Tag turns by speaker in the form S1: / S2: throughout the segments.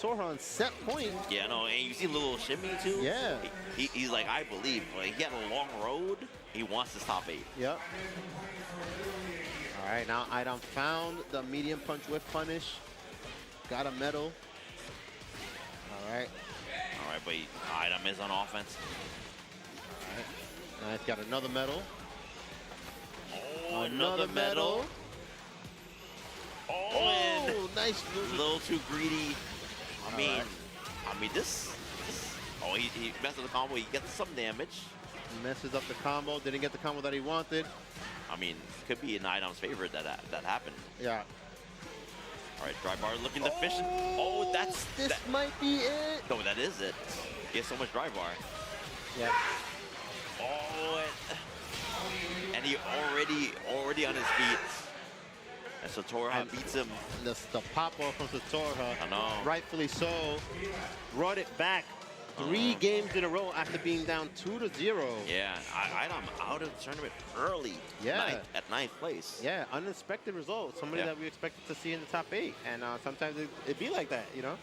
S1: Satoru on set point.
S2: Yeah, no, and you see a little shimmy too.
S1: Yeah.
S2: He's like, I believe. Like, he had a long road. He wants this top 8.
S1: Yep. All right, now Idom found the medium punch with punish. Got a medal. All right.
S2: All right, but Idom is on offense.
S1: All right. Now he's got another medal.
S2: Oh, another medal.
S1: Oh, nice move.
S2: A little too greedy. I mean, this. Oh, he messes the combo. He gets some damage.
S1: Messes up the combo. Didn't get the combo that he wanted.
S2: I mean, could be in Idom's favor that happened.
S1: Yeah.
S2: All right, dry bar looking efficient. Oh,
S1: This might be it.
S2: No, that is it. He has so much dry bar.
S1: Yeah.
S2: Oh, and he already on his feet. And Satoru beats him.
S1: The pop off from Satoru.
S2: I know.
S1: Rightfully so. Brought it back 3 games in a row after being down 2-0.
S2: Yeah, Idom out of the tournament early.
S1: Yeah.
S2: At 9th place.
S1: Yeah, unexpected result. Somebody that we expected to see in the top 8. And sometimes it'd be like that, you know?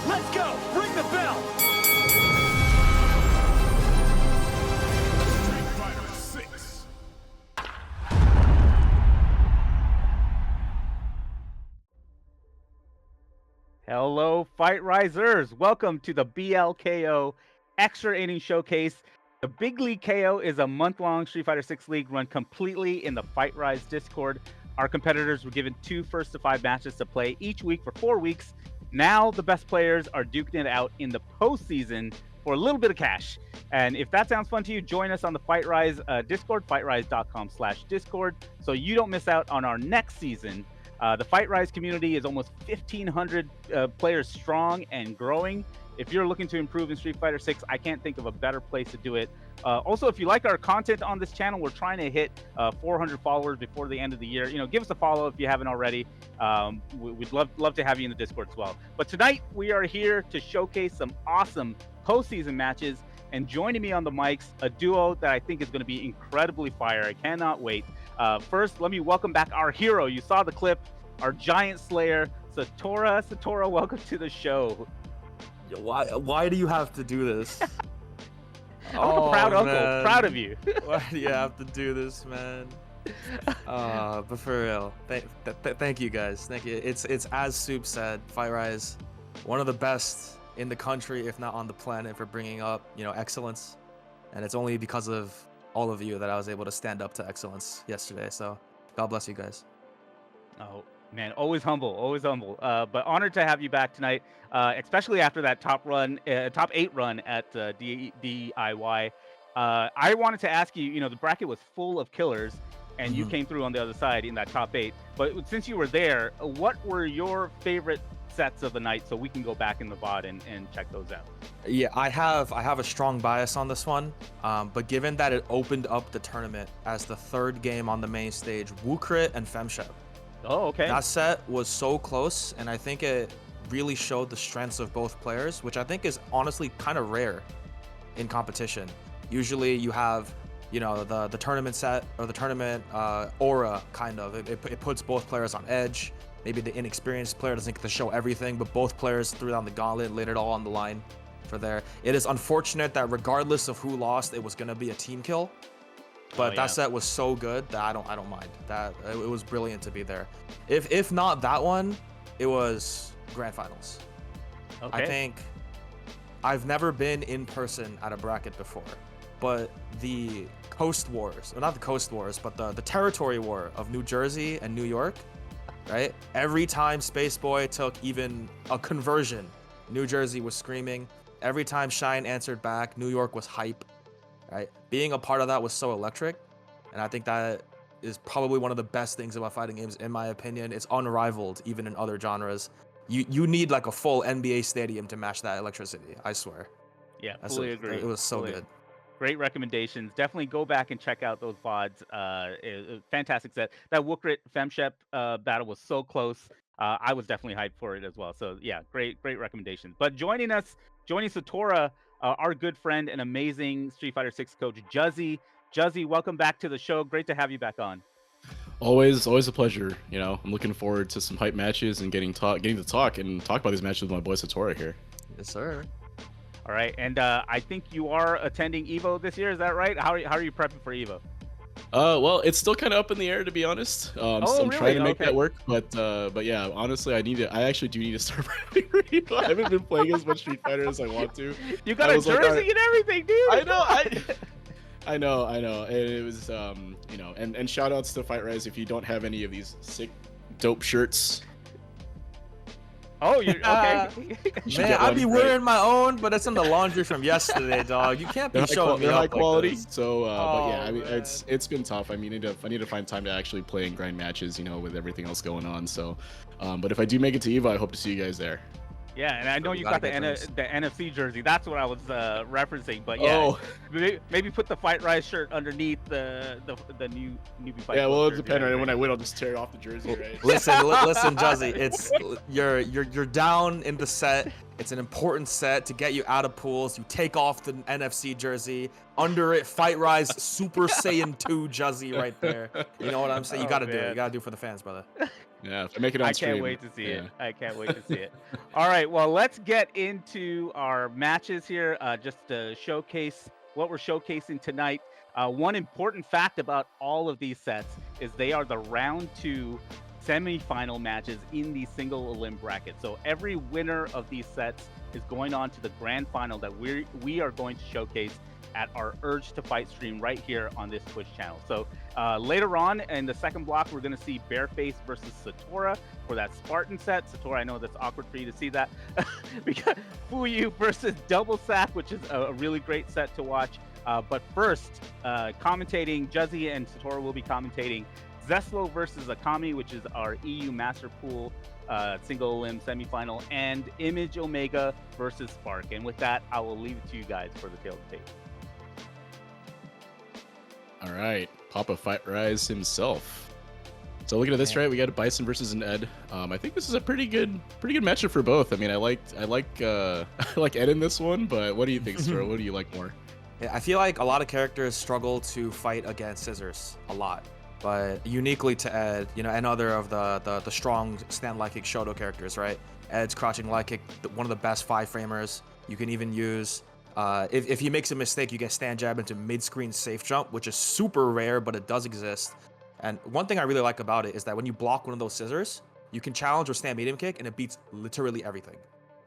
S3: Let's go! Ring the bell! Street Fighter 6.
S4: Hello, Fight Risers. Welcome to the BLKO Extra Inning Showcase. The Big League KO is a month-long Street Fighter 6 league run completely in the FightRise Discord. Our competitors were given 2 first-to-5 matches to play each week for 4 weeks. Now the best players are duking it out in the postseason for a little bit of cash. And if that sounds fun to you, join us on the FightRise Discord, fightrise.com/Discord, so you don't miss out on our next season. The FightRise community is almost 1,500 players strong and growing. If you're looking to improve in Street Fighter 6, I can't think of a better place to do it. Also, if you like our content on this channel, we're trying to hit 400 followers before the end of the year. You know, give us a follow if you haven't already. We'd love to have you in the Discord as well. But tonight we are here to showcase some awesome postseason matches. And joining me on the mics, a duo that I think is going to be incredibly fire. I cannot wait. First, let me welcome back our hero. You saw the clip, our giant slayer, Satoru. Satoru, welcome to the show.
S5: Why do you have to do this?
S4: I'm like a proud uncle, proud of you.
S5: Why do you have to do this, man? But for real, thank you guys. Thank you. It's as Soup said, FightRise, one of the best in the country, if not on the planet, for bringing up excellence. And it's only because of all of you that I was able to stand up to excellence yesterday. So God bless you guys.
S4: Oh man, always humble, always humble. But honored to have you back tonight, especially after that top 8 run at DIY. I wanted to ask you, the bracket was full of killers, and you came through on the other side in that top 8. But since you were there, what were your favorite sets of the night, so we can go back in the VOD and check those out?
S5: Yeah, I have a strong bias on this one, but given that it opened up the tournament as the 3rd game on the main stage, Wookrit and Femshep.
S4: Oh, okay.
S5: That set was so close, and I think it really showed the strengths of both players, which I think is honestly kind of rare in competition. Usually you have, the tournament set or the tournament aura, kind of. It puts both players on edge. Maybe the inexperienced player doesn't get to show everything, but both players threw down the gauntlet, laid it all on the line for there. It is unfortunate that regardless of who lost, it was going to be a team kill. But that set was so good that I don't mind. That it was brilliant to be there. If not that one, it was Grand Finals.
S4: Okay.
S5: I think I've never been in person at a bracket before, but the Coast Wars, or not the Coast Wars, but the territory war of New Jersey and New York, right? Every time Space Boy took even a conversion, New Jersey was screaming. Every time Shine answered back, New York was hype. Right, being a part of that was so electric, and I think that is probably one of the best things about fighting games, in my opinion. It's unrivaled, even in other genres. You need like a full NBA stadium to match that electricity. I swear.
S4: Yeah, fully agree.
S5: It was so good.
S4: Great recommendations. Definitely go back and check out those VODs. Fantastic set. That Wookrit Femshep battle was so close. I was definitely hyped for it as well. So yeah, great recommendations. But joining Satoru our good friend and amazing Street Fighter 6 coach, Juzzy. Juzzy, welcome back to the show. Great to have you back on.
S6: Always a pleasure. You know, I'm looking forward to some hype matches and getting to talk about these matches with my boy Satora here.
S5: Yes, sir.
S4: All right, and I think you are attending Evo this year. Is that right? How are you prepping for Evo?
S6: Well, it's still kind of up in the air, to be honest. So I'm
S4: really?
S6: trying to make
S4: Okay.
S6: that work, but yeah, honestly, I actually do need to start prepping for Evo. I haven't been playing as much Street Fighter as I want to.
S4: You got
S6: I
S4: a
S6: was
S4: jersey
S6: like, all right.
S4: and everything, dude.
S6: I know, I know. And it was, you know, and shout outs to FightRise if you don't have any of these sick, dope shirts.
S4: Oh, you're okay.
S6: You should
S5: Man,
S6: get
S5: I'd
S6: one,
S5: be
S6: right?
S5: wearing my own, but it's in the laundry from yesterday, dog. You can't be showing me
S6: They're
S5: up
S6: high
S5: like
S6: quality.
S5: this.
S6: So, but yeah,
S4: Oh,
S6: I mean,
S4: man.
S6: it's been tough. I mean, I need to find time to actually play and grind matches, you know, with everything else going on. So, but if I do make it to Evo, I hope to see you guys there.
S4: Yeah, and I know
S5: We
S4: you
S5: gotta
S4: got the
S5: get those.
S4: NFC jersey. That's what I was referencing. But yeah,
S6: Oh,
S4: maybe put the FightRise shirt underneath the newbie fight.
S6: yeah.
S4: Club
S6: Well, it
S4: jersey
S6: depends.
S4: and
S6: Right? When I
S4: everything.
S6: win, I'll just tear off the jersey, right?
S5: Listen, Juzzy. It's you're down in the set. It's an important set to get you out of pools. You take off the NFC jersey. Under it, FightRise Super Saiyan 2 Juzzy right there. You know what I'm saying? You
S4: Oh,
S5: gotta do it.
S4: man.
S5: You gotta do it for the fans, brother.
S6: Yeah, if I make it on
S4: I
S6: stream.
S4: can't wait to see it.
S6: yeah.
S4: I can't wait to see it. All right, well, let's get into our matches here, just to showcase what we're showcasing tonight. One important fact about all of these sets is they are the round 2 semifinal matches in the single elim bracket. So every winner of these sets is going on to the grand final that we are going to showcase at our Urge to Fight stream right here on this Twitch channel. So later on in the second block, we're going to see Bareface versus Satora for that Spartan set. Satora, I know that's awkward for you to see that. We got Fuyu versus Double Sack, which is a really great set to watch. But first, commentating, Juzzy and Satora will be commentating Zeslo versus Akami, which is our EU Master Pool single elim semifinal, and Image Omega versus Spark. And with that, I will leave it to you guys for the tail of the tape.
S6: All right, Papa FightRise himself. So looking at this, right, we got a Bison versus an Ed. I think this is a pretty good matchup for both. I mean, I like Ed in this one, but what do you think, Stora? What do you like more?
S5: Yeah, I feel like a lot of characters struggle to fight against Scissors a lot, but uniquely to Ed, you know, and other of the strong stand light kick Shoto characters, right? Ed's crouching light kick, one of the best 5-framers. You can even use, if he makes a mistake, you get stand jab into mid-screen safe jump, which is super rare, but it does exist. And one thing I really like about it is that when you block one of those scissors, you can challenge or stand medium kick, and it beats literally everything.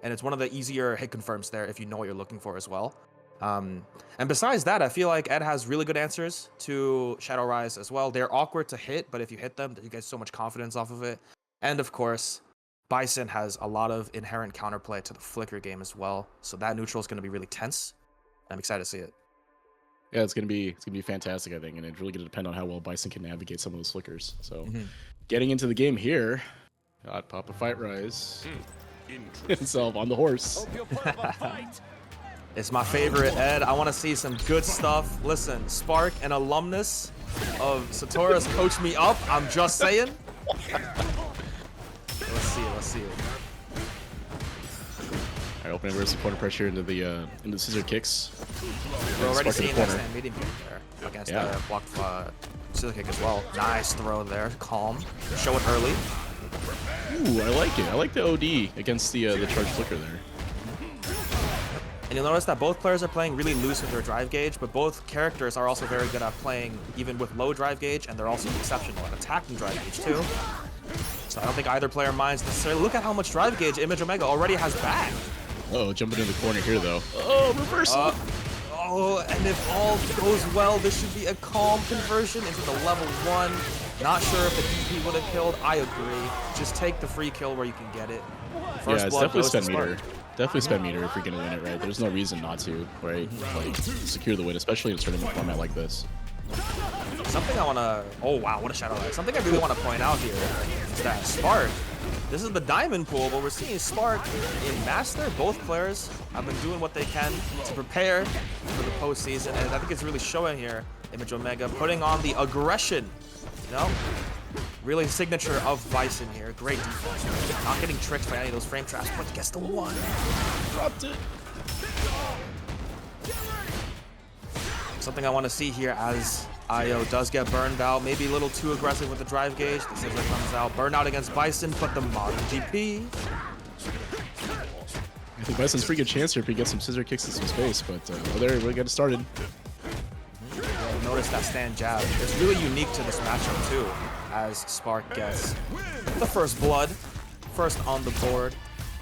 S5: And it's one of the easier hit confirms there if you know what you're looking for as well. And besides that, I feel like Ed has really good answers to Shadow Rise as well. They're awkward to hit, but if you hit them, you get so much confidence off of it. And of course, Bison has a lot of inherent counterplay to the flicker game as well. So that neutral is going to be really tense. I'm excited to see it.
S6: Yeah, it's gonna be fantastic, I think, and it's really gonna depend on how well Bison can navigate some of those flickers. So, getting into the game here, got Papa FightRise himself on the horse.
S3: Hope you'll put up a fight.
S5: It's my favorite, Ed. I want to see some good stuff. Listen, Spark, an alumnus of Satora's coached me up. I'm just saying. Let's see it.
S6: All right, opening reverse corner pressure into the scissor kicks.
S5: We're already
S6: Spark in the
S5: seeing that
S6: corner.
S5: stand medium kick there against
S6: Yeah.
S5: the blocked scissor kick as well. Nice throw there, calm. Show it early.
S6: Ooh, I like it. I like the OD against the charge flicker there.
S5: And you'll notice that both players are playing really loose with their drive gauge, but both characters are also very good at playing even with low drive gauge, and they're also exceptional at attacking drive gauge too. So I don't think either player minds necessarily. Look at how much drive gauge Image Omega already has back.
S6: Oh, jumping in the corner here though. Oh, reversal.
S5: Oh, and if all goes well, this should be a calm conversion into the level 1. Not sure if the DP would have killed. I agree. Just take the free kill where you can get it.
S6: Yeah, it's definitely
S5: goes to
S6: spend
S5: Spark.
S6: meter. Definitely spend meter if you're gonna win it, right? There's no reason not to, right? Like secure the win, especially in a tournament format like this.
S5: Something I want to... Oh, wow, what a Shadow Rise. Something I really want to point out here is that Spark, this is the Diamond Pool, but we're seeing Spark in Master. Both players have been doing what they can to prepare for the postseason, and I think it's really showing here. Image Omega putting on the aggression, you know? Really signature of Bison here. Great defense. Not getting tricked by any of those frame traps, but gets the one.
S6: Dropped it.
S5: Something I want to see here as IO does get burned out. Maybe a little too aggressive with the drive gauge. The scissor comes out. Burnout against Bison, but the modern GP.
S6: I think Bison's a pretty good chance here if he gets some scissor kicks in some space, but there we get it started.
S5: Yeah, notice that stand jab. It's really unique to this matchup too, as Spark gets the first blood, first on the board.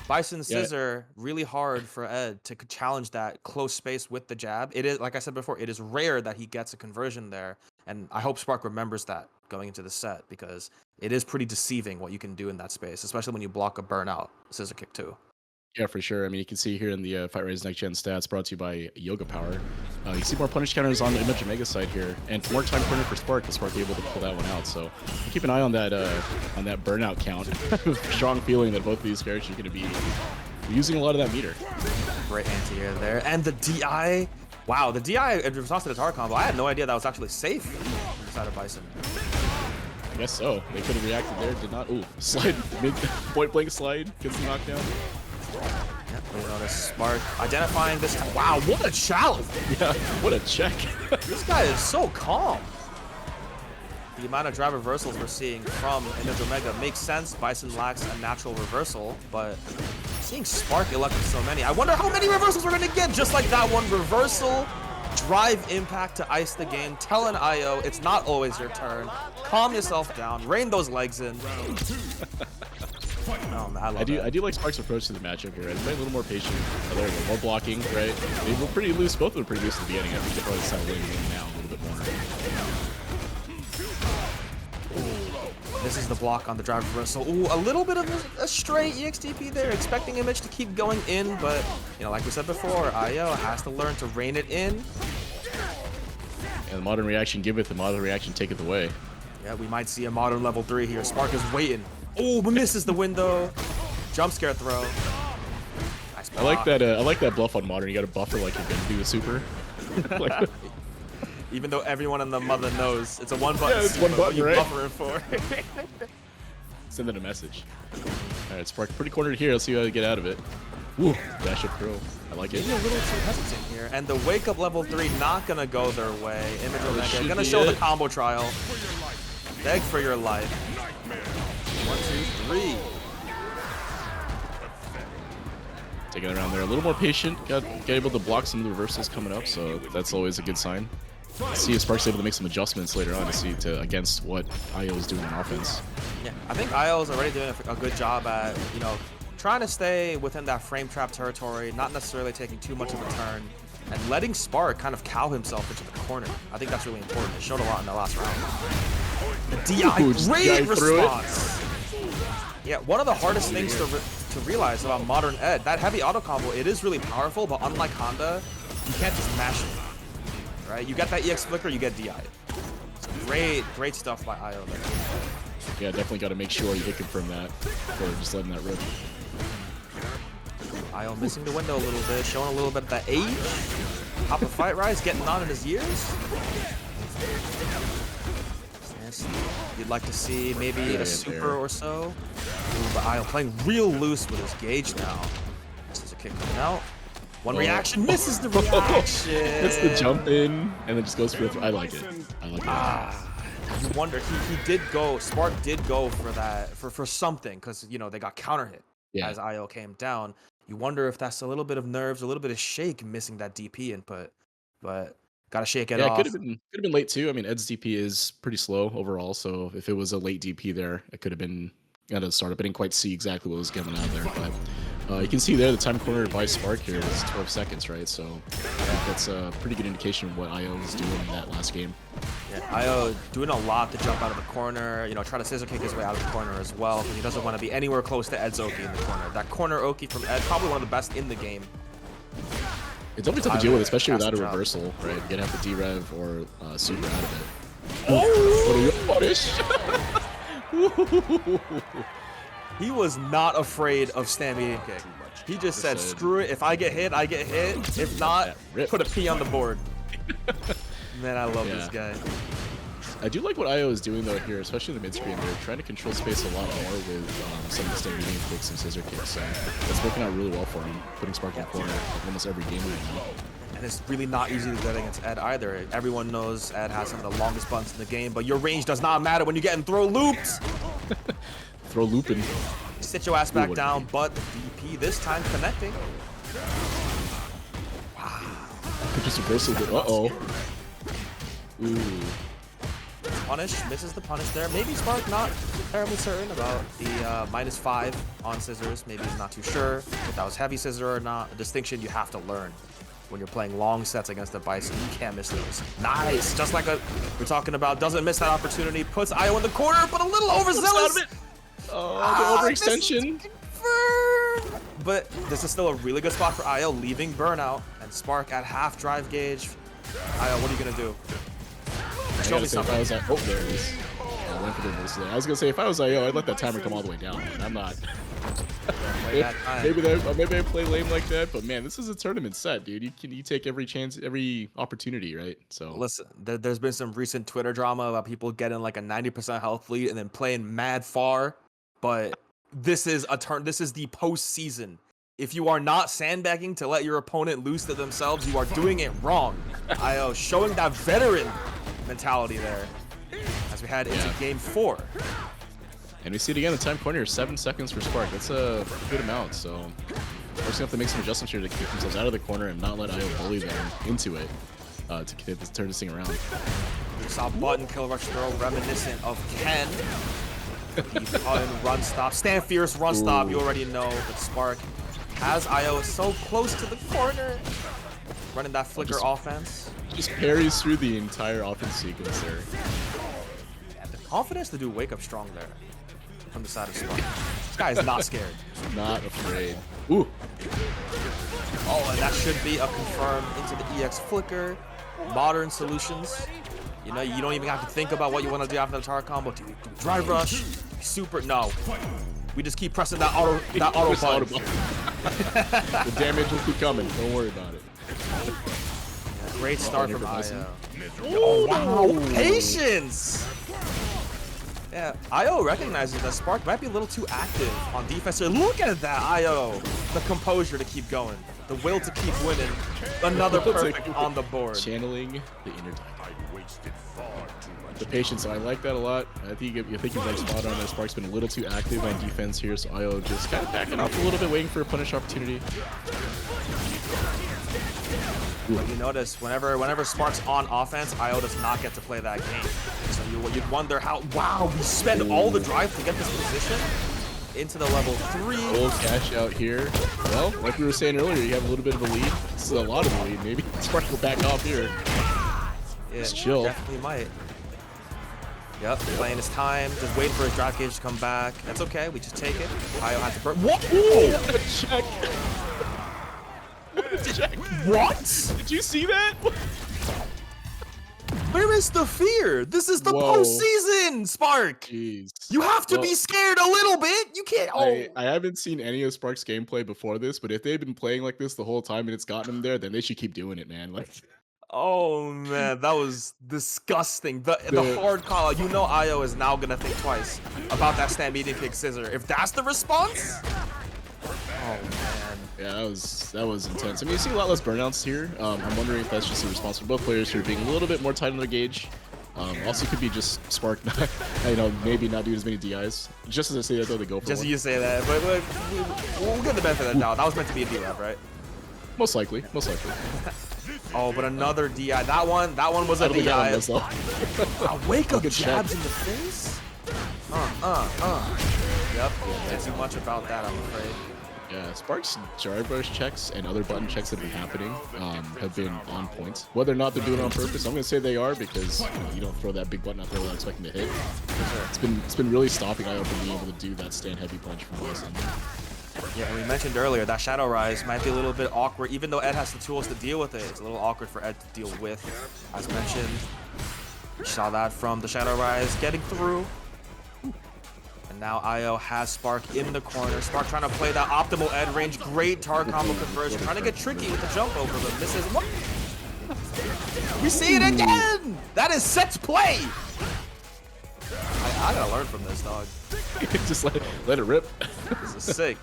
S5: Bison scissor, really hard for Ed to challenge that close space with the jab. It is, like I said before, it is rare that he gets a conversion there. And I hope Spark remembers that going into the set, because it is pretty deceiving what you can do in that space, especially when you block a burnout scissor kick too.
S6: Yeah, for sure. I mean, you can see here in the FightRise Next Gen stats brought to you by Yoga Power. You can see more punish counters on the Image Omega side here, and more time corner for Spark, and Spark able to pull that one out. So keep an eye on that burnout count. Strong feeling that both of these characters are going to be using a lot of that meter.
S5: Great anti-air there, and the DI. Wow, the DI in response to the tar combo. I had no idea that was actually safe inside of Bison.
S6: I guess so. They could have reacted there. Did not. Ooh, slide mid point blank slide gets the knockdown.
S5: Yep, we notice Spark identifying this time. Wow, what a challenge!
S6: Yeah, what a check.
S5: This guy is so calm. The amount of drive reversals we're seeing from Image Omega makes sense. Bison lacks a natural reversal, but seeing Spark electing so many, I wonder how many reversals we're gonna get. Just like that one reversal, drive impact to ice the game. Telling IO it's not always your turn. Calm yourself down, rein those legs in. Oh, man, I
S6: do like Spark's approach to the matchup here. I'd play a little more patient. There we go, more blocking, right? They were pretty loose. Both of them were pretty loose at the beginning. I think they probably started winning the game now a little bit more.
S5: This is the block on the drive reversal. Ooh, a little bit of a stray EXTP there, expecting Image to keep going in, but, you know, like we said before, IO has to learn to rein it in.
S6: And the modern reaction giveth, the modern reaction taketh away.
S5: Yeah, we might see a modern level 3 here. Spark is waiting. Oh, but misses the window. Jump scare throw. Nice block.
S6: I like that bluff on modern. You got to buffer like you're gonna do a super. Like,
S5: even though everyone in the mother knows it's a one button.
S6: Yeah, it's one button, right?
S5: Buffering for.
S6: Send it a message. All right, Spark pretty cornered here. Let's see how they get out of it. Woo, dash up throw. I like it.
S5: Maybe a little too hesitant here, and the wake up level 3 not gonna go their way. Image Omega gonna show the combo trial. Beg for your life. 1, 2, 3.
S6: Taking it around there, a little more patient. Got able to block some of the reversals coming up, so that's always a good sign. See if Spark's able to make some adjustments later on to see against what IO is doing on offense.
S5: Yeah, I think IO is already doing a good job at, you know, trying to stay within that frame trap territory, not necessarily taking too much of a turn, and letting Spark kind of cow himself into the corner. I think that's really important. It showed a lot in the last round. The DI, great response. Yeah, one of the hardest things to realize about modern Ed, that heavy auto combo, it is really powerful, but unlike Honda, you can't just mash it. Right? You get that EX flicker, you get DI. Great stuff by IO there.
S6: Yeah, definitely got to make sure you hit confirm that before just letting that rip.
S5: IO missing the window a little bit, showing a little bit of that age. Top of FightRise, getting on in his years. Yes, you'd like to see maybe a super or so. Ooh, but IO playing real loose with his gauge now. This is a kick coming out. One reaction, misses the reaction.
S6: It's the jump in, and then just goes for the I like it. I like it.
S5: You wonder, he did go, Spark did go for that, for something, because, you know, they got counter hit as IO came down. You wonder if that's a little bit of nerves, a little bit of shake missing that DP input, but got to shake it off.
S6: Yeah, could have been late too. I mean, Ed's DP is pretty slow overall, so if it was a late DP there, it could have been at the startup. I didn't quite see exactly what was coming out there, but you can see there the time corner by Spark here is 12 seconds, right? So that's a pretty good indication of what IO was doing in that last game.
S5: Yeah, IO doing a lot to jump out of the corner, you know, try to scissor kick his way out of the corner as well, because he doesn't want to be anywhere close to Ed's Oki in the corner. That corner Oki from Ed, probably one of the best in the game.
S6: It's always tough to deal with, especially without a reversal, right? You're gonna have to D-rev or super out of it. Oh!
S5: He was not afraid of stand medium kick. He just said, screw it, if I get hit, I get hit. If not, put a P on the board. Man, I love this guy.
S6: I do like what IO is doing though here, especially in the mid screen. They're trying to control space a lot more with some of the stand medium kicks and scissor kicks. So it's working out really well for him, putting Spark in the corner almost every game right now.
S5: And it's really not easy to get against Ed either. Everyone knows Ed has some of the longest buttons in the game, but your range does not matter when you get in throw loops.
S6: Throw looping.
S5: Sit your ass back down, but the DP this time connecting.
S6: Wow. Just aggressive. Uh-oh. Ooh.
S5: Punish, misses the punish there. Maybe Spark not terribly certain about the -5 on scissors. Maybe he's not too sure if that was heavy scissor or not. A distinction you have to learn when you're playing long sets against the Bison. You can't miss those. Nice, just like we're talking about. Doesn't miss that opportunity. Puts IO in the corner, but a little overzealous.
S6: Oh, the overextension.
S5: But this is still a really good spot for IO, leaving burnout and Spark at half drive gauge. IO, what are you gonna do? Show me something.
S6: Oh, there it is. I went for the miss there. I was gonna say if I was IO, I'd let that timer come all the way down. I'm not. maybe I play lame like that, but man, this is a tournament set, dude. You take every chance, every opportunity, right? So
S5: listen, there's been some recent Twitter drama about people getting like a 90% health lead and then playing mad far, but this is the postseason. If you are not sandbagging to let your opponent loose to themselves, you are doing it wrong. IO showing that veteran mentality there as we head into game 4.
S6: And we see it again, the time corner, 7 seconds for Spark. That's a good amount, so we're just gonna have to make some adjustments here to keep themselves out of the corner and not let IO bully them into it to turn this thing around.
S5: We saw button kill rush throw reminiscent of Ken. The button run stop, stand fierce run stop, you already know, but Spark has IO so close to the corner. Running that flicker offense.
S6: Just parries through the entire offense sequence there.
S5: Yeah, the confidence to do wake up strong there from the side of Spark. This guy is not scared.
S6: Not afraid. Ooh.
S5: Oh, and that should be a confirm into the EX flicker. Modern solutions. You know, you don't even have to think about what you want to do after the tower combo. Do drive rush, super, no. We just keep pressing that auto button.
S6: The damage will keep coming. Don't worry about it.
S5: Yeah, great start from IO. Oh, wow. Patience! Yeah, IO recognizes that Spark might be a little too active on defense here. Look at that, IO. The composure to keep going. The will to keep winning. Another perfect on the board.
S6: Channeling the inner time. The patience, so I like that a lot. I think you're like spot on there. Spark's been a little too active on defense here, so IO just kind of backing off a little bit, waiting for a punish opportunity.
S5: But you notice whenever Spark's on offense, IO does not get to play that game. So you'd wonder how. Wow, we spend all the drive to get this position into the level 3.
S6: Old cash out here. Well, like we were saying earlier, you have a little bit of a lead. This is a lot of a lead. Maybe Spark will back off here.
S5: Yeah,
S6: just chill.
S5: Definitely might. Yep, playing his time, just waiting for his drive gauge to come back. That's okay, we just take it. IO has to burn. What?
S6: What a check! What a check!
S5: What?
S6: Did you see that?
S5: Where is the fear? This is the postseason, Spark!
S6: Jeez.
S5: You have to be scared a little bit! You can't.
S6: I haven't seen any of Spark's gameplay before this, but if they've been playing like this the whole time and it's gotten them there, then they should keep doing it, man. Like.
S5: Oh man, that was disgusting. The hard call out. You know IO is now gonna think twice about that stand medium kick scissor. If that's the response, oh man.
S6: Yeah, that was intense. I mean, you see a lot less burnouts here. I'm wondering if that's just a response from both players who are being a little bit more tight on their gauge. Also could be just Spark not, maybe not doing as many DIs. Just as I say that though, they go for
S5: just
S6: one.
S5: As you say that, but we'll get the benefit of the doubt. That was meant to be a D-Lab, right?
S6: Most likely, most likely.
S5: Oh, but another DI. That one was a DI. A wake up jabs in the face? Yep, can't do much about that, I'm afraid.
S6: Yeah, Spark's drive rush checks and other button checks that have been happening have been on point. Whether or not they're doing it on purpose, I'm gonna say they are because you don't throw that big button out there without expecting to hit. It's been really stopping IO from being able to do that stand heavy punch from Wilson.
S5: Yeah, and we mentioned earlier that Shadow Rise might be a little bit awkward, even though Ed has the tools to deal with it. It's a little awkward for Ed to deal with, as mentioned. We saw that from the Shadow Rise getting through. And now IO has Spark in the corner. Spark trying to play that optimal Ed range. Great target combo conversion. Trying to get tricky with the jump over, but misses. What? We see it again! That is set play! I gotta learn from this, dog.
S6: Just let it rip.
S5: This is sick.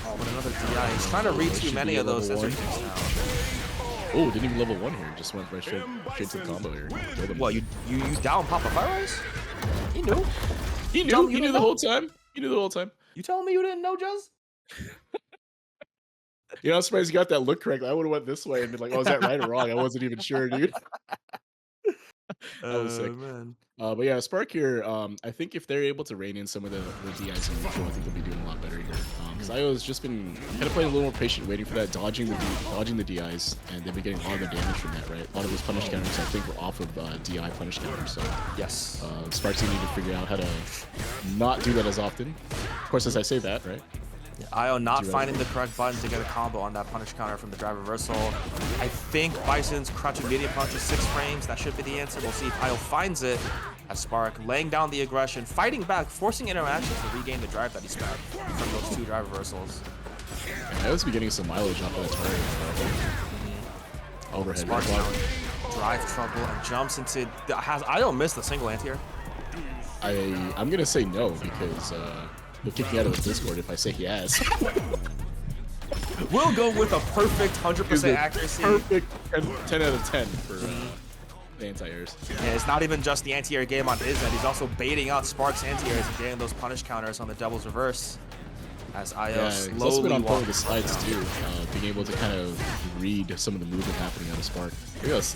S5: Oh, but another DI. He's trying to read too many of those scissor kicks now.
S6: Oh, didn't even level 1 here. Just went right straight to the combo here. Killed him.
S5: What, you down Papa FightRise? He knew.
S6: He knew the whole time. He knew the whole time.
S5: You telling me you didn't know, Juz?
S6: You know, I'm surprised you got that look correct. I would have went this way and been like, oh, is that right or wrong? I wasn't even sure, dude. That was sick.
S5: Man.
S6: But yeah, Spark here, I think if they're able to rein in some of the DIs in neutral, I think they'll be doing a lot better here. Because IO's just been kind of playing a little more patient, waiting for that, dodging the DIs, and they've been getting a lot of the damage from that, right? A lot of those punish counters, I think, were off of DI punish counters. So
S5: Yes.
S6: Spark's gonna need to figure out how to not do that as often. Of course, as I say that, right?
S5: IO not finding the correct button to get a combo on that punish counter from the drive reversal. I think Bison's crouching medium punch is 6 frames. That should be the answer. We'll see if IO finds it. As Spark laying down the aggression, fighting back, forcing interaction to regain the drive that he spent from those 2 drive reversals.
S6: I was getting some mileage off of that target. Overhead.
S5: Spark now drive trouble and jumps into. Has IO missed a single anti-air?
S6: I'm gonna say no because he'll kick me out of the Discord if I say he has.
S5: We'll go with a perfect 100% accuracy.
S6: Perfect 10 out of 10 for the anti-airs.
S5: Yeah, it's not even just the anti-air game on his end. He's also baiting out Spark's anti-airs and getting those punish counters on the doubles reverse. As IO
S6: He's also been
S5: slowly
S6: on point with the
S5: walks.
S6: slides too, being able to kind of read some of the movement happening out of Spark. Yes,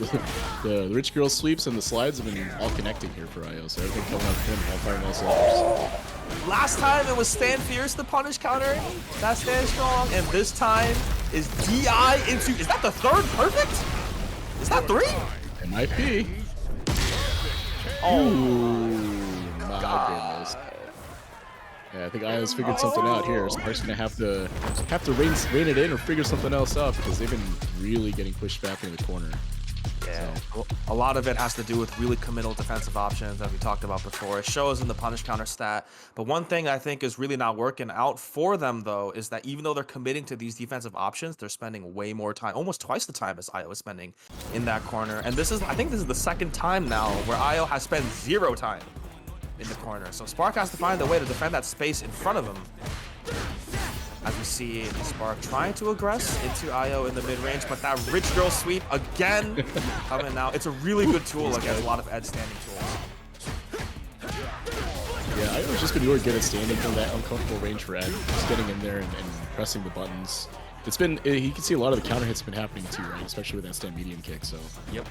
S6: the rich girl sweeps and the slides have been all connecting here for IO, so everything coming out of him, all firing all cylinders.
S5: Last time it was Stand Fierce, the punish counter. That stands strong. And this time is DI into. Is that the 3rd perfect? Is that 3?
S6: It might be.
S5: Oh,
S6: My goodness. Yeah, I think IO's figured something out here. Spark's gonna have to rein it in or figure something else out because they've been really getting pushed back in the corner.
S5: yeah. A lot of it has to do with really committal defensive options, as we talked about before. It shows in the punish counter stat. But one thing I think is really not working out for them, though, is that even though they're committing to these defensive options, they're spending way more time, almost twice the time as IO is spending in that corner. And I think this is the 2nd time now where IO has spent 0 time in the corner. So Spark has to find a way to defend that space in front of him. As we see Spark trying to aggress into IO in the mid-range, but that rich girl sweep again coming now. It's a really good tool against a lot of Ed standing tools.
S6: Yeah, IO's just been really good at standing from that uncomfortable range for Ed. Just getting in there and pressing the buttons. It's been, you can see a lot of the counter hits been happening too, right? Especially with that stand medium kick. So,
S5: Yep.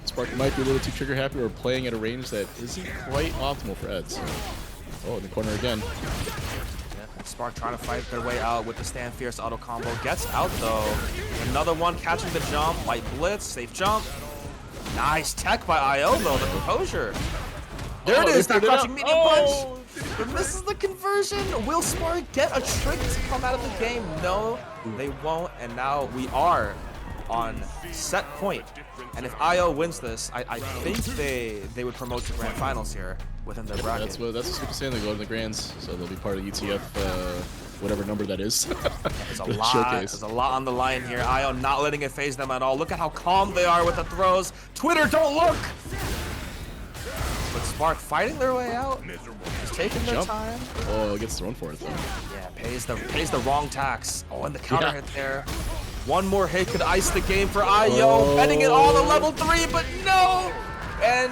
S6: Spark might be a little too trigger happy or playing at a range that isn't quite optimal for Ed. So, oh, in the corner again.
S5: Yeah, Spark trying to fight their way out with the Stand Fierce auto combo. Gets out though. Another one catching the jump. Light blitz, safe jump. Nice tech by IO though, the composure. There it is, that crouching medium punch. But misses the conversion. Will Spark get a trick to come out of the game? No, they won't. And now we are on set point. And if IO wins this, I think they would promote to grand finals here within their bracket.
S6: That's what Super Saiyan, they go to the grands, so they'll be part of the UTF, whatever number that is.
S5: There's a lot on the line here. IO not letting it phase them at all. Look at how calm they are with the throws. Twitter, don't look! But Spark fighting their way out. Just taking their time.
S6: Oh, it gets thrown for it though.
S5: Yeah, pays the wrong tax. Oh, and the counter hit there. One more hit could ice the game for IO. Betting it all to level 3, but no! And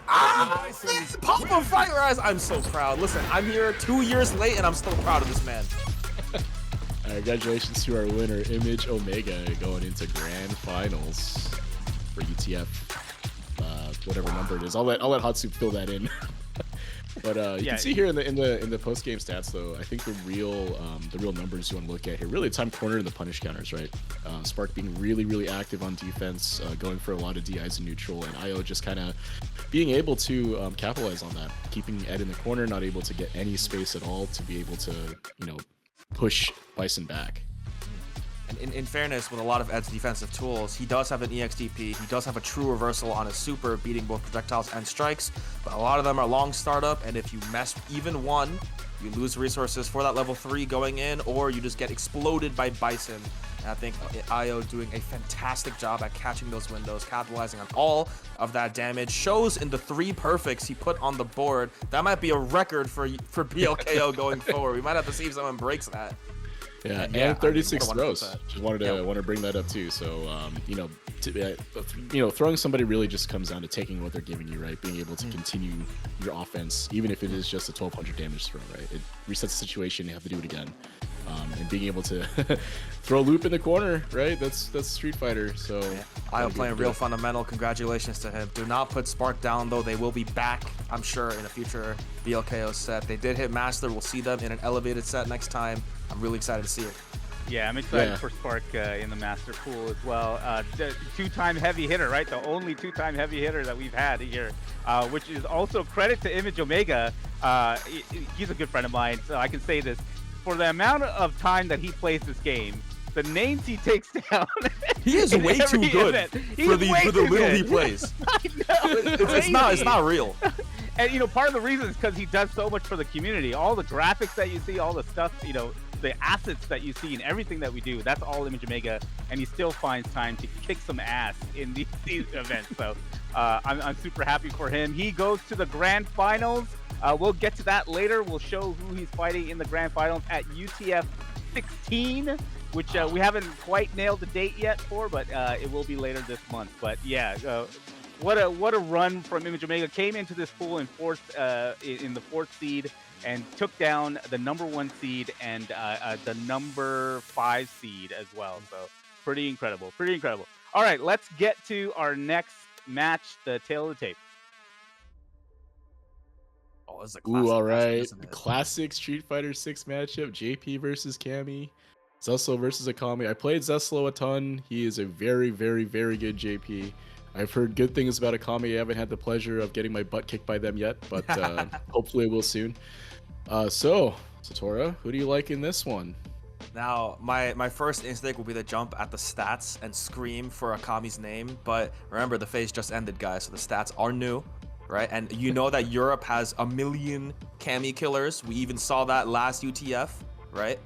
S5: Papa FightRise. I'm so proud. Listen, I'm here 2 years late and I'm still proud of this man.
S6: Congratulations to our winner, Image Omega, going into grand finals for UTF. Whatever number it is, I'll let Hatsu fill that in. But you can see here in the post game stats though, I think the real numbers you want to look at here, really time corner and the punish counters, right? Spark being really active on defense, going for a lot of DIs in neutral, and IO just kind of being able to capitalize on that, keeping Ed in the corner, not able to get any space at all to be able to push Bison back.
S5: In fairness, with a lot of Ed's defensive tools, he does have an EXDP, he does have a true reversal on his super, beating both projectiles and strikes, but a lot of them are long startup, and if you mess even one, you lose resources for that level 3 going in, or you just get exploded by Bison And I think Io doing a fantastic job at catching those windows, capitalizing on all of that damage. Shows in the 3 perfects he put on the board. That might be a record for BLKO going forward. We might have to see if someone breaks that.
S6: Yeah,
S5: And
S6: and 36
S5: I mean,
S6: throws. Just wanted to bring that up too. So throwing somebody really just comes down to taking what they're giving you, right? Being able to continue your offense, even if it is just a 1200 damage throw, right? It resets the situation. You have to do it again, and being able to throw a loop in the corner, right? That's Street Fighter. So
S5: Io playing real fundamental. Congratulations to him. Do not put Spark down though. They will be back, I'm sure, in a future BLKO set. They did hit Master. We'll see them in an elevated set next time. I'm really excited to see it.
S4: Yeah, I'm excited for Spark in the Master Pool as well. The 2-time heavy hitter, right? The only 2-time heavy hitter that we've had here, which is also credit to Image Omega. He's a good friend of mine, so I can say this. For the amount of time that he plays this game, the names he takes down.
S5: He is way too good for the little he plays.
S4: I know,
S5: it's not real.
S4: And part of the reason is because he does so much for the community. All the graphics that you see, all the stuff, the assets that you see and everything that we do, that's all Image Omega, and he still finds time to kick some ass in these events. So I'm super happy for him. He goes to the grand finals. We'll get to that later. We'll show who he's fighting in the grand finals at UTF 16, which we haven't quite nailed the date yet for, but it will be later this month. But yeah, what a run from Image Omega. Came into this pool in in the 4th seed and took down the #1 seed and the #5 seed as well. So pretty incredible, pretty incredible. All right, let's get to our next match, the tail of the tape.
S5: Oh, this is a classic.
S6: Ooh, all
S5: matchup,
S6: right.
S5: isn't it?
S6: Classic Street Fighter 6 matchup. JP versus Cammy. Zeslo versus Akami. I played Zeslo a ton. He is a very, very, very good JP. I've heard good things about Akami. I haven't had the pleasure of getting my butt kicked by them yet, but hopefully I will soon. So, Satora, who do you like in this one?
S5: Now, my first instinct will be to jump at the stats and scream for Akami's name, but remember, the phase just ended, guys, so the stats are new, right? And you know that Europe has 1 million Cammy killers. We even saw that last UTF, right?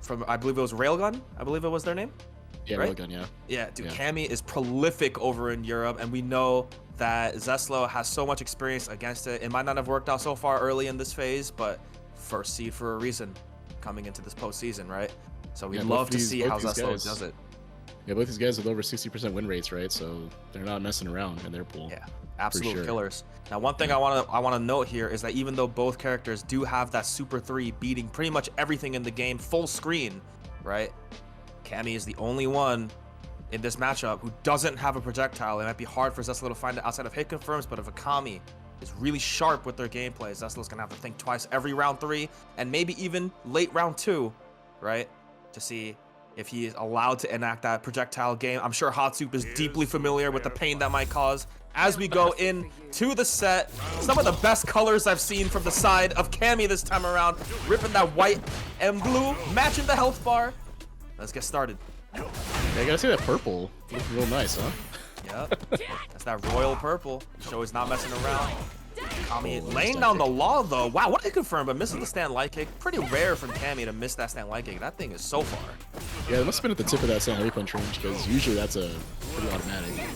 S5: From, I believe it was Railgun, I believe it was their name?
S6: Yeah,
S5: right?
S6: Railgun, yeah.
S5: Yeah, dude,
S6: Yeah.
S5: Cammy is prolific over in Europe, and we know that Zeslo has so much experience against it. It might not have worked out so far early in this phase, but first seed for a reason coming into this postseason, right? So we'd love to see how Zeslo does it.
S6: Yeah, both these guys with over 60% win rates, right? So they're not messing around in their pool.
S5: Yeah, absolute
S6: sure.
S5: killers. Now, one thing I want to note here is that even though both characters do have that Super 3 beating pretty much everything in the game full screen, right? Cammy is the only one in this matchup who doesn't have a projectile. It might be hard for Zeslo to find it outside of hit confirms, but if Akami is really sharp with their gameplay, Zeslo's gonna have to think twice every round 3 and maybe even late round 2, right? To see if he is allowed to enact that projectile game. I'm sure Hot Soup is deeply familiar with the pain that might cause. As we go in to the set, some of the best colors I've seen from the side of Cammy this time around, ripping that white and blue, matching the health bar. Let's get started.
S6: Yeah, I gotta say that purple looks real nice, huh?
S5: Yep, that's that royal purple. Show he's not messing around. Cammy laying down the law though. Wow, what a confirm, but missing the stand light kick. Pretty rare from Cammy to miss that stand light kick. That thing is so far.
S6: Yeah, it must have been at the tip of that San Jose punch range, because usually that's a pretty automatic.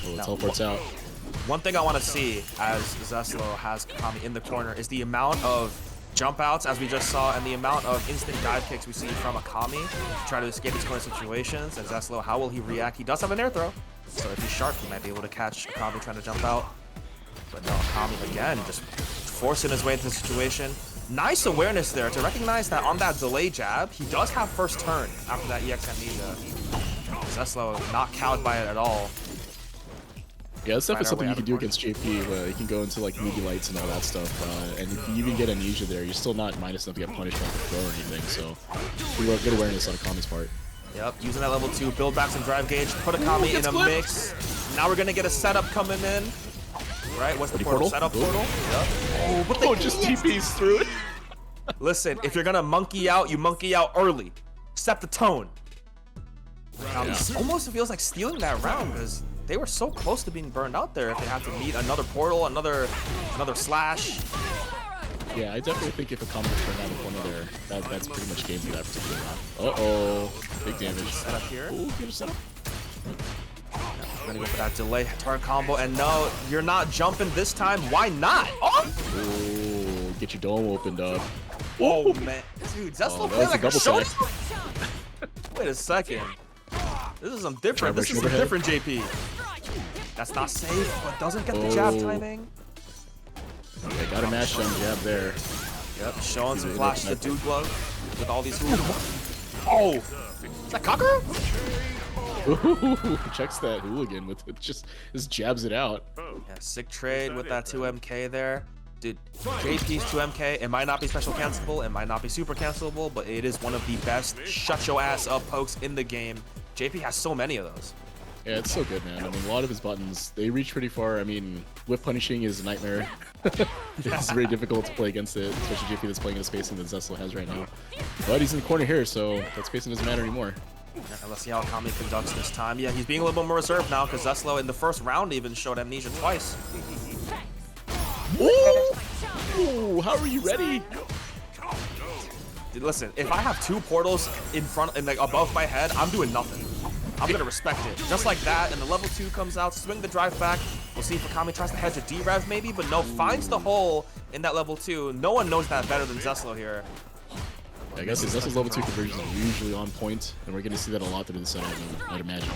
S6: Oh, it teleports out.
S5: One thing I want to see as Zeslo has Cammy in the corner is the amount of jump outs, as we just saw, and the amount of instant dive kicks we see from Akami to try to escape these corner situations. And Zeslo, how will he react? He does have an air throw, so if he's sharp, he might be able to catch Akami trying to jump out. But no, Akami again, just forcing his way into the situation. Nice awareness there to recognize that on that delay jab, he does have first turn after that EX amnesia. Zeslo not cowed by it at all.
S6: Yeah, that's definitely something you can do against JP. You can go into like movie lights and all that stuff, and if you even get amnesia there, you're still not minus enough to get punished off the throw or anything. So, good awareness on Akami's part.
S5: Yep, using that level 2 build back some drive gauge, put Akami in a mix. Now we're gonna get a setup coming in. Right? What's the portal? Setup portal? Yep.
S6: Oh, but just TPs through it.
S5: Listen, if you're gonna monkey out, you monkey out early. Set the tone. Almost feels like stealing that round because they were so close to being burned out there if they had to meet another portal, another slash.
S6: Yeah, I definitely think if a combo turned out the corner there, that's pretty much game for that particular round. Uh-oh. Big damage.
S5: Set up here.
S6: Ooh, get a setup.
S5: I'm gonna go for that delay turn combo, and no, you're not jumping this time. Why not? Oh,
S6: Ooh, get your dome opened up.
S5: oh man, dude, Zeslo playing like a
S6: double
S5: show. Wait a second. This is some different.
S6: Try
S5: This is some
S6: overhead.
S5: different JP. That's not safe, but doesn't get the jab
S6: Oh.
S5: timing.
S6: Okay, got a mash on jab there.
S5: Yep, showing some
S6: Dude,
S5: flash to
S6: that's
S5: Dude Glove with all these moves. Oh, is that Kakaro?
S6: Ooh, checks that hooligan with it, just jabs it out.
S5: Yeah, sick trade with that 2MK there. Dude, JP's 2MK, it might not be special cancelable, it might not be super cancelable, but it is one of the best shut your ass up pokes in the game. JP has so many of those.
S6: Yeah, it's so good, man. I mean, a lot of his buttons, they reach pretty far. I mean, whiff punishing is a nightmare. It's very difficult to play against it, especially JP that's playing in the spacing that Zeslo has right now. But he's in the corner here, so that spacing doesn't matter anymore.
S5: Yeah, let's see how Akami conducts this time. Yeah, he's being a little bit more reserved now because Zeslo in the first round even showed amnesia twice.
S6: Ooh, how are you ready?
S5: Dude, listen, if I have two portals in front and like above my head, I'm doing nothing. I'm gonna respect it. Just like that, and the level 2 comes out, swing the drive back. We'll see if Akami tries to hedge a D-rev maybe, but no, finds the hole in that level 2. No one knows that better than Zeslo here.
S6: I guess Zeslo's level 2 conversions are usually on point, and we're going to see that a lot through the setup, I'd imagine.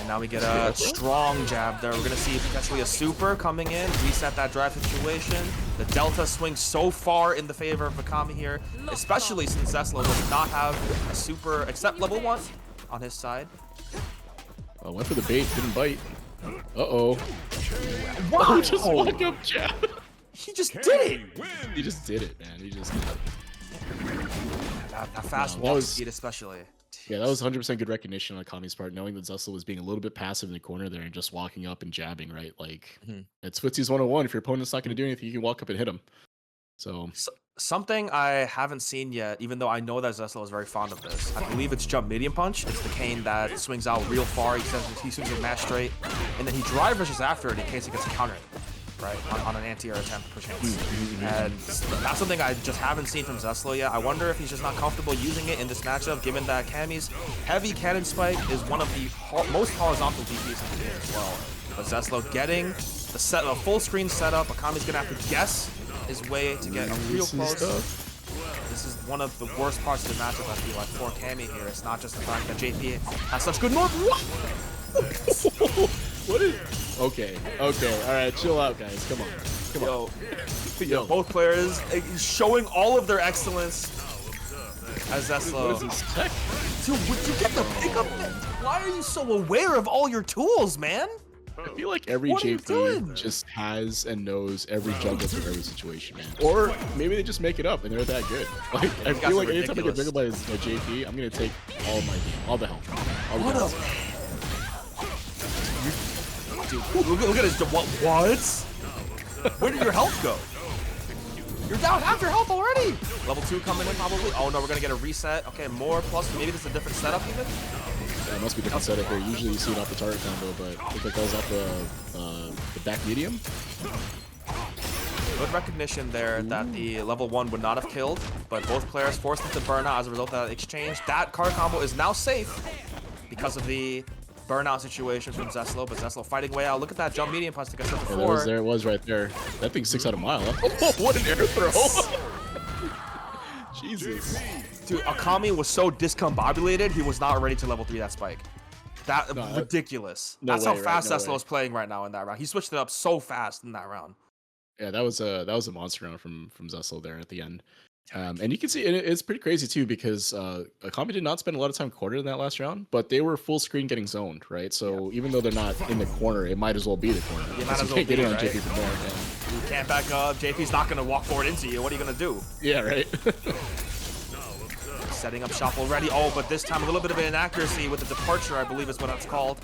S5: And now we get a strong jab there. We're gonna see potentially a super coming in, reset that drive situation. The delta swings so far in the favor of Akami here, especially since Zeslo does not have a super except level 1 on his side.
S6: Oh, went for the bait, didn't bite. Uh-oh.
S5: Wow!
S6: Oh, just walk up jab.
S5: He just did it!
S6: He just did it, man. He just did it.
S5: That fast
S6: No, that
S5: walk
S6: was-
S5: speed especially.
S6: Yeah, that was 100% good recognition on Akami's part, knowing that Zeslo was being a little bit passive in the corner there and just walking up and jabbing, right? Like, it's Footsies 101. If your opponent's not going to do anything, you can walk up and hit him. So,
S5: Something I haven't seen yet, even though I know that Zeslo is very fond of this. I believe it's jump medium punch. It's the cane that swings out real far. He swings it mash straight, and then he drive rushes after it in case it gets countered, right? On an anti-air attempt, perchance. And that's something I just haven't seen from Zeslo yet. I wonder if he's just not comfortable using it in this matchup, given that Kami's heavy cannon spike is one of the most horizontal DPs in the game as well. But Zeslo getting the full screen setup. Akami's gonna have to guess his way to get a real close. This is one of the worst parts of the matchup, I feel like, for Kami here. It's not just the fact that JP has such good north.
S6: what is... Okay, all right, chill out, guys. Come on.
S5: Yo, both players showing all of their excellence as Zeslo.
S6: What is this tech?
S5: Dude, would you get the pickup? Why are you so aware of all your tools, man?
S6: I feel like every
S5: What are you doing?
S6: JP just has and knows every juggle for every situation, man. Or maybe they just make it up and they're that good. Like, I feel like anytime I get juggled by a JP, I'm gonna take all the health. All the health.
S5: Dude, look at his what? Where did your health go? You're down half your health already. Level 2 coming in probably. Oh no, we're gonna get a reset. Okay, more plus. Maybe this is a different setup even.
S6: Yeah, it must be a different setup here. Usually you see it off the target combo, but I think like that was off the back medium.
S5: Good recognition there that the level 1 would not have killed, but both players forced into burnout as a result of that exchange. That card combo is now safe because of the burnout situation from Zeslo, but Zeslo fighting way out. Look at that jump medium punch to get to the floor.
S6: It was right there. That thing's 6 out of mile. Oh, what an air throw! Jesus.
S5: Dude, Akami was so discombobulated, he was not ready to level 3 that spike. Ridiculous. That's how fast Zeslo is playing right now in that round. He switched it up so fast in that round.
S6: Yeah, that was a monster round from Zeslo there at the end. And you can see it's pretty crazy too because Akami did not spend a lot of time cornered in that last round, but they were full screen getting zoned, right? So even though they're not in the corner, it might as well be the corner.
S5: You might as well
S6: get
S5: be,
S6: in on
S5: right?
S6: JP from there. Yeah.
S5: You can't back up. JP's not gonna walk forward into you. What are you gonna do?
S6: Yeah, right.
S5: Setting up shop already. Oh, but this time a little bit of an inaccuracy with the departure, I believe is what that's called.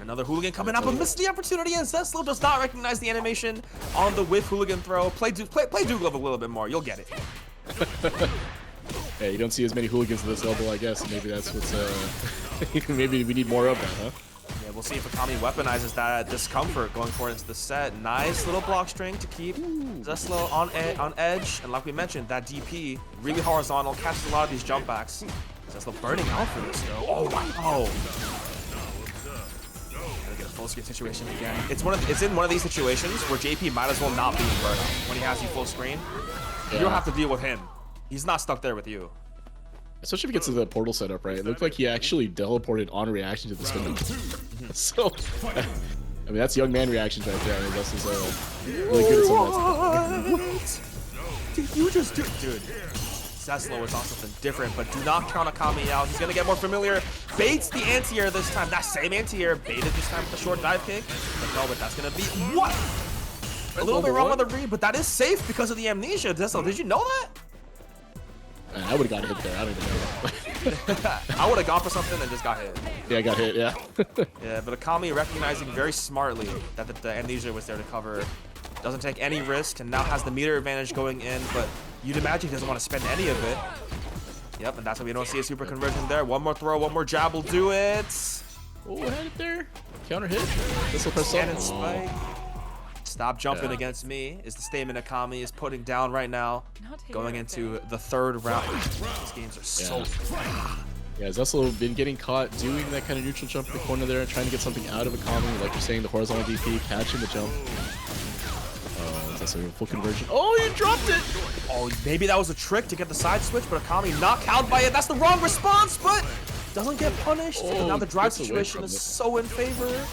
S5: Another hooligan coming up, but missed the opportunity, and Zeslo does not recognize the animation on the whiff hooligan throw. Play Douglove a little bit more. You'll get it.
S6: Yeah, you don't see as many hooligans at this level, I guess. Maybe that's what's maybe we need more of that, huh?
S5: Yeah, And we'll see if Akami weaponizes that discomfort going forward into the set. Nice little block string to keep Zeslo on edge. And like we mentioned, that DP, really horizontal, catches a lot of these jump backs. Zeslo burning out for this, though. Oh, wow. Gotta get a full screen situation again. It's in one of these situations where JP might as well not be in burnout when he has you full screen. You don't have to deal with him. He's not stuck there with you.
S6: Especially if he gets to the portal setup, right? It looked like he actually teleported on reaction to the spin. So, I mean, that's young man reactions right there. I mean, that's really good at some of that.
S5: Did you just do? Dude, Zeslo is on something different, but do not count Akami out. He's gonna get more familiar. Baits the anti-air this time. That same anti-air baited this time with the short dive kick. But no, but that's gonna be what? A little bit wrong with the read, but that is safe because of the amnesia. Zeslo, did you know that?
S6: Man, I would have got hit there. I don't even know.
S5: I would have gone for something and just got hit.
S6: Yeah, I got hit, yeah.
S5: Yeah, but Akami recognizing very smartly that the amnesia was there to cover. Doesn't take any risk and now has the meter advantage going in, but you'd imagine he doesn't want to spend any of it. Yep, and that's why we don't see a super conversion there. One more throw, one more jab will do it.
S6: Oh, had it there. Counter hit. This will press
S5: Cannon
S6: up.
S5: spike. Stop jumping against me is the statement Akami is putting down right now. Going into the third round. These games are so...
S6: Yeah, Zeslo been getting caught doing that kind of neutral jump in the corner there, trying to get something out of Akami, like you're saying, the horizontal DP, catching the jump. Zeslo full conversion. Oh, you dropped it!
S5: Oh, maybe that was a trick to get the side switch, but Akami knocked out by it. That's the wrong response, but doesn't get punished.
S6: Oh,
S5: now the drive
S6: gets away
S5: situation
S6: from
S5: is
S6: it.
S5: so in favor.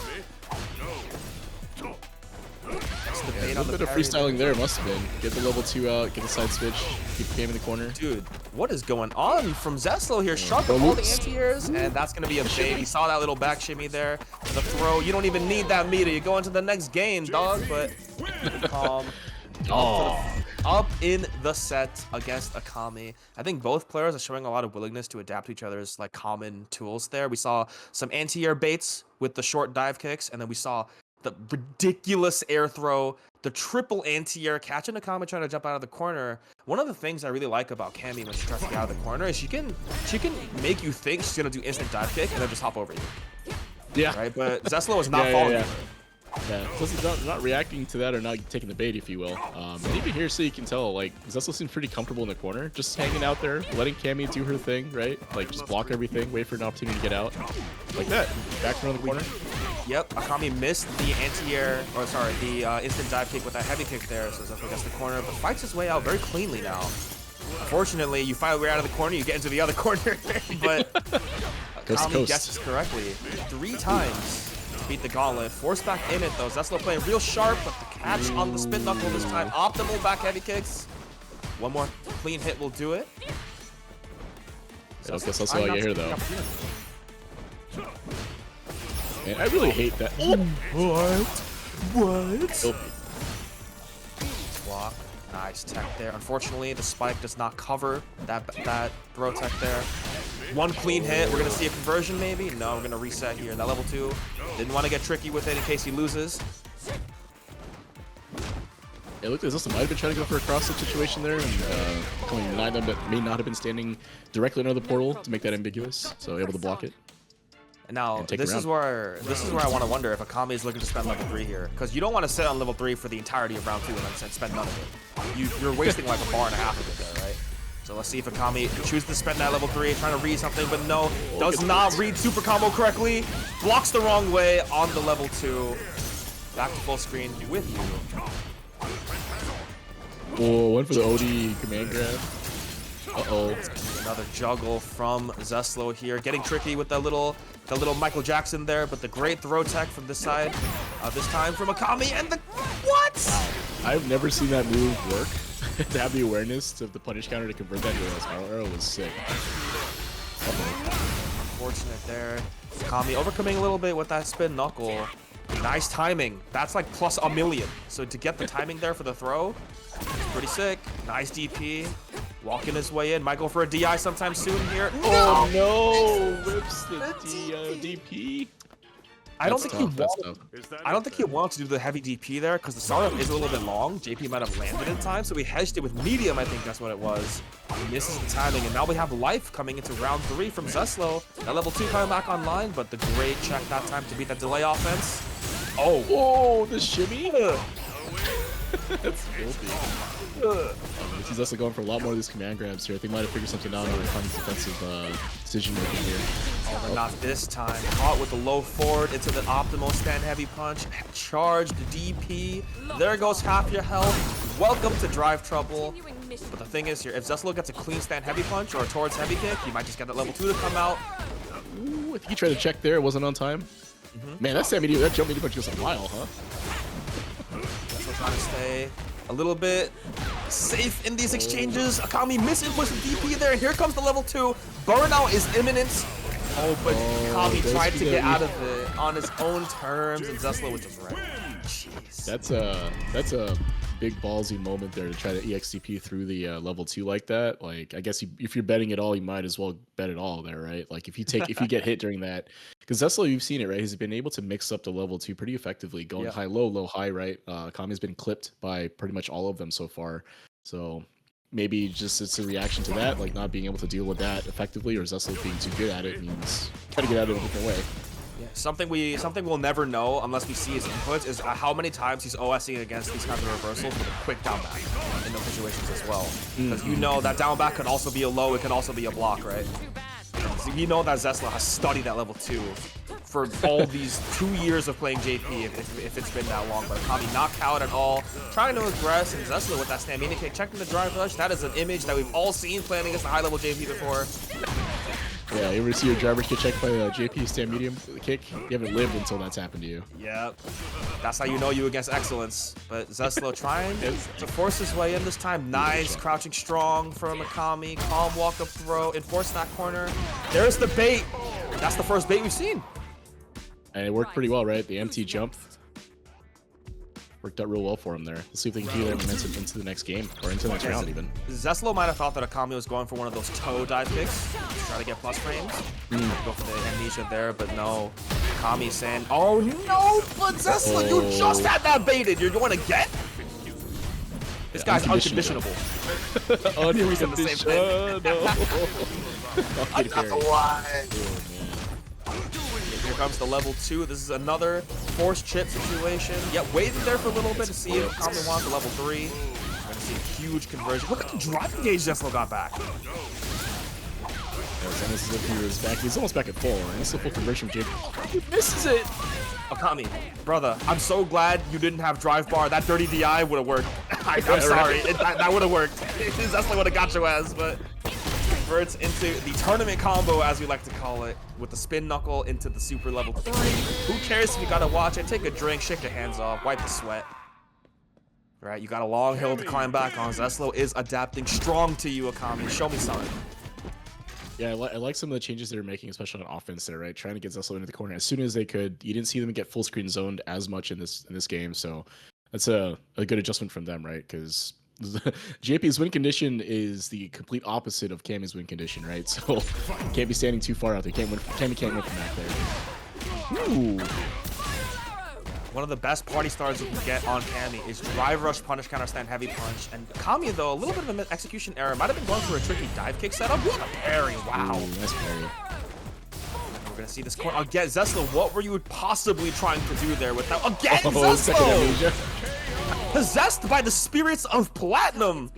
S5: That's the bait
S6: A
S5: on
S6: little
S5: the
S6: bit of
S5: parry.
S6: freestyling there must have been. Get the level 2 out, get the side switch, keep the game in the corner.
S5: Dude, what is going on from Zeslo here? Sharp with all the anti-airs, and that's going to be a bait. He saw that little back shimmy there. The throw, you don't even need that meter. You go into the next game, dog, but calm. Up in the set against Akami. I think both players are showing a lot of willingness to adapt to each other's like common tools there. We saw some anti-air baits with the short dive kicks, and then we saw the ridiculous air throw, the triple anti-air catch, and Akami trying to jump out of the corner. One of the things I really like about Cammy when she tries to get out of the corner is she can make you think she's gonna do instant dive kick and then just hop over you.
S6: Yeah.
S5: Right, but Zeslo is not following her.
S6: Yeah, Zeslo's not reacting to that or not taking the bait, if you will. And even here, so you can tell, like, Zeslo seems pretty comfortable in the corner, just hanging out there, letting Cammy do her thing, right? Like, just block everything, wait for an opportunity to get out. Like that. Back around the corner.
S5: Yep, Akami missed the anti-air, or sorry, the instant dive kick with that heavy kick there, so Zeslo gets the corner, but fights his way out very cleanly now. Unfortunately, you fight your way out of the corner, you get into the other corner, but Akami guesses correctly 3 times. Beat the gauntlet, force back in it though. Zeslo playing real sharp, but the catch on the spin knuckle this time. Optimal back heavy kicks. One more clean hit will do it.
S6: Yeah, that's also all I get here though. Man, I really hate that. What?
S5: Block. Nice tech there. Unfortunately, the spike does not cover that throw tech there. One clean hit. We're going to see a conversion maybe. No, we're going to reset here. That level 2. Didn't want to get tricky with it in case he loses.
S6: It looked as though might have been trying to go for a cross-up situation there, and may not have been standing directly under the portal to make that ambiguous, so able to block it.
S5: And now, this is where I want to wonder if Akami is looking to spend level 3 here, because you don't want to sit on level 3 for the entirety of round 2 and then spend none of it. You're wasting like a bar and a half of it there, right? So let's see if Akami chooses to spend that level 3, trying to read something, but no, does not read super combo correctly. Blocks the wrong way on the level 2. Back to full screen with you.
S6: Oh, one for the OD command grab. Uh-oh.
S5: Another juggle from Zeslo here, getting tricky with the little Michael Jackson there, but the great throw tech from this side, this time from Akami, and the what?
S6: Wow. I've never seen that move work. To have the awareness of the punish counter to convert that into a spiral arrow was sick.
S5: Unfortunate there. Akami overcoming a little bit with that spin knuckle. Nice timing. That's like plus a million. So to get the timing there for the throw, pretty sick. Nice DP. Walking his way in. Might go for a DI sometime soon here.
S6: Oh no! Whips the DP.
S5: I don't
S6: That's
S5: think he
S6: tough, that's
S5: wanted.
S6: tough.
S5: I don't think he wanted to do the heavy DP there because the startup is a little bit long. JP might have landed in time, so we hedged it with medium. I think that's what it was. He misses the timing, and now we have life coming into round 3 from Zeslo. That level 2 coming back online, but the great check that time to beat that delay offense. Oh,
S6: Whoa, the shimmy. That's filthy. This is also going for a lot more of these command grabs here. I think might have figured something out on Kami's defensive decision making here.
S5: oh, but not this time. Caught with the low forward into the optimal stand heavy punch. Charged DP. There goes half your health. Welcome to drive trouble. But the thing is here, if Zeslo gets a clean stand heavy punch or towards heavy kick, he might just get that level 2 to come out.
S6: Ooh, I think he tried to check there. It wasn't on time. Man, that jump medium punch goes a mile, huh?
S5: Zeslo trying to stay a little bit safe in these exchanges. Akami misinputs the DP there. Here comes the level 2. Burnout is imminent. Oh, but Akami tried to get out of it on his own terms, and Zeslo was just right. Jeez.
S6: That's a big ballsy moment there to try to EXCP through the level 2 like that. Like, I guess if you're betting it all, you might as well bet it all there, right? Like, if you get hit during that, because Zeslo, you've seen it, right? He's been able to mix up the level 2 pretty effectively, going high, low, high, right? Kami's been clipped by pretty much all of them so far. So maybe just it's a reaction to that, like not being able to deal with that effectively, or Zeslo being too good at it means gotta get out of it a different way.
S5: Yeah, something we'll never know unless we see his inputs is how many times he's OSing against these kinds of reversals with a quick down back in those situations as well. Because you know that down back could also be a low, it can also be a block, right? So you know that Zeslo has studied that level 2 for all these 2 years of playing JP if it's been that long. But Akami knocked out at all, trying to aggress, and Zeslo with that stamina kick, checking the drive rush. That is an image that we've all seen playing against a high level JP before.
S6: Yeah, you ever see your drivers get checked by a JP stand medium kick? You haven't lived until that's happened to you.
S5: Yep. That's how you know you against excellence. But Zeslo trying to force his way in this time. Nice crouching strong from Akami. Calm walk up throw. Enforce that corner. There's the bait. That's the first bait we've seen.
S6: And it worked pretty well, right? The MT jump worked out real well for him there. Let's see if they can keep that momentum into the next game, or into the next round even.
S5: Zeslo might have thought that Akami was going for one of those toe dive kicks to try to get plus frames. Go for the amnesia there, but no. Akami saying, oh no, but Zeslo, you just had that baited. You're going again? This guy's unconditionable.
S6: Unconditional.
S5: Here comes the level 2. This is another forced chip situation. Yep, waiting there for a little bit to see if Akami wants the level 3. We're going to see a huge conversion. Look at the driving gauge Zeslo got back.
S6: It's almost as if he was back. He's almost back at full. And this is a full conversion from JP. He misses it.
S5: Akami, brother, I'm so glad you didn't have drive bar. That dirty DI would have worked. I'm sorry. That would have worked. Zeslo would have got your ass, but converts into the tournament combo, as we like to call it, with the spin knuckle into the super level 3. Who cares if you gotta watch it? Take a drink, shake your hands off, wipe the sweat. Right, you got a long hill to climb back on. Zeslo is adapting strong to you, Akami. Show me something.
S6: Yeah, I like some of the changes they're making, especially on offense there, right? Trying to get Zeslo into the corner as soon as they could. You didn't see them get full screen zoned as much in this game, so that's a good adjustment from them, right? Because JP's win condition is the complete opposite of Cammy's win condition, right? So can't be standing too far out there. Cammy can't win from back there. Ooh.
S5: One of the best party stars you can get on Cammy is drive rush punish counter stand heavy punch. And Kami, though, a little bit of an execution error. Might have been going for a tricky dive kick setup. What a parry. Wow.
S6: Ooh, nice parry.
S5: We're going to see this corner. Again, Zeslo, what were you possibly trying to do there with that? Again,
S6: Second
S5: Zeslo!
S6: amnesia.
S5: Possessed by the spirits of platinum.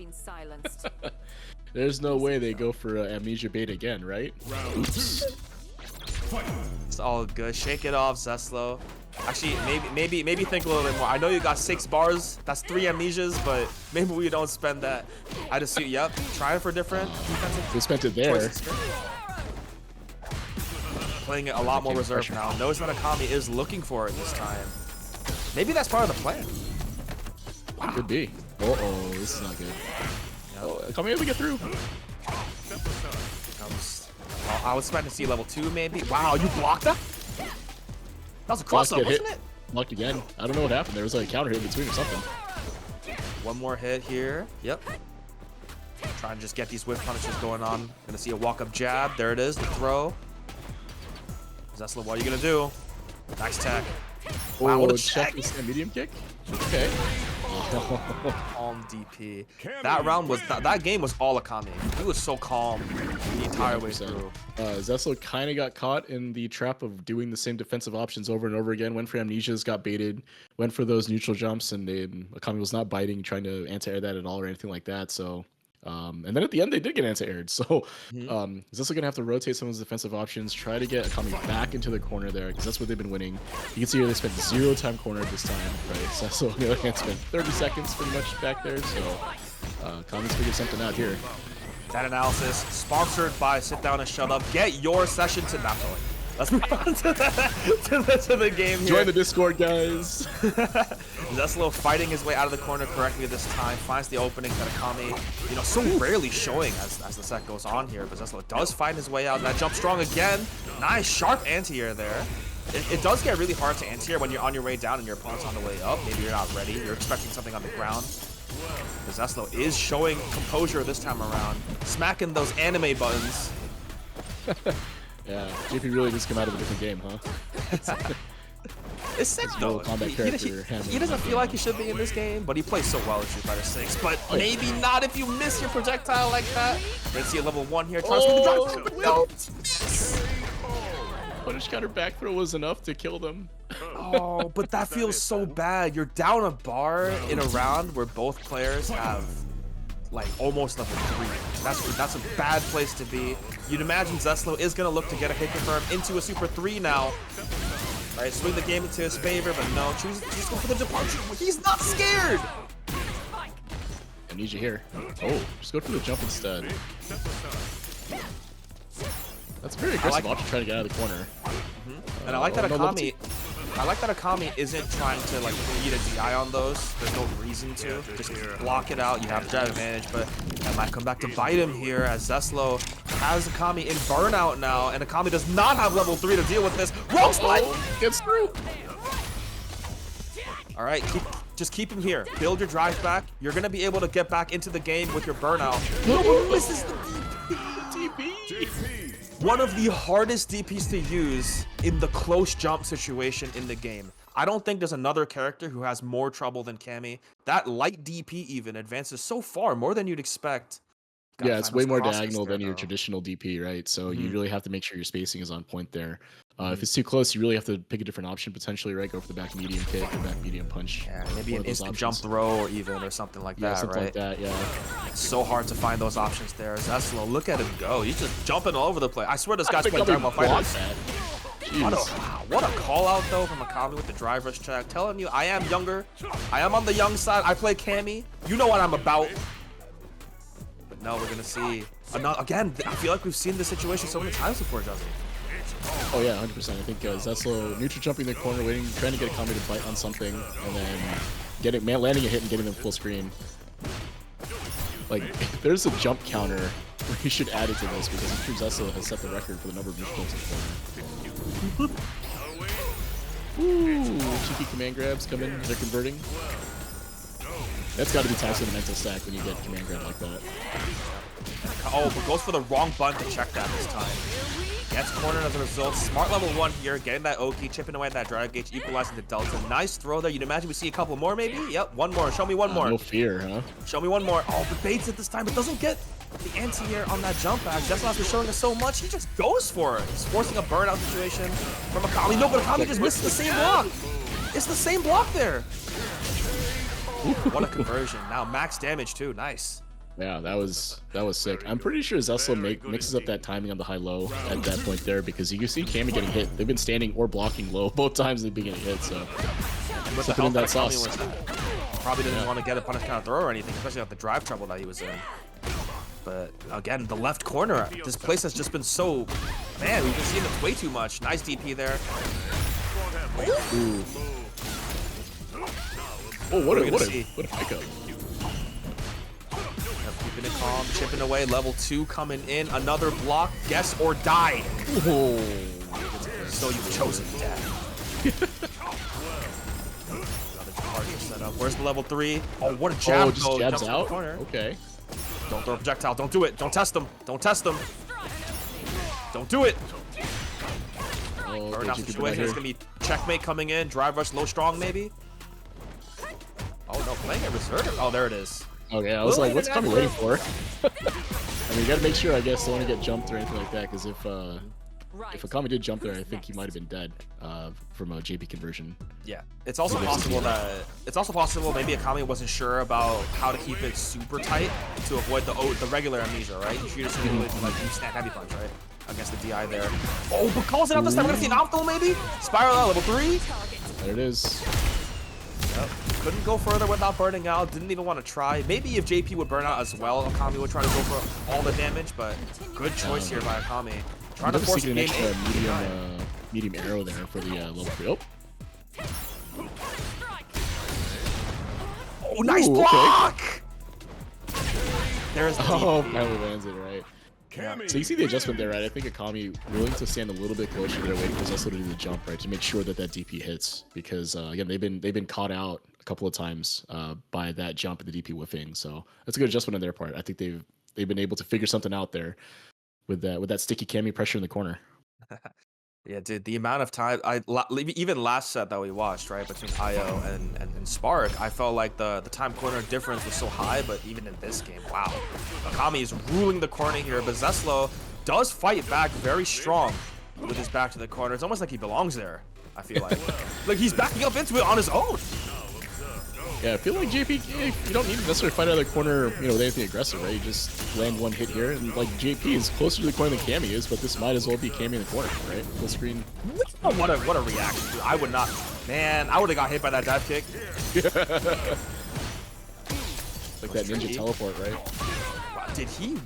S6: There's no way they go for amnesia bait again, right? Oops.
S5: It's all good. Shake it off, Zeslo. Actually, maybe think a little bit more. I know you got 6 bars. That's 3 amnesias, but maybe we don't spend that. I just see. Yep, trying for different defensive.
S6: They spent it there.
S5: Playing it a lot more reserved now. Knows that Akami is looking for it this time. Maybe that's part of the plan.
S6: Wow. Could be. Uh-oh, this is not good. Oh, Akami able to get through.
S5: I was expecting to see level 2 maybe. Wow, you blocked that? That was a cross-up, wasn't it?
S6: Blocked again. I don't know what happened. There was like a counter hit in between or something.
S5: One more hit here. Yep. Trying to just get these whiff punishes going on. Gonna see a walk-up jab. There it is, the throw. Zeslo, what are you gonna do? Nice tech.
S6: Oh,
S5: Wow, what a
S6: check
S5: check.
S6: this medium kick. Okay.
S5: Calm DP. That round was that game was all Akami. He was so calm the entire way
S6: 100%.
S5: through.
S6: Zeslo kind of got caught in the trap of doing the same defensive options over and over again. Went for amnesias, got baited. Went for those neutral jumps, and Akami was not biting, trying to anti-air that at all or anything like that. So, and then at the end they did get anti-aired. So, Zeslo gonna have to rotate some of his defensive options, try to get Akami back into the corner there because that's what they've been winning. You can see here they spent 0 time corner this time, right? Zeslo on the other hand spent 30 seconds pretty much back there. So, Akami's figured something out here.
S5: That analysis sponsored by Sit Down and Shut Up. Get your session to not going. Let's move on to the game here.
S6: Join the Discord, guys.
S5: Zeslo fighting his way out of the corner correctly this time. Finds the opening that Akami, you know, so rarely showing as the set goes on here. But Zeslo does find his way out. That jump strong again. Nice, sharp anti-air there. It does get really hard to anti-air when you're on your way down and your opponent's on the way up. Maybe you're not ready. You're expecting something on the ground. But Zeslo is showing composure this time around. Smacking those anime buttons.
S6: Yeah, JP really just come out of a different game, huh?
S5: It's sick though. He doesn't feel like he should be in this game, but he plays so well in Street Fighter 6. But maybe not if you miss your projectile like that. Let's see a level 1 here. Tries with the drive. No.
S6: Punish counter back throw was enough to kill them.
S5: Oh, but that feels so bad. You're down a bar in a round where both players have like almost level 3. That's a bad place to be. You'd imagine Zeslo is gonna look to get a hit confirm into a super 3 now. Right, swing the game into his favor, but no, choose go for the departure. He's not scared.
S6: Amnesia here. Oh, just go for the jump instead. That's a very aggressive option trying to get out of the corner.
S5: And I like that Akami isn't trying to like eat a DI on those. There's no reason to. Just block it out. You have the drive advantage, but that might come back to bite him here as Zeslo has Akami in burnout now, and Akami does not have level 3 to deal with this. Wrong slide!
S6: Gets through.
S5: All right, just keep him here. Build your drive back. You're gonna be able to get back into the game with your burnout. This is the DP. One of the hardest DPs to use in the close jump situation in the game. I don't think there's another character who has more trouble than Cammy. That light DP even advances so far, more than you'd expect.
S6: Yeah, it's way more diagonal than your traditional DP, right? So you really have to make sure your spacing is on point there. If it's too close, you really have to pick a different option potentially, right? Go for the back medium kick or back medium punch.
S5: Yeah, maybe an instant jump throw or even or something like that,
S6: something
S5: right?
S6: like that, yeah.
S5: It's so hard to find those options there. Zeslo, look at him go. He's just jumping all over the place. I swear this guy's playing Dragon Ball FightRise. What a call out though from Akami with the drive rush check. Telling you, I am younger. I am on the young side. I play Cammy. You know what I'm about. But no, we're gonna see another, again. I feel like we've seen this situation so many times before, doesn't it?
S6: Oh yeah, 100%. I think Zeslo neutral jumping the corner, waiting, trying to get Akami to bite on something, and then landing a hit and getting them full screen. Like, if there's a jump counter, we should add it to this because I'm sure Zeslo has set the record for the number of neutral jumps in the corner. Ooh, cheeky command grabs come in, they're converting. That's got to be taxed with a mental stack when you get command grab like that.
S5: Oh, but goes for the wrong button to check that this time. Gets cornered as a result. Smart level 1 here, getting that Oki, chipping away at that drive gauge, equalizing the delta. Nice throw there. You'd imagine we see a couple more maybe? Yep, one more. Show me one more.
S6: No fear, huh?
S5: Show me one more. Oh, but baits it this time, but doesn't get the anti-air on that jump back. Just after showing us so much, he just goes for it. He's forcing a burnout situation from Akami. No, but Akami just missed the same block. It's the same block there. What a conversion. Now max damage too. Nice.
S6: Yeah, that was sick. I'm pretty sure Zeslo mixes up that timing on the high-low at that point there because you can see Cammy getting hit. They've been standing or blocking low both times they've been getting hit, so
S5: with the
S6: in that sauce.
S5: Probably didn't want to get a punish counter throw or anything, especially with the drive trouble that he was in. But again, the left corner, this place has just been so, man, we've been seeing it way too much. Nice DP there.
S6: Ooh. Oh, what a pickup.
S5: Keeping it calm, chipping away, level 2 coming in, another block, guess or die. Oh, so you've chosen death. Another target set up. Where's the level 3? Oh, what a jab!
S6: Oh, just jabs out. Okay.
S5: Don't throw a projectile. Don't do it. Don't test them. Don't test them. Don't do it.
S6: Oh,
S5: Burnout
S6: JP
S5: situation is gonna be checkmate coming in. Drive rush low strong maybe. Oh no, playing a reserve. Oh, there it is.
S6: Okay, I was like, what's Kami waiting for? I mean, you gotta make sure, I guess, don't want to get jumped or anything like that, because if Akami did jump there, I think he might have been dead from a JP conversion.
S5: Yeah, it's also possible maybe Akami wasn't sure about how to keep it super tight to avoid the regular amnesia, right? You should just really like you snap heavy punch, right? Against the DI there. Oh, but calls it out this time. We're gonna see an optimal maybe. Spiral out level 3.
S6: There it is.
S5: Yep. Couldn't go further without burning out. Didn't even want to try. Maybe if JP would burn out as well, Akami would try to go for all the damage. But good choice here by Akami. Trying to force the game
S6: medium arrow there for the level 3. Oh.
S5: Oh, nice block! Okay. There's the
S6: finally lands it right. Yeah. So you see the adjustment there, right? I think Akami willing to stand a little bit closer there, waiting for Zeslo to do the jump, right, to make sure that that DP hits. Because again, they've been caught out a couple of times by that jump and the DP whiffing. So that's a good adjustment on their part. I think they've been able to figure something out there with that sticky Kami pressure in the corner.
S5: Yeah, dude, the amount of time even last set that we watched, right, between IO and Spark, I felt like the time corner difference was so high, but even in this game, wow. Akami is ruling the corner here, but Zeslo does fight back very strong with his back to the corner. It's almost like he belongs there, I feel like. Like he's backing up into it on his own.
S6: Yeah, I feel like JP, you don't need to necessarily fight out of the corner, with anything aggressive, right? You just land one hit here, and like JP is closer to the corner than Kami is, but this might as well be Kami in the corner, right? Full screen.
S5: Oh, what a reaction, dude. I would not, man, I would have got hit by that dive kick.
S6: Like that ninja teleport, right?
S5: Wow, did he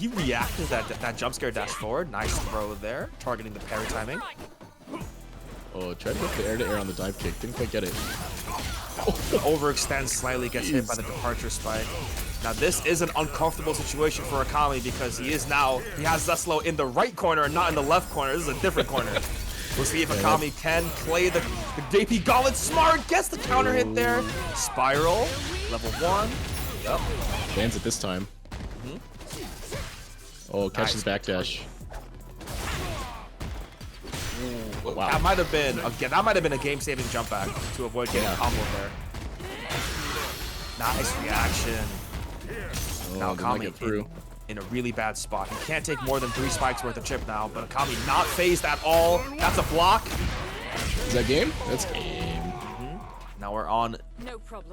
S5: react to that jump scare dash forward? Nice throw there, targeting the parry timing.
S6: Oh, tried to go for the air-to-air on the dive kick, didn't quite get it.
S5: Overextends slightly, gets hit by the departure spike. Now this is an uncomfortable situation for Akami because he has Zeslo in the right corner and not in the left corner. This is a different corner. We'll see if Akami can play the JP Gauntlet smart, gets the counter hit there. Spiral, level 1. Yep.
S6: Lands it this time. Oh, catches backdash.
S5: Wow. That might have been a game-saving jump back to avoid getting combo there. Nice reaction. Now Akami in a really bad spot. He can't take more than 3 spikes worth of chip now, but Akami not phased at all. That's a block.
S6: Is that game? That's game.
S5: Now we're on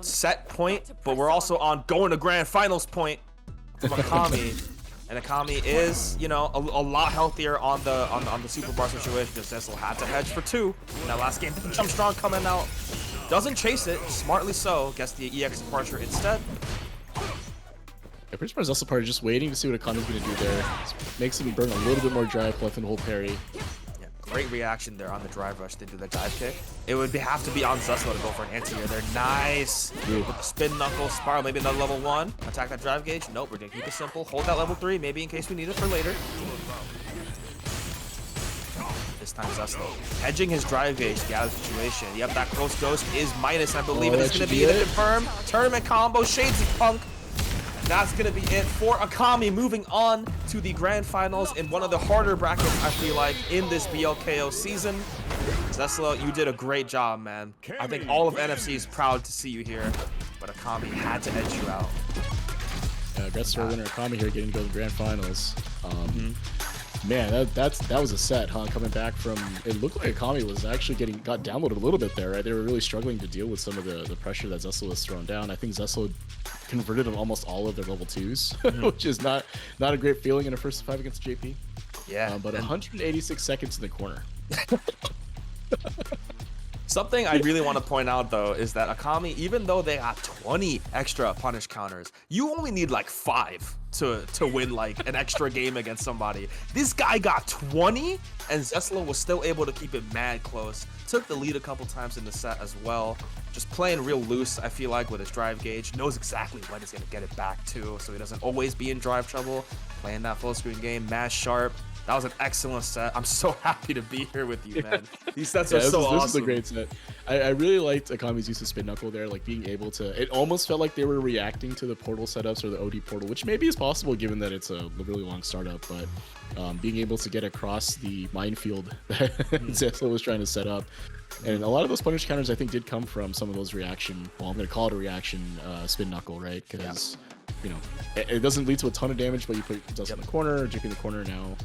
S5: set point, but we're also on going to grand finals point from Akami. And Akami is, a lot healthier on the super bar situation because Zeslo had to hedge for 2 in that last game. Jump strong coming out. Doesn't chase it, smartly so. Gets the EX departure instead.
S6: Yeah, pretty much Zeslo party just waiting to see what Akami's going to do there. Makes him burn a little bit more drive left and hold parry.
S5: Yeah, great reaction there on the drive rush to do the dive kick. It would have to be on Zeslo to go for an anti-air there. Nice. With the spin knuckle, spiral, maybe another level 1. Attack that drive gauge. Nope, we're going to keep it simple. Hold that level 3, maybe in case we need it for later. This time Zeslo hedging his drive gauge to get out of the situation. Yep, that close ghost is minus, I believe. And it's going to be the confirmed tournament combo. Shades of Punk. And that's going to be it for Akami, moving on to the grand finals in one of the harder brackets, I feel like, in this BLKO season. Zeslo, you did a great job, man. I think all of NFC is proud to see you here, but Akami had to edge you out.
S6: Yeah, Gretzky winner Akami here getting to go to the grand finals. Man, that was a set, huh? Coming back from, it looked like Akami was actually got downloaded a little bit there, right? They were really struggling to deal with some of the pressure that Zeslo was throwing down. I think Zeslo converted on almost all of their level 2s, which is not a great feeling in a first 5 against JP.
S5: Yeah,
S6: but 186 seconds in the corner.
S5: Something I really want to point out, though, is that Akami, even though they got 20 extra punish counters, you only need like 5 to win like an extra game against somebody. This guy got 20, and Zeslo was still able to keep it mad close. Took the lead a couple times in the set as well. Just playing real loose, I feel like, with his drive gauge. Knows exactly when he's going to get it back to, so he doesn't always be in drive trouble. Playing that full screen game, mad sharp. That was an excellent set. I'm so happy to be here with you, man. These sets are
S6: this
S5: so awesome.
S6: This is a great set. I really liked Akami's use of spin knuckle there, like being able to. It almost felt like they were reacting to the portal setups or the OD portal, which maybe is possible given that it's a really long startup. But being able to get across the minefield that Zeslo was trying to set up, and a lot of those punish counters I think did come from some of those reaction. Well, I'm gonna call it a reaction spin knuckle, right? Because you know, it doesn't lead to a ton of damage, but you put Dust in the corner, Jake in the corner now.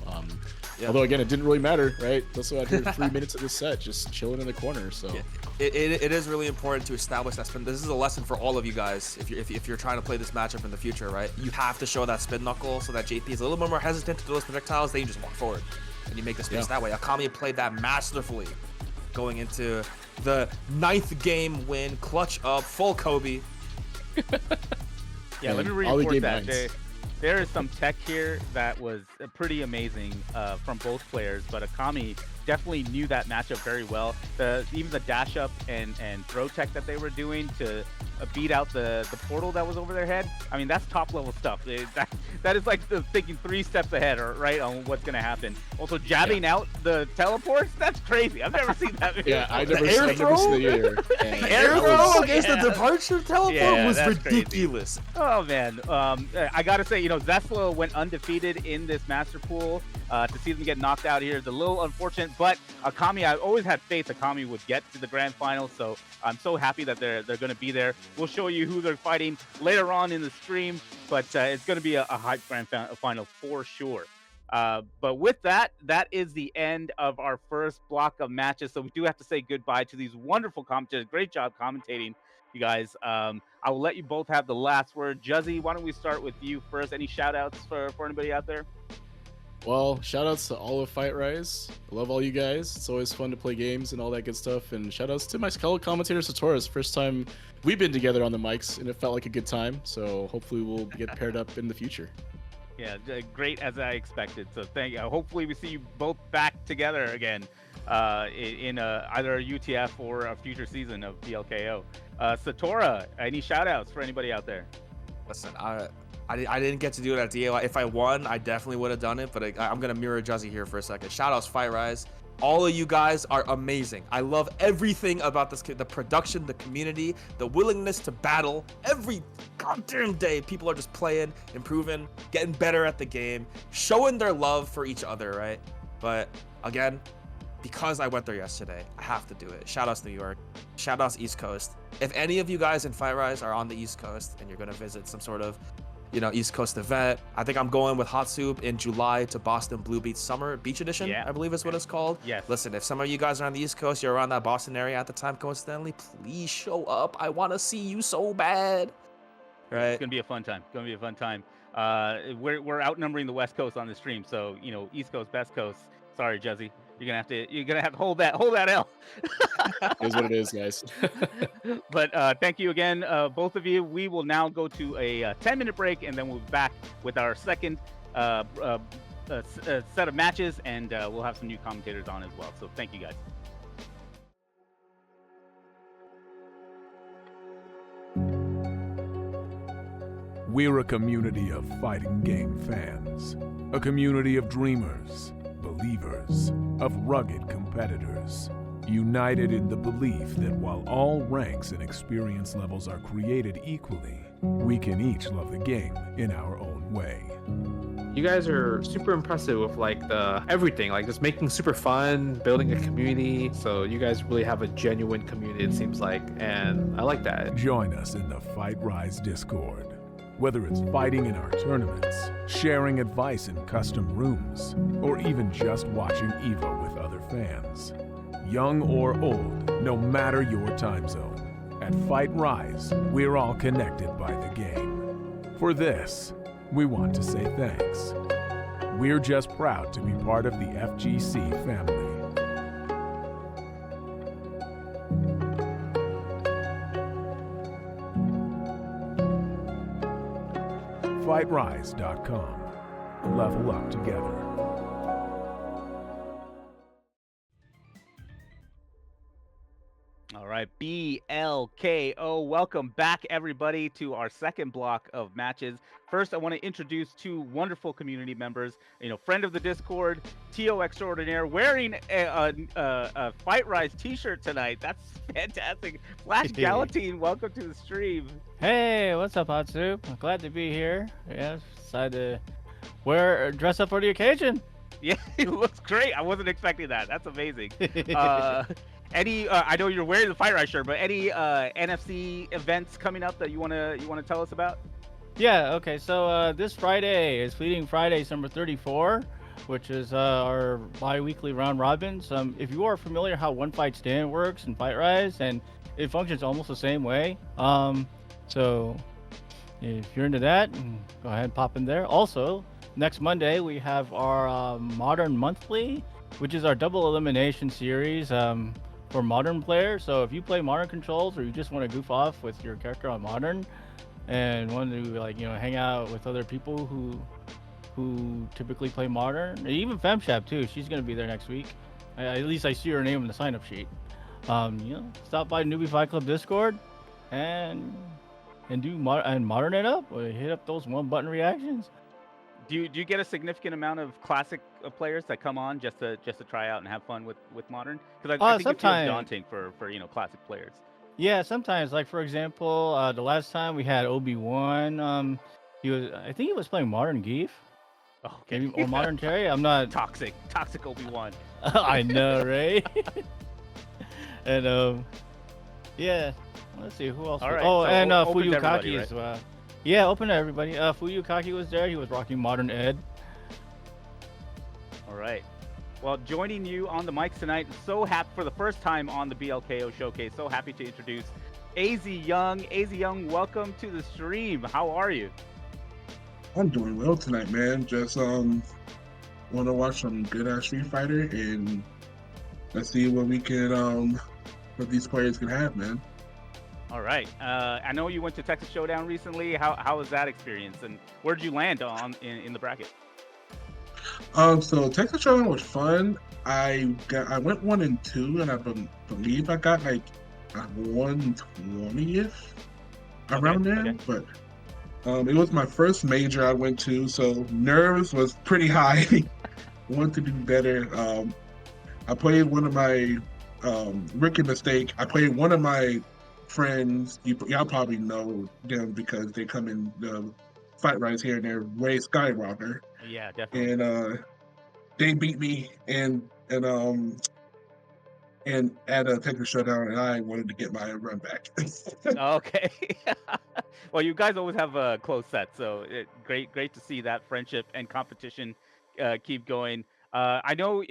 S6: Although again, it didn't really matter, right? Dust out here 3 minutes of this set, just chilling in the corner. So
S5: it is really important to establish that spin. This is a lesson for all of you guys. If you're trying to play this matchup in the future, right? You have to show that spin knuckle so that JP is a little bit more hesitant to do those projectiles. Then you just walk forward and you make the space that way. Akami played that masterfully, going into the 9th game win, clutch up, full Kobe.
S4: Yeah, let me reinforce that. There is some tech here that was pretty amazing from both players, but Akami definitely knew that matchup very well. Even the dash up and throw tech that they were doing to beat out the portal that was over their head. I mean, that's top level stuff. That is like thinking 3 steps ahead, or right on what's gonna happen. Also, jabbing out the teleports. That's crazy. I've never seen that.
S6: Yeah, I've never seen it either.
S5: Air throw against the departure teleport was ridiculous.
S4: Crazy. Oh man, I gotta say, Zeslo went undefeated in this master pool. To see them get knocked out here is a little unfortunate, but Akami, I always had faith Akami would get to the grand final, so I'm so happy that they're going to be there. We'll show you who they're fighting later on in the stream, but it's going to be a hype grand final for sure. But with that, that is the end of our first block of matches, so we do have to say goodbye to these wonderful commentators. Great job commentating, you guys. I will let you both have the last word. Juzzy, why don't we start with you first? Any shout outs for anybody out there?
S6: Well, shout outs to all of FightRise. I love all you guys. It's always fun to play games and all that good stuff. And shout outs to my fellow commentator Satoris. First time we've been together on the mics, and it felt like a good time. So hopefully we'll get paired up in the future.
S4: Yeah, great as I expected. So thank you. Hopefully we see you both back together again in either a UTF or a future season of BLKO. Satora, any shout outs for anybody out there?
S5: Listen, I didn't get to do it at DAY. If I won, I definitely would have done it, but I'm going to mirror Juzzy here for a second. Shoutouts, FightRise. All of you guys are amazing. I love everything about this, the production, the community, the willingness to battle. Every goddamn day, people are just playing, improving, getting better at the game, showing their love for each other, right? But again, because I went there yesterday, I have to do it. Shoutouts New York. Shoutouts East Coast. If any of you guys in FightRise are on the East Coast and you're going to visit some sort of East Coast event. I think I'm going with Hot Soup in July to Boston Blue Beach Summer Beach Edition, I believe is what it's called.
S4: Yes.
S5: Listen, if some of you guys are on the East Coast, you're around that Boston area at the time, coincidentally, please show up. I want to see you so bad. Right?
S4: It's going to be a fun time. We're outnumbering the West Coast on the stream, so, East Coast, West Coast. Sorry, Juzzy. You're gonna have to hold that L.
S6: Is what it is, guys.
S4: But thank you again, both of you. We will now go to a 10-minute break, and then we'll be back with our second set of matches, and we'll have some new commentators on as well. So thank you, guys.
S3: We're a community of fighting game fans, a community of dreamers, believers, of rugged competitors, united in the belief that while all ranks and experience levels are created equally, we can each love the game in our own way.
S7: You guys are super impressive with everything, just making super fun, building a community. So you guys really have a genuine community, it seems like, and I like that.
S3: Join us in the FightRise Discord. Whether it's fighting in our tournaments, sharing advice in custom rooms, or even just watching EVO with other fans. Young or old, no matter your time zone, at FightRise, we're all connected by the game. For this, we want to say thanks. We're just proud to be part of the FGC family. FightRise.com. Level up together.
S4: All right. right, BLKO. Welcome back, everybody, to our second block of matches. First, I want to introduce two wonderful community members. Friend of the Discord, TO Extraordinaire, wearing a FightRise T-shirt tonight. That's fantastic. Flash Galatine, welcome to the stream.
S8: Hey, what's up, Hot Soup? I'm glad to be here. Yeah, decided to dress up for the occasion.
S4: Yeah, it looks great. I wasn't expecting that. That's amazing. I know you're wearing the FightRise shirt, but any NFC events coming up that you wanna tell us about?
S8: Yeah, okay. So this Friday is Fleeting Fridays number 34, which is our bi-weekly round robins. If you are familiar how One Fight Stand works in FightRise, and it functions almost the same way. So if you're into that, go ahead and pop in there. Also, next Monday we have our Modern Monthly, which is our double elimination series for modern players. So if you play modern controls, or you just want to goof off with your character on modern and want to hang out with other people who typically play modern, and even FemShap too, she's going to be there next week. At least I see her name in the sign up sheet. Stop by Newbie Fight Club Discord and modern it up, or hit up those one button reactions.
S4: Do you get a significant amount of classic players that come on just to try out and have fun with modern? Because I think it feels daunting for classic players.
S8: Yeah, sometimes. Like for example, the last time we had Obi-Wan, I think he was playing modern Geef.
S4: Oh, okay.
S8: Maybe, or modern Terry. I'm not
S4: toxic Obi-Wan.
S8: I know, right? And yeah. Let's see who else.
S4: All right,
S8: oh,
S4: so
S8: and
S4: Fuyukaki
S8: as well. Yeah, open to everybody. Fuyukaki was there. He was rocking modern Ed.
S4: All right. Well, joining you on the mics tonight, so happy for the first time on the BLKO showcase. So happy to introduce AZ Young. AZ Young, welcome to the stream. How are you?
S9: I'm doing well tonight, man. Just want to watch some good ass Street Fighter, and let's see what we can what these players can have, man.
S4: All right. I know you went to Texas Showdown recently. How was that experience, and where did you land in the bracket?
S9: So Texas Showdown was fun. I went 1 and 2, and I believe I got like 120th around there.
S4: Okay.
S9: But it was my first major I went to, so nerves was pretty high. Want to do better. I played one of my rookie mistake. I played one of my friends. Y'all probably know them because they come in the FightRise here and there. Ray Skywalker.
S4: Yeah, definitely.
S9: And they beat me and at a Texas Showdown, and I wanted to get my run back.
S4: Okay. Well, you guys always have a close set, so great to see that friendship and competition keep going. I know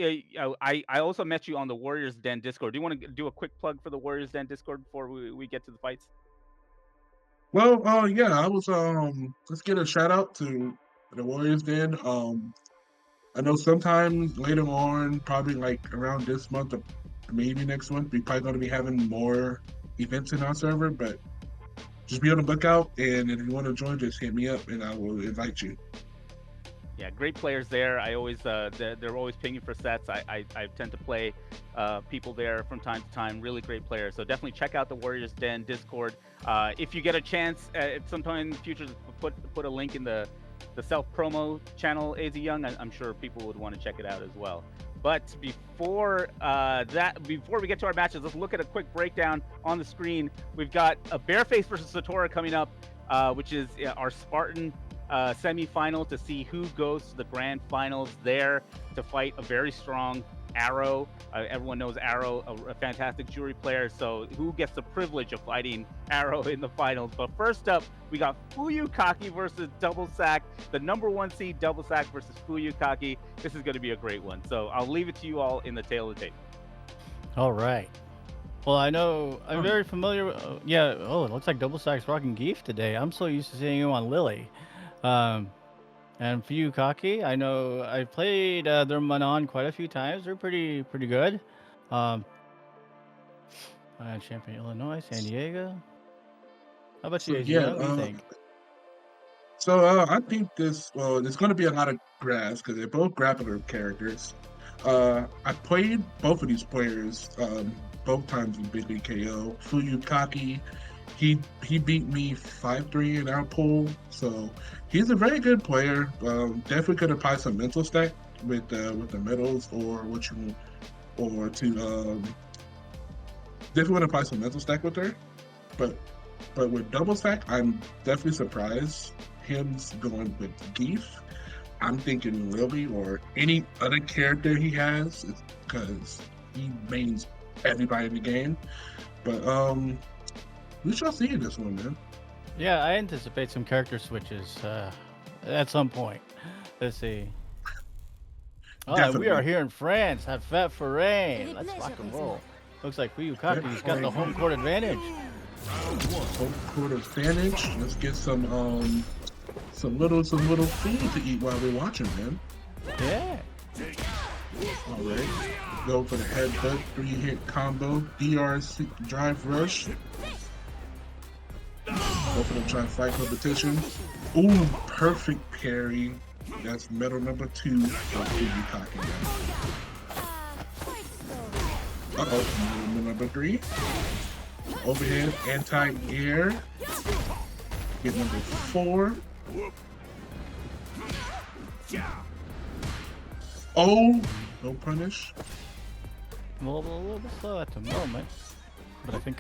S4: I also met you on the Warriors Den Discord. Do you want to do a quick plug for the Warriors Den Discord before we get to the fights?
S9: Well, yeah, I was let's get a shout out to the Warriors Den. I know sometime later on, probably like around this month or maybe next month, we're probably going to be having more events in our server, but just be on the lookout, and if you want to join, just hit me up and I will invite you.
S4: Yeah, great players there. I always they're always pinging for sets. I tend to play people there from time to time. Really great players. So definitely check out the Warriors Den Discord. If you get a chance, sometime in the future, put a link in the self promo channel, AZ Young. I'm sure people would want to check it out as well. But before we get to our matches, let's look at a quick breakdown on the screen. We've got a Bareface versus Satora coming up, which is our Spartan semi-final, to see who goes to the grand finals there to fight a very strong Arrow. Everyone knows Arrow, a fantastic jury player, so who gets the privilege of fighting Arrow in the finals? But first up, we got Fuyukaki versus Double Sack, the #1 seed Double Sack versus Fuyukaki. This is going to be a great one, so I'll leave it to you all in the tail of the tape.
S8: All right. Well, I know I'm very familiar with, it looks like Double Sack's rocking Geef today. I'm so used to seeing him on Lily. And Fuyukaki, I know I played their Manon quite a few times. They're pretty good. Champion, Illinois, San Diego. How about you, AZ? What do you think?
S9: So I think there's going to be a lot of grass because they're both grappler characters. I played both of these players both times in Big League KO. Fuyukaki, he beat me 5-3 in our pool, so he's a very good player. Definitely could apply some mental stack with the medals or what you or to definitely want to apply some mental stack with her, but with double stack, I'm definitely surprised him's going with Geef. I'm thinking Lily or any other character he has, because he mains everybody in the game. But we shall see in this one, man.
S8: Yeah, I anticipate some character switches at some point. Let's see. Oh, we
S9: Definitely.
S8: are here in France. Have fat for rain. Let's rock and roll. Looks like Fuyukaki's got the home court advantage.
S9: Home court advantage. Let's get some little food to eat while we're watching, man.
S8: Yeah.
S9: All right. Go for the headbutt, 3-hit combo, DRC drive rush. Go for the try fight competition. Ooh, perfect parry. That's medal number 2 for Fuyukaki. Uh-oh, medal number 3. Overhead anti-air. Get number 4. Oh, no punish.
S8: Well, a little bit slow at the moment, but I think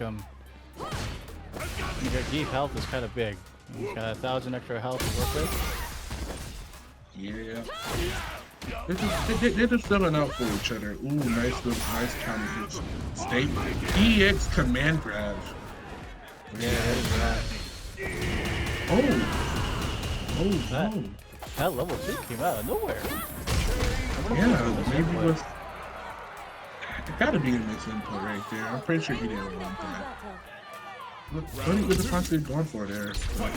S8: Geef health is kind of big. He's got 1,000 extra health to work with.
S9: Yeah. They're just filling out for each other. Ooh, nice counter hits. Stay EX command grab.
S8: Yeah,
S9: Oh,
S8: that level 2 came out of nowhere.
S9: yeah, maybe it was. It gotta be a misinput right there. I'm pretty sure he didn't want that. What was the punch going for there? But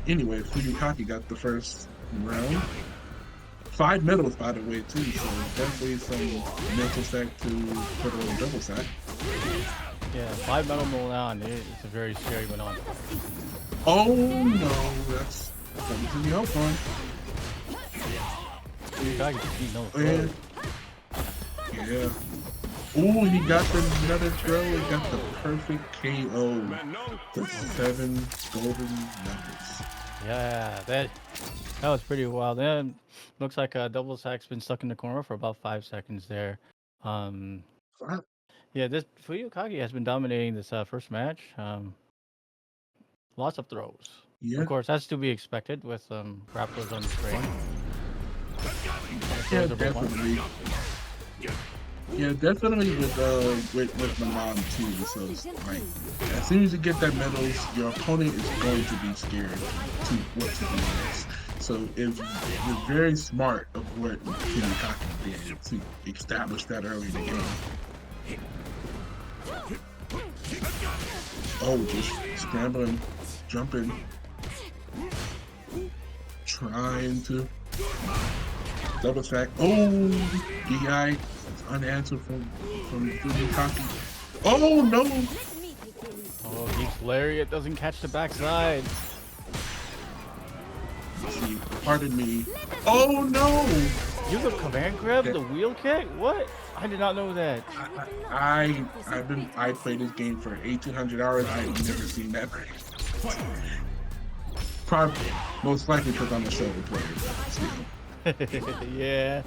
S9: anyway, Fuyukaki got the first round. 5 medals, by the way, too. So definitely some mental stack to put on double stack.
S8: Yeah, 5 medal Milan. It's a very scary Milan.
S9: Oh no, that's something to be hoped on. Yeah. Ooh, he got another throw. He got the perfect KO. The 7 golden nuggets.
S8: Yeah, that was pretty wild. Then looks like double stack's been stuck in the corner for about 5 seconds there. Yeah, this Fuyukaki has been dominating this first match. Lots of throws.
S9: Yeah.
S8: Of course, that's to be expected with grapplers on the screen.
S9: Yeah, definitely. Yeah, definitely with Milan too. So it's like, as soon as you get that medals, your opponent is going to be scared to what to do next. So if you're very smart of what Fuyukaki did to establish that early in the game. Oh, just scrambling, jumping, trying to double stack. Oh, DI unanswered from Fuyukaki. Oh no!
S8: Oh, Geef's lariat doesn't catch the backside.
S9: Let's see, pardon me. Oh no!
S8: You have a command grab the wheel kick? What? I did not know that.
S9: I played this game for 1,800 hours. I've never seen that. Probably, most likely because I'm a shoulder player. But still.
S8: Yeah.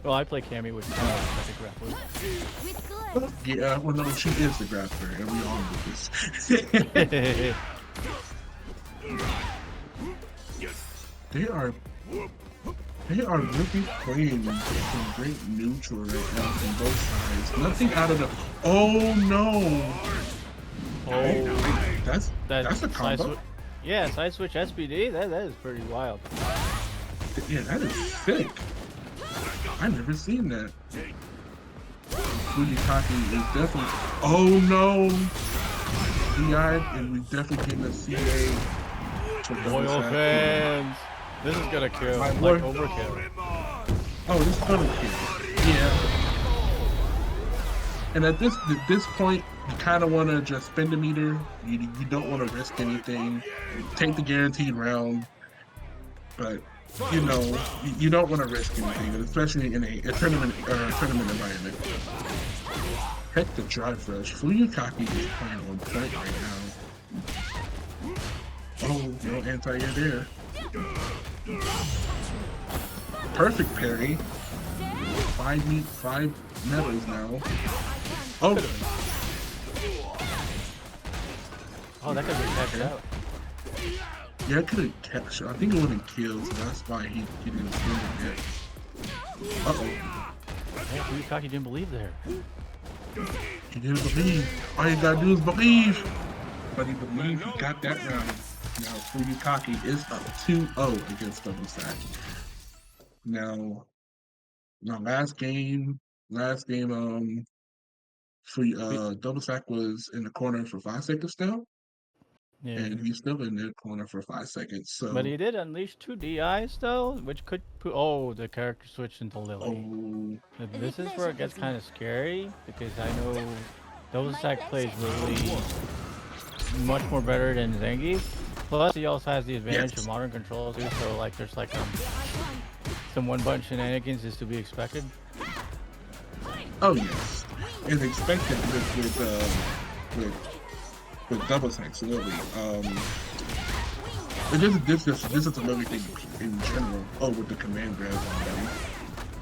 S8: Well, I play Cammy with grappler.
S9: Yeah, well, no, she is the grappler, and we all know this. They are really playing some great neutral right now from both sides. Nothing out of the. Oh no! Oh, that's a combo.
S8: Yeah, side switch SBD. That is pretty wild.
S9: Yeah, that is sick. I've never seen that. Fuyukaki is definitely. Oh no! DI, and we definitely getting a CA.
S8: Loyal fans. This is gonna kill. Like overkill.
S9: Oh, this is gonna kill. Yeah. And at this point, you kind of want to just spend the meter. You don't want to risk anything. Take the guaranteed round, but you know you don't want to risk anything, especially in a tournament environment. Check the drive rush. Fuyukaki is playing on point right now. Oh, no anti-air there. Perfect parry. Five medals now. Oh,
S8: that could be cashed out.
S9: yeah, I could have catch. I think it would have killed, so that's why he didn't kill it yet. Uh-oh.
S8: Hey, Fuyukaki didn't believe there.
S9: He didn't believe. All you gotta do is believe. But he believed he got that round. Now Fuyukaki is up 2-0 against Double Sack. Now last game, Double Sack was in the corner for 5 seconds now.
S8: Yeah.
S9: And he's still in the corner for 5 seconds. So
S8: But he did unleash 2 DIs though, which could put. Oh, the character switched into Lily.
S9: oh,
S8: This is where it gets kind of scary because I know Double Stack plays really much more better than Zangief. Plus, he also has the advantage of modern controls too. So like, there's like some one-punch shenanigans is to be expected.
S9: oh yes. And expected with Double Sack, absolutely. But this is a Lily thing in general. Oh, with the command grab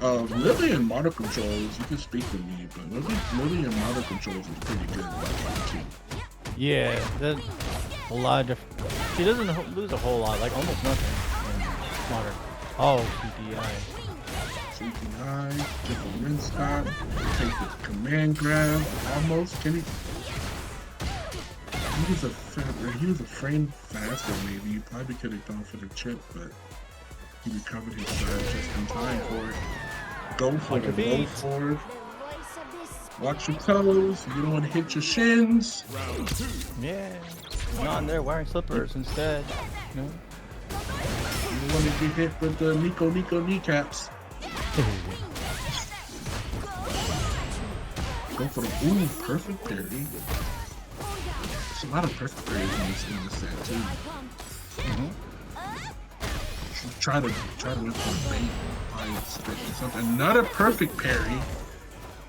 S9: already. Lily and modern controls, you can speak for me, but Lily and modern controls is pretty good.
S8: Yeah, there's a lot of different. She doesn't lose a whole lot, like almost nothing in modern. Oh, CPI.
S9: CPI, get the rin stop, take the command grab, almost. Can he? He was a frame faster, maybe. He probably could have gone for the chip, but he recovered his side just in time for it. Go for the low forward. Watch your toes. You don't want to hit your shins.
S8: Yeah. Not in there wearing slippers instead. You know?
S9: You don't want to get hit with the Nico kneecaps. Go for the perfect parry. There's a lot of perfect parries in this set too. Try to look for the bait by expecting something. Another perfect parry.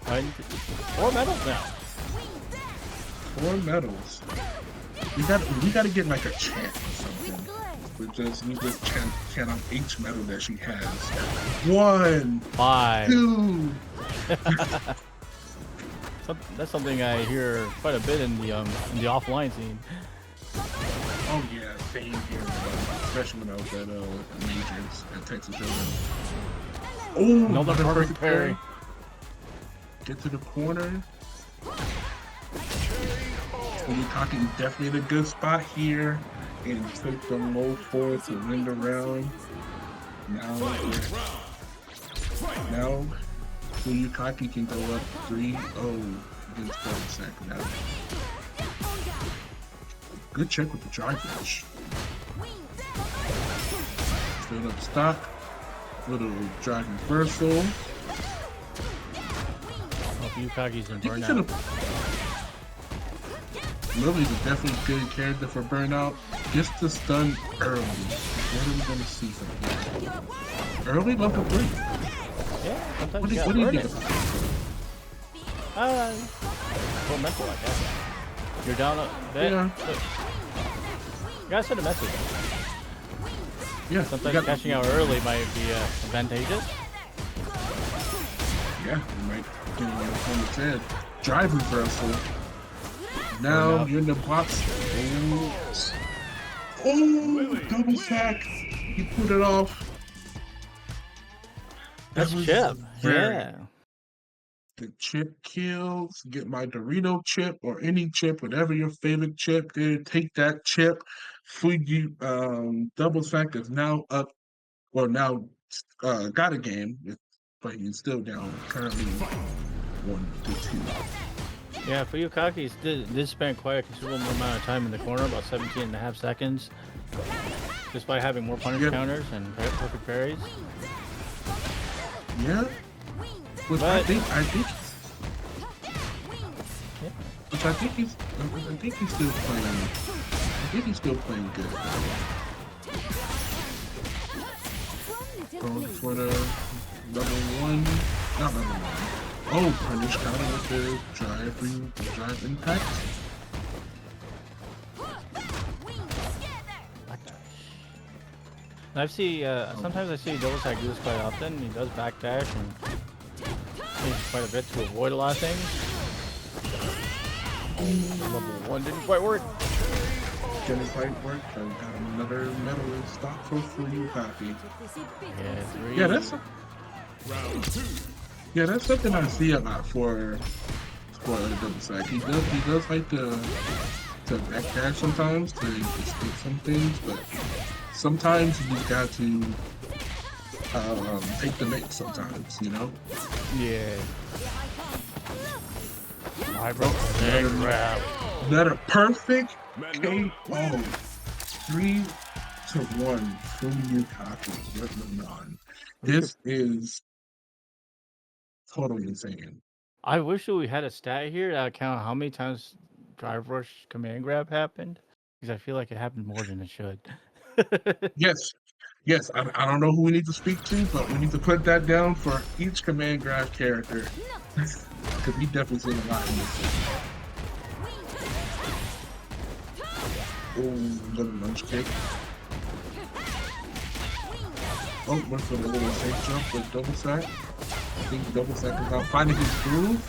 S8: 4 medals now.
S9: 4 medals. We gotta get like a chant or something. We just chant out each medal that she has. 1,
S8: 5,
S9: 2.
S8: That's something I hear quite a bit in the offline scene.
S9: Oh yeah, same here. Especially when I was at Majors at Texas A&M. Oh,
S8: another perfect parry.
S9: Get to the corner. Fuyukaki definitely in a good spot here. And took the low forward to win the round. Now Fuyukaki can go up 3-0 against Double Sack now. Good check with the drive rush. Straight up stock. Little drive reversal.
S8: Fuyukaki's in burnout.
S9: Lily's a definitely good character for burnout. Gets the stun early. What are we going to see from him? Early level 3.
S8: Yeah, sometimes
S9: What do you think?
S8: Well, mental, I guess. You're down a bit.
S9: Yeah.
S8: You gotta send a message.
S9: Yeah.
S8: Sometimes cashing out early might be advantageous.
S9: Yeah, you might get on the head. Drive reversal. Now you're in the box. Oh, double sack. You put it off.
S8: That's chip. Yeah.
S9: The chip kills. Get my Dorito chip or any chip, whatever your favorite chip. There, take that chip. Double sack is now up. Well, now got a game, but he's still down currently 1-2.
S8: Yeah, Fuyukaki did spend quite a considerable amount of time in the corner, about 17.5 seconds, just by having more punish counters and perfect parries.
S9: Yeah. Which I think he's still playing. I think he's still playing good. Going for the level 1, not level 1. Oh, punish counter with the drive impact.
S8: Sometimes I see double stack do this quite often. He does backdash and changes quite a bit to avoid a lot of things. Level 1 didn't quite work.
S9: Didn't quite work. I got another medal in stock for you, Copy.
S8: Yeah, 3.
S9: Yeah, that's something I see a lot for double stack. He does like to backdash sometimes to escape some things, but sometimes you got to take the bait sometimes, you know?
S8: Yeah. I broke the grab.
S9: Another perfect KO. 3-1 from Yukaki. This is totally insane.
S8: I wish that we had a stat here that would count how many times drive rush command grab happened, because I feel like it happened more than it should.
S9: Yes. I don't know who we need to speak to, but we need to put that down for each command grab character. Because we definitely seen a lot in this. Oh, little lunge kick. Oh, went for the little safe jump with double sack. I think double sack is out finding his groove.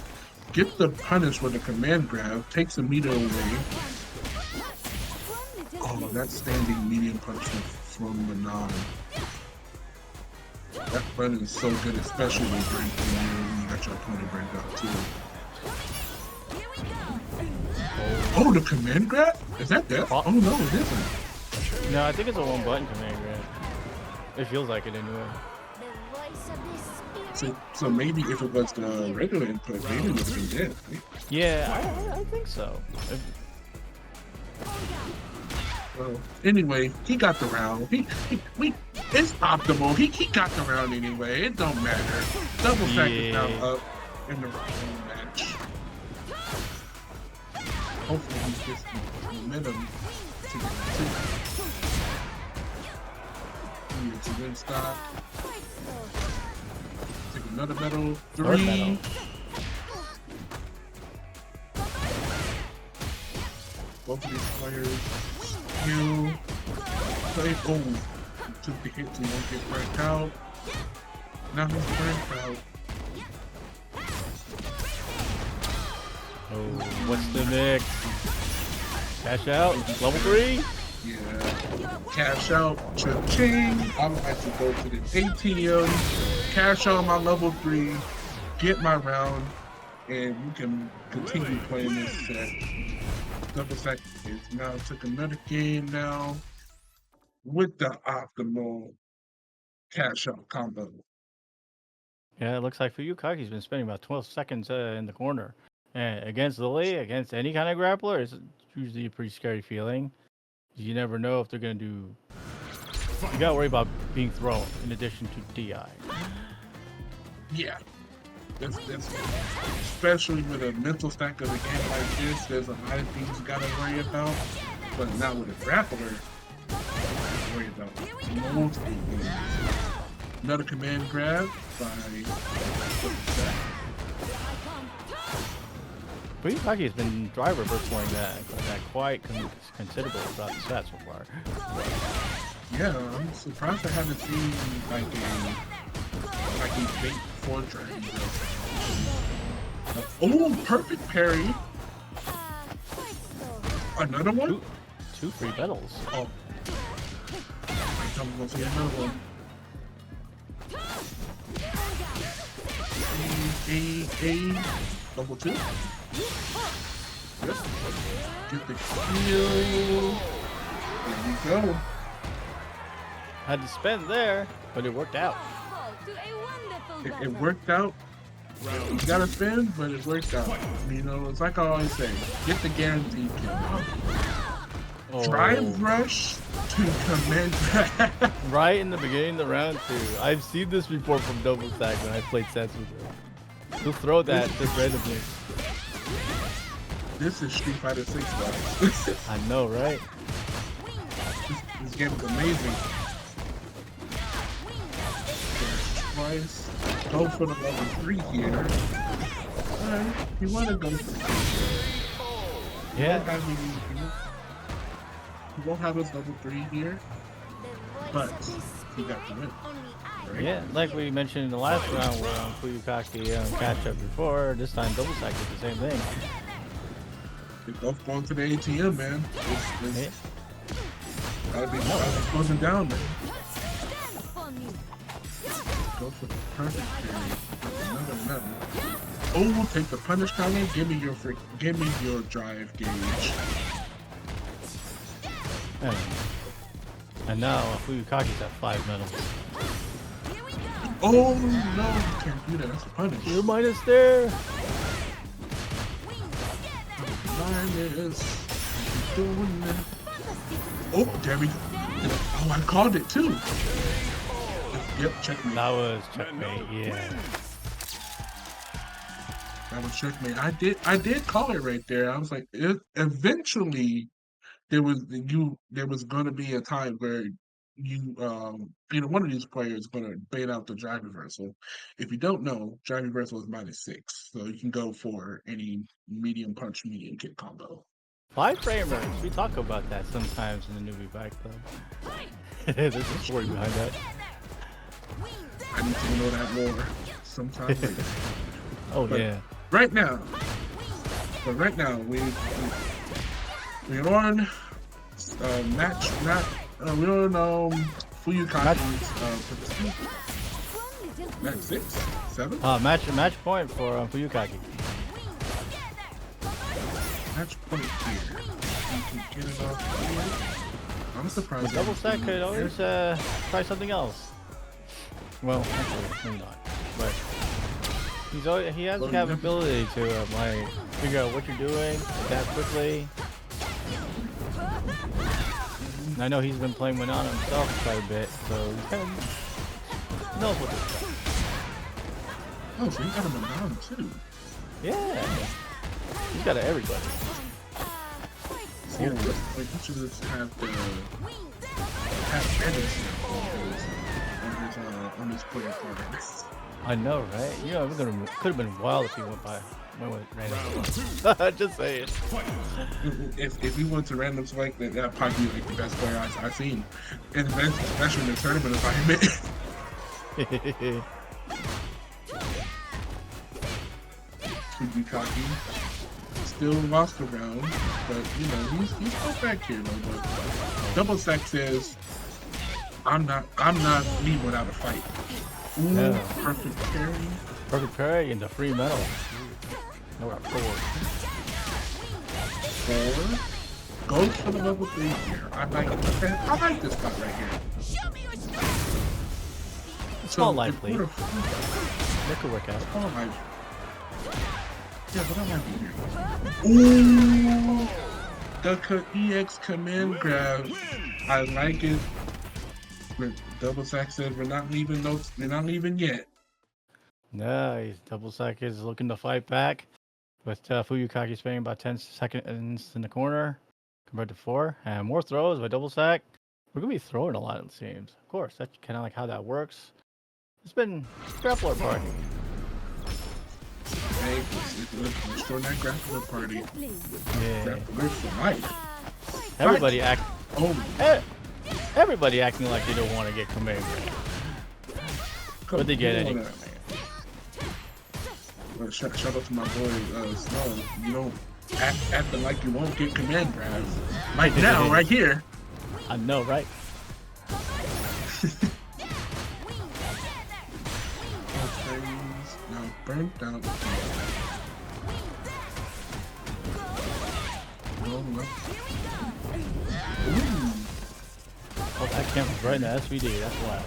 S9: Get the punish with the command grab, takes the meter away. Oh, that standing medium punch from Manon. That run is so good, especially when you got your opponent break out too. Oh, the command grab? Is that death? Oh no, it isn't.
S8: No, I think it's a one button command grab. It feels like it anyway.
S9: So maybe if it was the regular input, maybe it would have been dead. Right?
S8: Yeah, I think so.
S9: Well, anyway, he got the round. It's optimal. He got the round anyway. It don't matter. Double stack is now up in the match. Hopefully he gets the momentum to get to win stock. Take another medal. 3. Both of these players skill. Play. Oh, took the hit to won't get burnt out. Now he's burnt out.
S8: Oh, what's the mix? Cash out, level 3?
S9: Yeah. Cash out, cha-ching. I would like to go to the ATM, cash out my level 3, get my round, and we can continue playing this set. Double stack is now took another game now with the optimal cash out combo.
S8: Yeah, it looks like Fuyukaki's been spending about 12 seconds in the corner. And against Lily, against any kind of grappler, it's usually a pretty scary feeling. You never know if they're going to do... You got to worry about being thrown in addition to DI.
S9: Yeah. That's especially with a mental stack of a game like this, there's a lot of things you got to worry about. But now with a grappler, you have to worry about multiple things. Another command grab by
S8: Fuyukaki has been driver virtualing that quite considerable throughout the set so far.
S9: Yeah, I'm surprised I haven't seen like a bait for dragon. Oh, perfect parry. Another one?
S8: Two free medals.
S9: Oh. I'm gonna see another one. Level 2. Yep. Get the kill. There we go.
S8: Had to spend there, but it worked out.
S9: It worked out. You gotta spend, but it worked out. You know, it's like I always say, get the guaranteed kill.
S8: Oh.
S9: Drive rush to command.
S8: Right in the beginning of the round too. I've seen this before from Double Stack when I played sets with him. He'll throw that just randomly.
S9: This is Street Fighter 6 though.
S8: I know, right?
S9: This game is amazing. Twice. Go for the level 3 here. He wanna go.
S8: Yeah.
S9: He won't have his level 3 here, but he got the win. Right?
S8: Yeah, like we mentioned in the last round where Fuyukaki catch up before, this time double stack did the same thing.
S9: They're both going to the ATM, man.
S8: Yeah.
S9: Gotta be closing down, man. Go for the perfect carry. Another level. Oh, we'll take the punish counter. Give me your drive gauge.
S8: And now Fuyukaki's at 5 medals.
S9: Oh no, you can't do that. That's a punish.
S8: You're minus there.
S9: Minus. Doing that. Oh, there we go. Oh, I called it too. Yep, checkmate.
S8: That was checkmate. Yeah.
S9: That was checkmate. I did call it right there. I was like, eventually, there was going to be a time where one of these players is going to bait out the drive reversal. If you don't know, drive reversal is -6, so you can go for any medium punch, medium kick combo.
S8: 5 framers. We talk about that sometimes in the newbie bike club. There's a story behind that.
S9: I need to know that more sometime later.
S8: Oh
S9: But
S8: yeah.
S9: Right now, we're on match. We're on Fuyukaki's match 6, 7.
S8: Match point for Fuyukaki.
S9: Match point here. You can get it off here. I'm surprised.
S8: Double stack could always try something else. Well, actually, maybe not. But he has the capability to like figure out what you're doing, adapt quickly. And I know he's been playing Manana himself quite a bit, so he kind of knows what to do.
S9: Oh, so he got a Manana too.
S8: Yeah, he's got everybody.
S9: So, like, you should just have edits on his player cards.
S8: I know, right? You know, it could have been wild if he went with random. Just saying.
S9: If he went to random select, that'd probably be like the best player I've seen, and especially in the tournament environment. Fuyukaki still lost the round, but you know he's still back here though. But double stack says, I'm not me without a fight. Ooh,
S8: Yeah.
S9: perfect carry.
S8: Perfect parry into free metal. No, we're at 4.
S9: 4. Goes for the level 3 here. I like this spot right here.
S8: It's all lively.
S9: It
S8: It could work out.
S9: all life. Yeah, but I like it here. Ooh, the EX command grab. I like it. Double sack said we're not leaving yet.
S8: Nice. Double stack is looking to fight back. With Fuyukaki spending about 10 seconds in the corner compared to 4. And more throws by double stack. We're going to be throwing a lot, it seems. Of course, that's kind of like how that works. It's been grappler party.
S9: Hey, let's throw that grappler party.
S8: Yeah.
S9: Grappler for life.
S8: Everybody Everybody acting like they don't want to get command grab. But they get any command.
S9: Shout out to my boy Snow. You don't acting like you won't get command grabs. Like now, right here.
S8: I know, right?
S9: Now burnt out.
S8: Oh, that camera's right in the SVD. That's wild.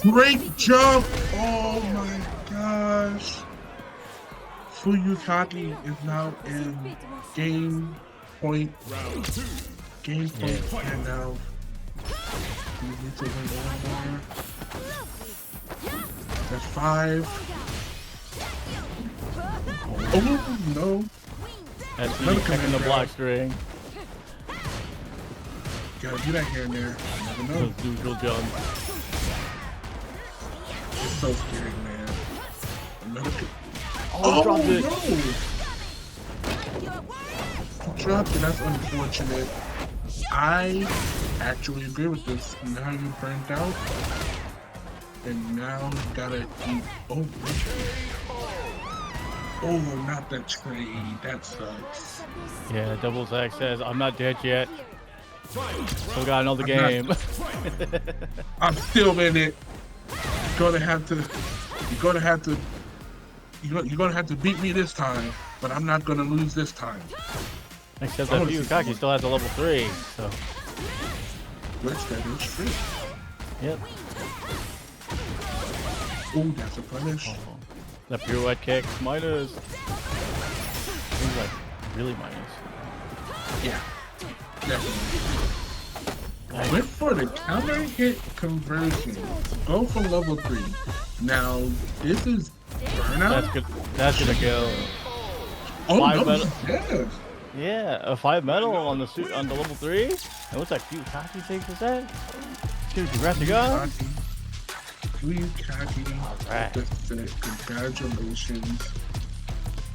S9: Great jump! Oh my gosh! Fuyukaki is now in game point. Game point and now we need to win one more. That's 5. Oh no!
S8: SVD checking the block string.
S9: Gotta do that here and there. You never know.
S8: Those usual jumps.
S9: It's so scary, man. Another
S8: Oh, dropped it.
S9: No. He dropped it. That's unfortunate. I actually agree with this. Now you burnt out. And now you gotta eat. Oh, oh, not that trade. That sucks.
S8: Yeah, Double Zach says, I'm not dead yet. Still got another game.
S9: I'm still in it. You're gonna have to beat me this time, but I'm not gonna lose this time.
S8: Except that Fuyukaki still has a level 3, so.
S9: Which that is true.
S8: Yep.
S9: Ooh, that's a punish.
S8: Oh, that pirouette kick, minus. Seems like really minus.
S9: Yeah, definitely. Went for the counter hit conversion. Go for level 3. Now, this is burnout.
S8: That's good. That's gonna go.
S9: Oh,
S8: 5
S9: no,
S8: metal.
S9: yeah.
S8: Yeah, a 5 metal on the suit on the level 3. It looks like Fuyukaki takes this that. Congrats to go.
S9: Fuyukaki.
S8: Alright.
S9: Congratulations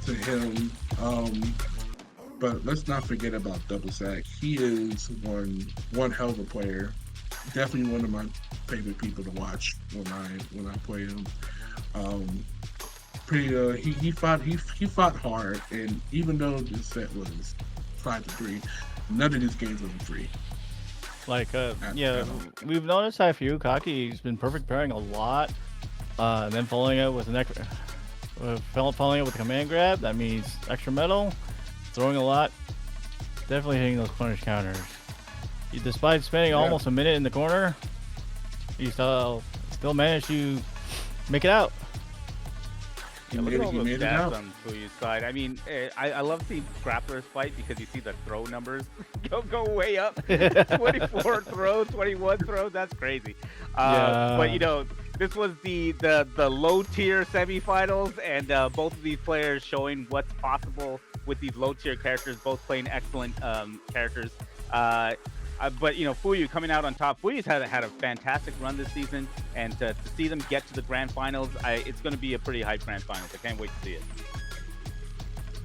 S9: to him. But let's not forget about Double Sack. He is one hell of a player. Definitely one of my favorite people to watch when I play him. He fought hard, and even though this set was 5-3, none of these games were free.
S8: Like, yeah, we've noticed how Fuyukaki's been perfect pairing a lot, and then following it with following it with a command grab. That means extra metal, throwing a lot, definitely hitting those punish counters. Despite spending almost a minute in the corner, he still managed to make it out.
S4: Yeah, look at all those stats on Fuyu's side. I mean, I love seeing grapplers fight because you see the throw numbers go way up. 24 throw, 21 throw. That's crazy. But you know, this was the low tier semifinals, and both of these players showing what's possible with these low tier characters, both playing excellent characters. But you know, Fuyu coming out on top. Fuyu's had a fantastic run this season, and to see them get to the grand finals, it's going to be a pretty hype grand finals. I can't wait to see it.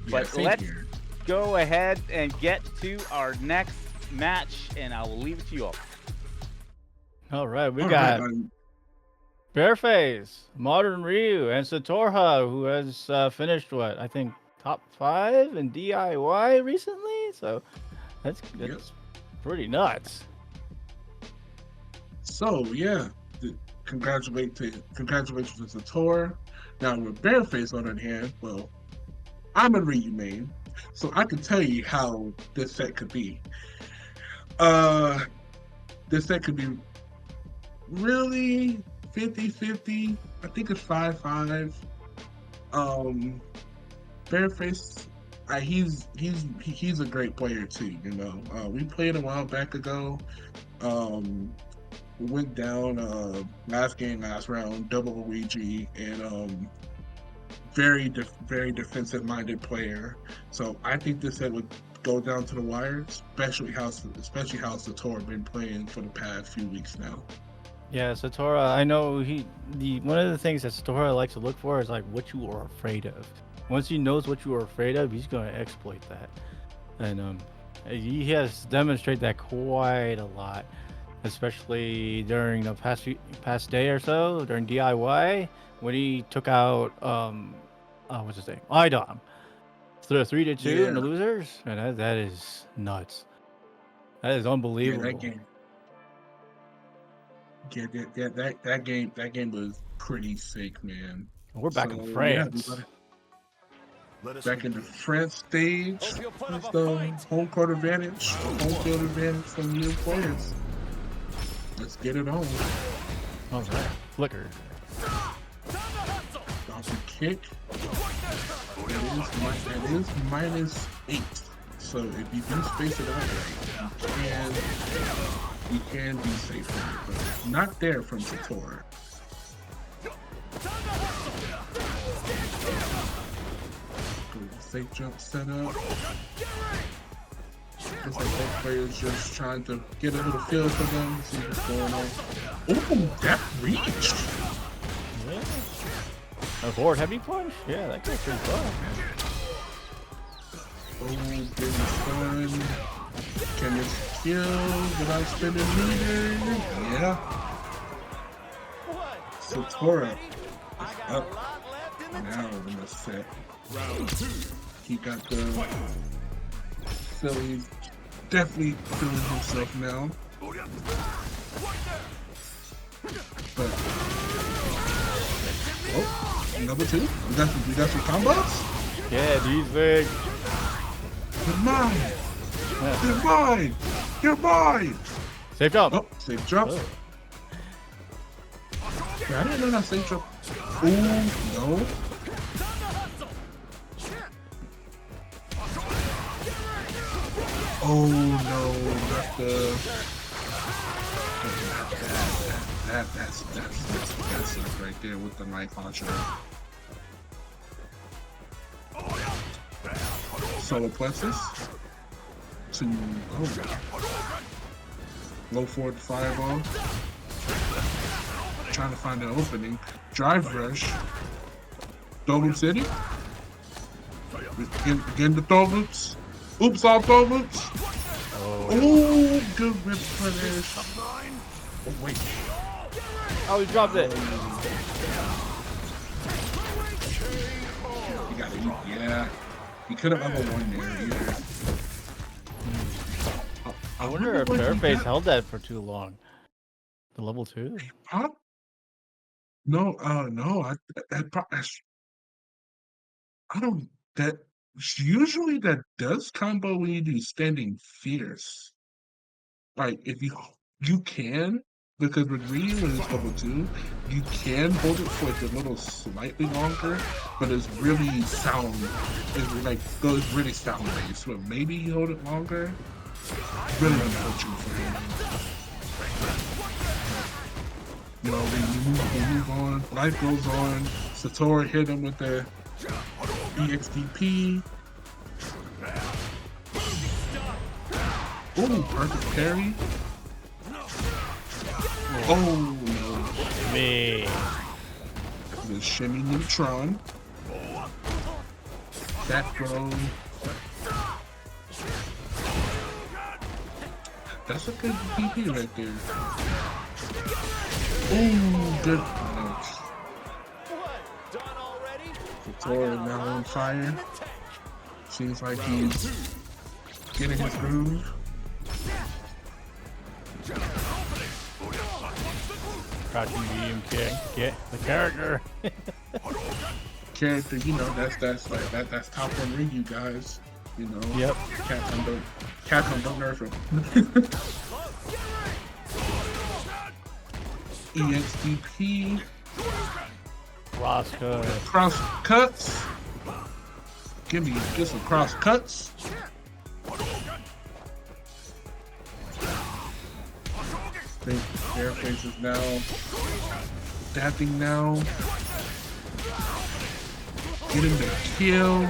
S4: But let's go ahead and get to our next match, and I will leave it to you all.
S8: All right, we got Bareface, Modern Ryu, and Satorha, who has finished what I think top 5 in DIY recently. So that's pretty nuts.
S9: So yeah, congratulations to Sator. Now with Bareface on the hand, well, I'm a Ryu main, so I can tell you how this set could be. This set could be really 50-50. I think it's 5-5. Bareface, he's a great player too. You know, we played a while back ago. We went down last round, double Luigi, and very defensive-minded player. So I think this set would go down to the wire, especially how Sator been playing for the past few weeks now.
S8: Yeah, Satora, I know one of the things that Satora likes to look for is like what you are afraid of. Once he knows what you are afraid of, he's going to exploit that. And he has demonstrated that quite a lot, especially during the past day or so, during DIY, when he took out, what's his name? Idom. 3-2 in the losers. And that is nuts. That is unbelievable.
S9: That game was pretty sick, man.
S8: We're back in France.
S9: Back in the France stage, it's the home court advantage, home field advantage from new players. Let's get it on.
S8: All right, flicker.
S9: Bouncy kick. That is -8. So if you do space it out right, you can be safe from it, but not there from Sator. Safe jump setup. Looks like both players just trying to get a little feel for them, see what's going on. Oh, that reached!
S8: A forward heavy punch? Yeah, that goes pretty far.
S9: Oh, getting stunned. Can it kill without spinning meter? Yeah. Satora is up now in the set. He got the Philly definitely feeling himself now. But oh, number two. We got some combos?
S8: Yeah, these big.
S9: You're mine! You're mine! You're mine!
S8: Safe jump.
S9: Oh, safe jump.
S8: Oh.
S9: Yeah, I didn't know that safe jump. Ooh, no. Oh no, not the. That's it right there with the knife launcher. Solar plexus to low forward fireball. Trying to find an opening. Drive rush. Double city. Again the throw loops. Oops, all throw loops. Oh, good rip punish. Oh, wait.
S8: Oh, he dropped it.
S9: You gotta eat, yeah. He could have level one there either.
S8: I wonder if Fairface held that for too long. The level 2?
S9: Huh? No, no. I don't. That usually that does combo when you do standing fierce. Like if you can, because with Ryu when it's level 2, you can hold it for like a little slightly longer, but it's really sound. It's like those really sound based. But maybe you hold it longer. Really unfortunate for him. You know, we move on. Life goes on. Satora hit him with the EXDP. Ooh, perfect parry. Oh no.
S8: Me.
S9: The shimmy neutron. That throw. That's a good DP right there. Ooh, good punch. Satora now on fire. Seems like he's getting his groove.
S8: Crouching medium kick. Get the character.
S9: Character, you know, that's top one ring, you guys. You know.
S8: Yep.
S9: Capcom don't nerf him. EXDP.
S8: Cross cut.
S9: Cross cuts. Get some cross cuts. Airface is now adapting now. Getting the kill.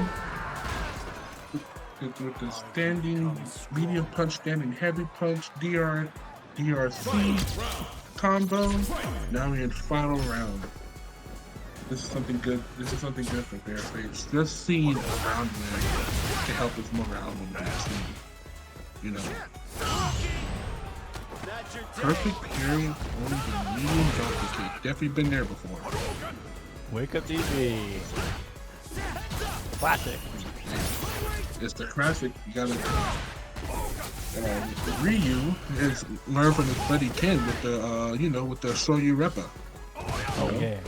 S9: With the standing medium punch, standing heavy punch, DRC combo. Now we're in final round. This is something good. This is something good for Bareface. Just seeing a round win can help his morale on the team. You know. Perfect parry on the medium drop kick. Definitely been there before.
S8: Wake up DB. Classic.
S9: It's the classic. You gotta. Ryu has learned from his buddy Ken with the, with the Soyu Reppa.
S8: Oh yeah.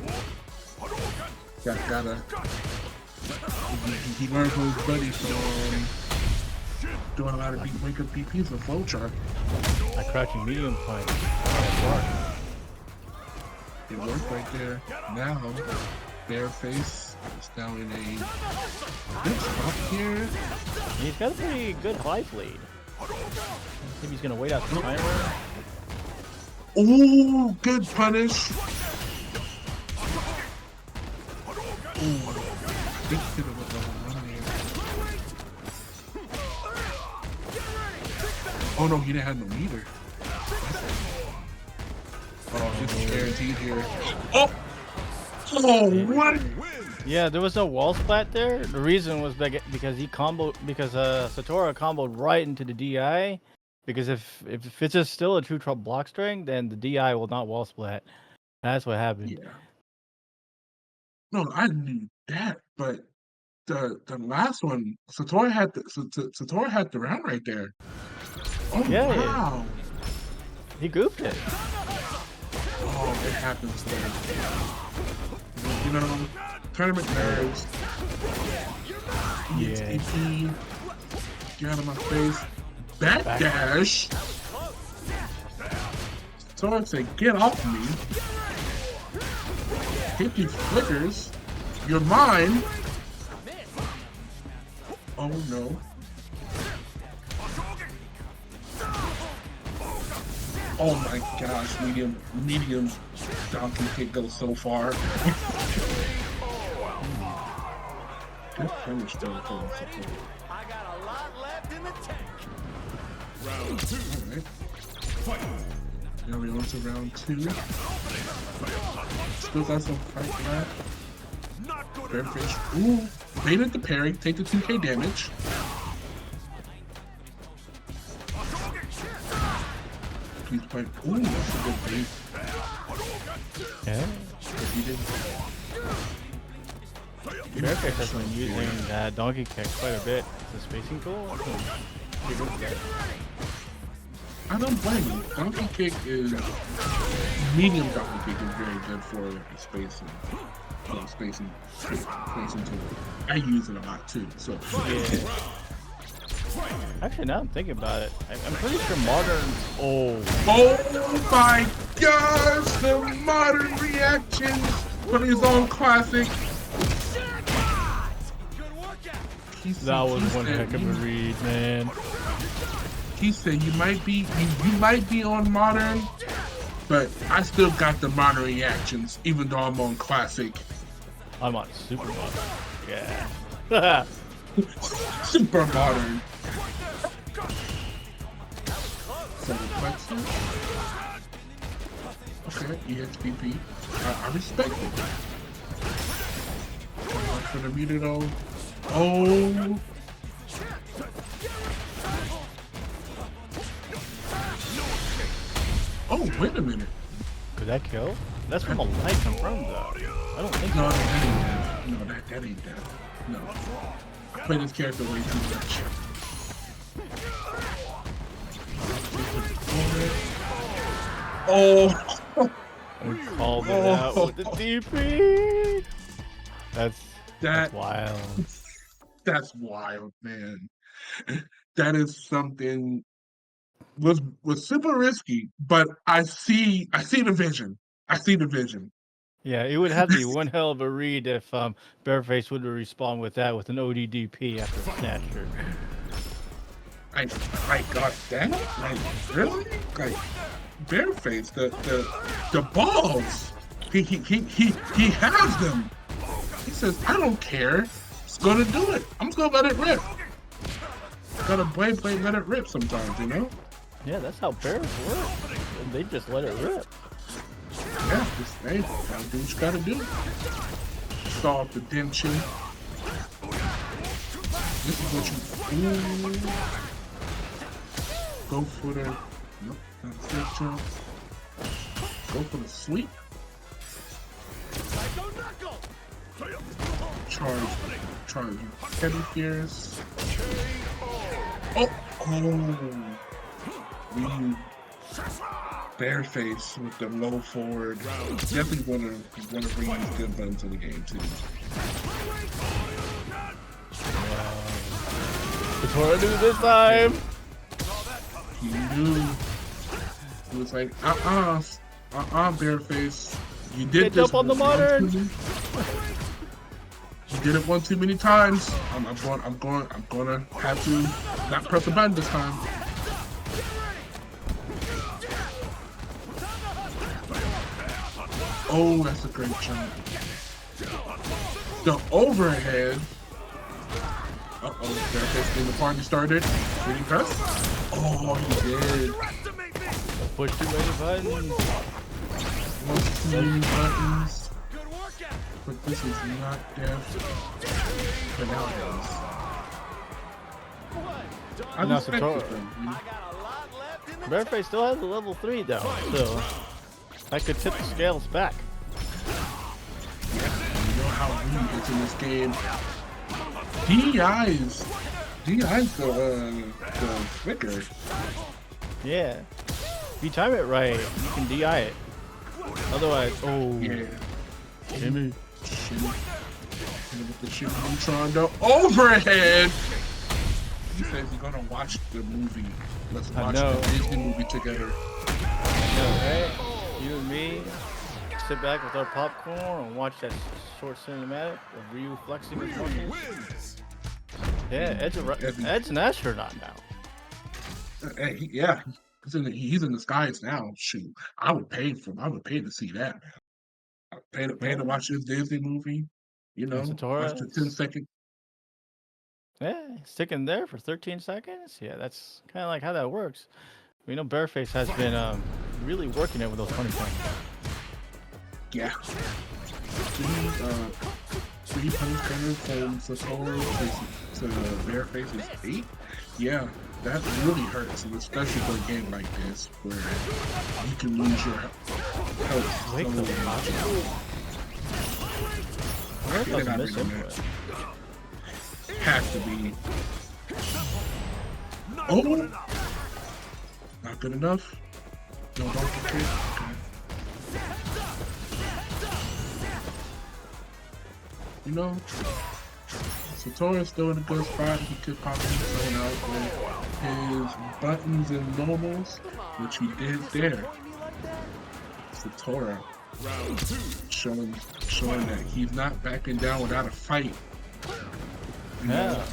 S9: Gotta. He learned from his buddy from doing a lot of wake up DPs with Flowchart.
S8: A crouching medium punch.
S9: It worked right there. Now, Bareface is now in a good spot here.
S8: He's got a pretty good life lead. Maybe he's gonna wait out the timer.
S9: Ooh, good punish. Ooh, I think he could have went level 1 there. Oh no, he didn't have no meter. Oh, this is guaranteed here. Oh! Oh, what?
S8: Yeah, there was no wall splat there. The reason was because Satora comboed right into the DI. Because if it's just still a true block string, then the DI will not wall splat. That's what happened.
S9: Yeah. No, I knew that, but the last one, Satori had Satori had the round right there. Oh
S8: Yeah.
S9: wow!
S8: He goofed it.
S9: Oh, it happens there. You know, tournament nerves.
S8: Yeah.
S9: EXP. Get out of my face. Backdash. Satori said, "Get off me! Hit these flickers. You're mine." Oh no. Oh my gosh, medium donkey kick goes so far. Good punish though for support.
S10: I got a lot left in the tank.
S9: Round 2. Alright. Fight. Now we're on to round 2. Still got some fight left. Bear fish. Ooh. Baited the parry, take the 2k damage. Please fight. Ooh, that's a good bait.
S8: Yeah.
S9: But he didn't.
S8: Bearfish has been using that donkey kick quite a bit. It's a spacing tool.
S9: I don't blame you. Donkey kick is medium donkey kick is very good for spacing. Spacing tool. I use it a lot too. So
S8: Yeah. Actually, now I'm thinking about it, I'm pretty sure modern. Oh
S9: my gosh! The modern reactions for his own classic.
S8: That was one heck of a read, man.
S9: He said you might be on modern, but I still got the modern reactions, even though I'm on classic.
S8: I'm on super modern. Yeah.
S9: Super modern. Okay, EXPP. I respect it. For the meter though. Oh. Oh, wait a minute.
S8: Could that kill? That's from a light confirmed though. I don't think
S9: No,
S8: so.
S9: that ain't that. No, that ain't that. No. I play this character way too much. Oh!
S8: We called it out with the DP. That's wild.
S9: That's wild, man. That is something was super risky, but I see the vision. I see the vision.
S8: Yeah, it would have to be one hell of a read if Bareface would respond with that with an ODDP after Snatcher.
S9: I got that? Like really? Like Bareface, the balls. He has them. He says, I don't care. It's gonna do it. I'm just gonna let it rip. Gotta play, let it rip sometimes, you know?
S8: Yeah, that's how bears work. They just let it rip.
S9: Yeah, just hey, gotta do what you gotta do. Stall the tension. This is what you go for the nope, that's it, jump. Go for the sweep. Charge. Heavy Fierce. Oh! Bareface with the low forward. Definitely wanna bring these good buttons to the game too.
S8: It's what I do this time.
S9: He knew. He was like, Bareface. You did
S8: Get
S9: this
S8: up on the modern.
S9: You did it one too many times. I'm gonna have to not press the button this time. Oh, that's a great jump. The overhead. Uh-oh, Bareface getting the party started. Did he press? Oh, he did.
S8: Push too many buttons.
S9: Too many buttons. but this is not death for nowadays. I
S8: No,
S9: respect
S8: Satora.
S9: it though. You know?
S8: Bareface still has a level 3 though, so that could tip the scales back.
S9: You know how Ryu is in this game. DI's the flicker.
S8: Yeah. If you time it right, you can DI it. Otherwise, oh,
S9: Yeah.
S8: Jimmy.
S9: Shimmy. With the Shimmy Neutron, the overhead. He says he's gonna watch the movie. Let's
S8: I
S9: watch
S8: know.
S9: the Disney movie together.
S8: Right? You and me sit back with our popcorn and watch that short cinematic of Ryu flexing his muscles. Yeah, Ed's an astronaut now.
S9: Yeah, he's in the skies now. Shoot, I would pay to see that. I would pay to watch this Disney movie. You know, watch the 10-second.
S8: Yeah, sticking there for 13 seconds. Yeah, that's kind of like how that works. We know Bareface has been really working it with those 20 points.
S9: Yeah. Three punch cutter from Satora to Bareface's 8. Yeah, that really hurts, and especially for a game like this where you can lose your health so much. They're not bringing that. Has to be. Oh! Not good enough. No, don't get kicked. Okay. You know, Satora's still in a good spot. He could possibly zone out with his buttons and normals, which he did there. Satora showing that he's not backing down without a fight.
S8: Yeah.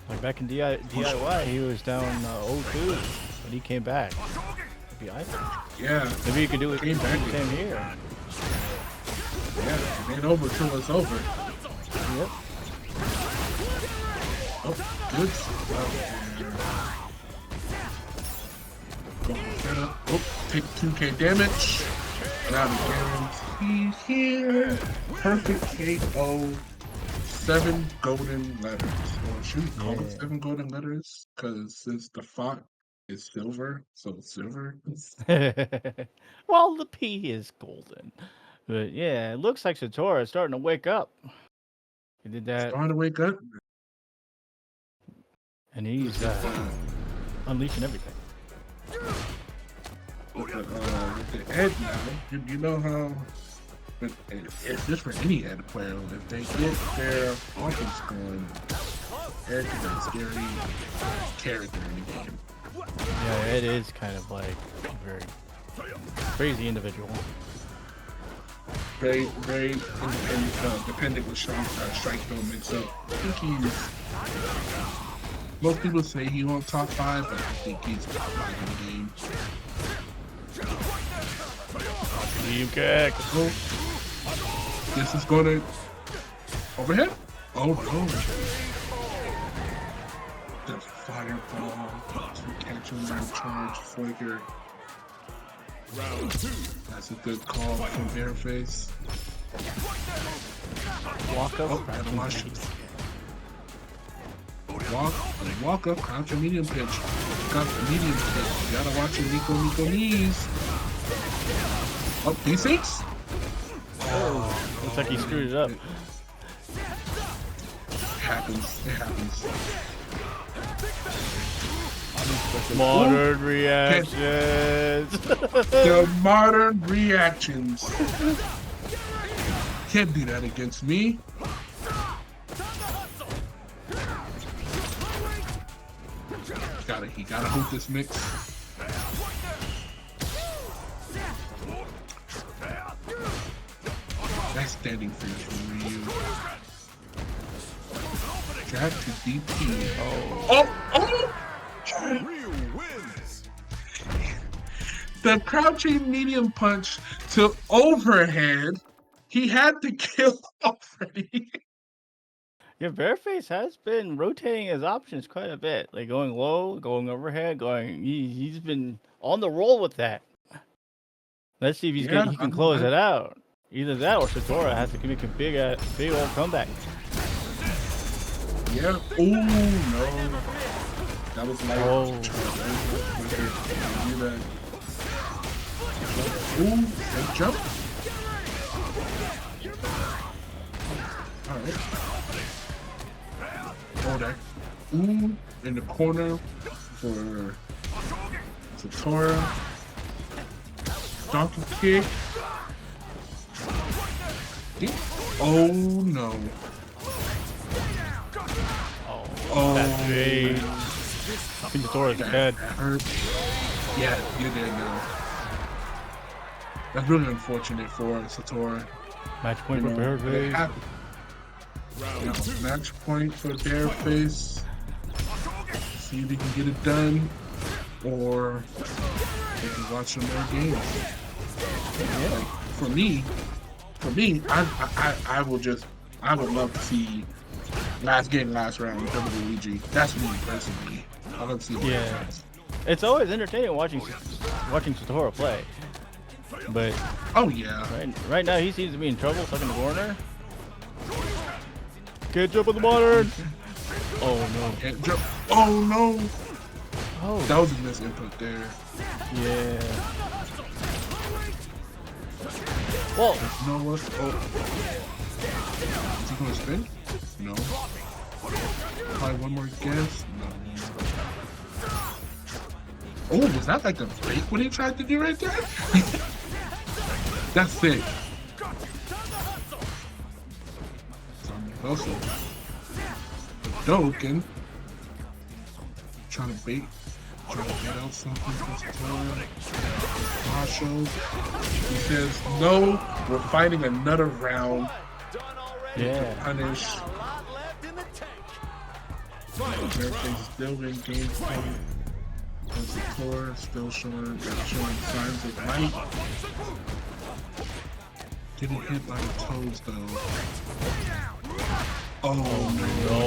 S8: Like back in DIY, he was down 0-2, but he came back.
S9: Yeah.
S8: Maybe you could do it
S9: Came back.
S8: same here.
S9: Yeah, it ain't over till it's over.
S8: Yep.
S9: Oh, good stuff there. Oh, take 2k damage. Now the guarantee here. Perfect KO. 7 golden letters. Or should we call it 7 golden letters? Because since the font is silver, so it's silver.
S8: Well, the P is golden. But yeah, it looks like Satora is starting to wake up. He did that.
S9: Starting to wake up.
S8: And he's unleashing everything.
S9: With the Ed now, you know how it's just for any Ed player. If they get their offense going, Ed is a scary character in the game.
S8: Yeah, Ed is kind of like a very crazy individual.
S9: Very independent, dependent with strike zone mix up. I think he's. Most people say he won't top 5, but I think he's top 5 in the game.
S8: Team kick.
S9: Oh, this is gonna overhead. Oh no! The fireball to catch him on charge flicker. Round 2. That's a good call from Bareface.
S8: Walk up.
S9: Oh, gotta watch it. Walk up, counter medium pitch. Got the medium pitch. You gotta watch your Nico knees. Oh, D6?
S8: Oh, looks like he screwed it up.
S9: It happens. It happens.
S8: Modern reactions.
S9: The modern reactions. Can't do that against me. He gotta hold this mix. That's standing freeze from Ryu. Drag to DP. Oh! Ryu wins. The crouching medium punch to overhead. He had to kill already.
S8: Yeah, Bareface has been rotating his options quite a bit. Like going low, going overhead, going. He's been on the roll with that. Let's see if he can close it out. Either that or Satora has to make a big old comeback.
S9: Yeah. Oh no. That was like.
S8: Oh.
S9: Do that. Ooh, big jump. Alright. Oh, that. Ooh, in the corner for Satora. Donkey kick. Oh no.
S8: Oh, that's great. I think Satora's dead.
S9: Hurt. Yeah, you're dead now. That's really unfortunate for Satora.
S8: Match point for Bareface.
S9: Match point for Bareface. See if he can get it done, or they can watch some more games. Like, for me, I would love to see last game, last round, Luigi. That's me personally. I love to see.
S8: Yeah, it's always entertaining watching Satora play. But
S9: oh yeah,
S8: right now he seems to be in trouble, stuck in the corner. Can't jump on the modern. Oh no.
S9: Can't jump. Oh no.
S8: Oh.
S9: That was a misinput there.
S8: Yeah. Whoa.
S9: No what? Oh. Is he gonna spin? No. Probably one more guess. No. Oh, was that like a fake what he tried to do right there? That's sick. Also, Doken trying to get out something from Satora. Marshall, he says, "No, we're fighting another round."
S8: Yeah.
S9: Punish. Bareface still in game point. Satora still showing signs of light. Didn't hit by the toes though. Oh no.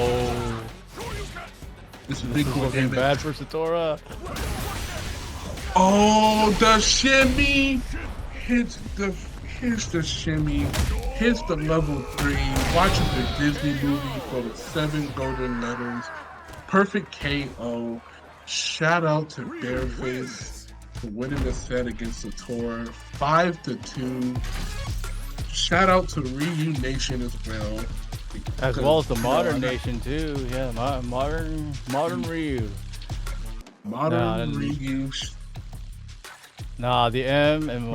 S9: This is big
S8: Looking bad for Satora.
S9: Oh, the shimmy hits the shimmy, hits the level 3. Watching the Disney movie for the 7 golden letters. Perfect KO. Shout out to Bareface for winning the set against Satora, 5-2. Shout out to Ryu Nation as well.
S8: As well as the Modern Nation too. Yeah, modern Ryu.
S9: Modern Ryu.
S8: Nah, the M and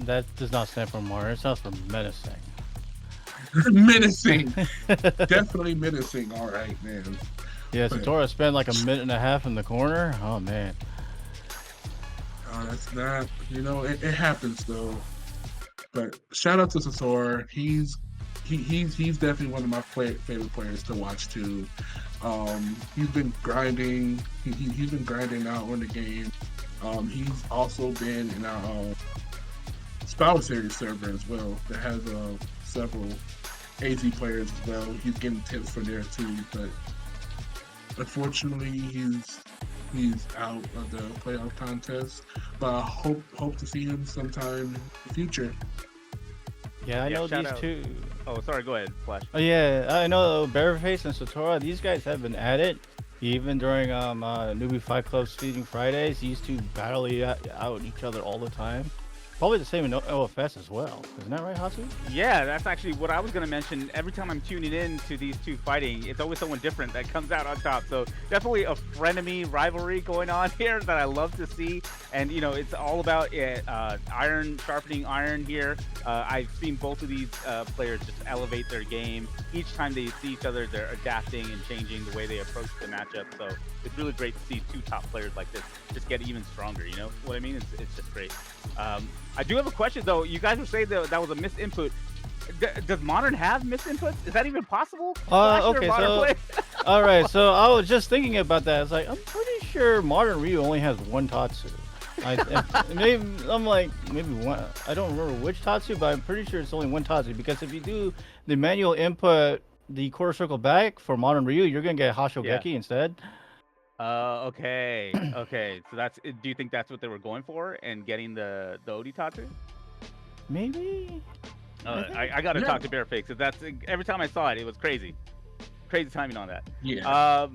S8: that does not stand for modern. It stands for menacing.
S9: Menacing. Definitely menacing. All right, man.
S8: Yeah, Satora spent like a minute and a half in the corner. Oh man.
S9: That's not. It happens though. But shout out to Satora. He's definitely one of my favorite players to watch too. He's been grinding. He's been grinding out on the game. He's also been in our Spower Series server as well. That has several AZ players as well. He's getting tips from there too. But unfortunately, he's out of the playoff contest. But I hope to see him sometime in the future.
S8: Yeah, I know these two.
S4: Oh, sorry. Go ahead, Flash.
S8: Oh yeah, I know Bareface and Satora. These guys have been at it. Even during Newbie Fight Club's Feeding Fridays, these two battle out each other all the time. Probably the same in OFS as well. Isn't that right, Hatsu?
S4: Yeah, that's actually what I was going to mention. Every time I'm tuning in to these two fighting, it's always someone different that comes out on top. So definitely a frenemy rivalry going on here that I love to see. And, it's all about iron, sharpening iron here. I've seen both of these players just elevate their game. Each time they see each other, they're adapting and changing the way they approach the matchup. So it's really great to see two top players like this just get even stronger. You know what I mean? It's just great. I do have a question though. You guys were saying that was a misinput. Does Modern have misinputs? Is that even possible?
S8: Okay, so all right. So I was just thinking about that. It's like I'm pretty sure Modern Ryu only has one Tatsu. Maybe one. I don't remember which Tatsu, but I'm pretty sure it's only one Tatsu because if you do the manual input, the quarter circle back for Modern Ryu, you're gonna get Hashogeki instead.
S4: Okay. Okay. So do you think that's what they were going for and getting the Odi Tatsu?
S8: Maybe.
S4: I got to
S9: Yeah.
S4: talk to Bareface. 'Cause that's every time I saw it, it was crazy. Crazy timing on that.
S9: Yeah.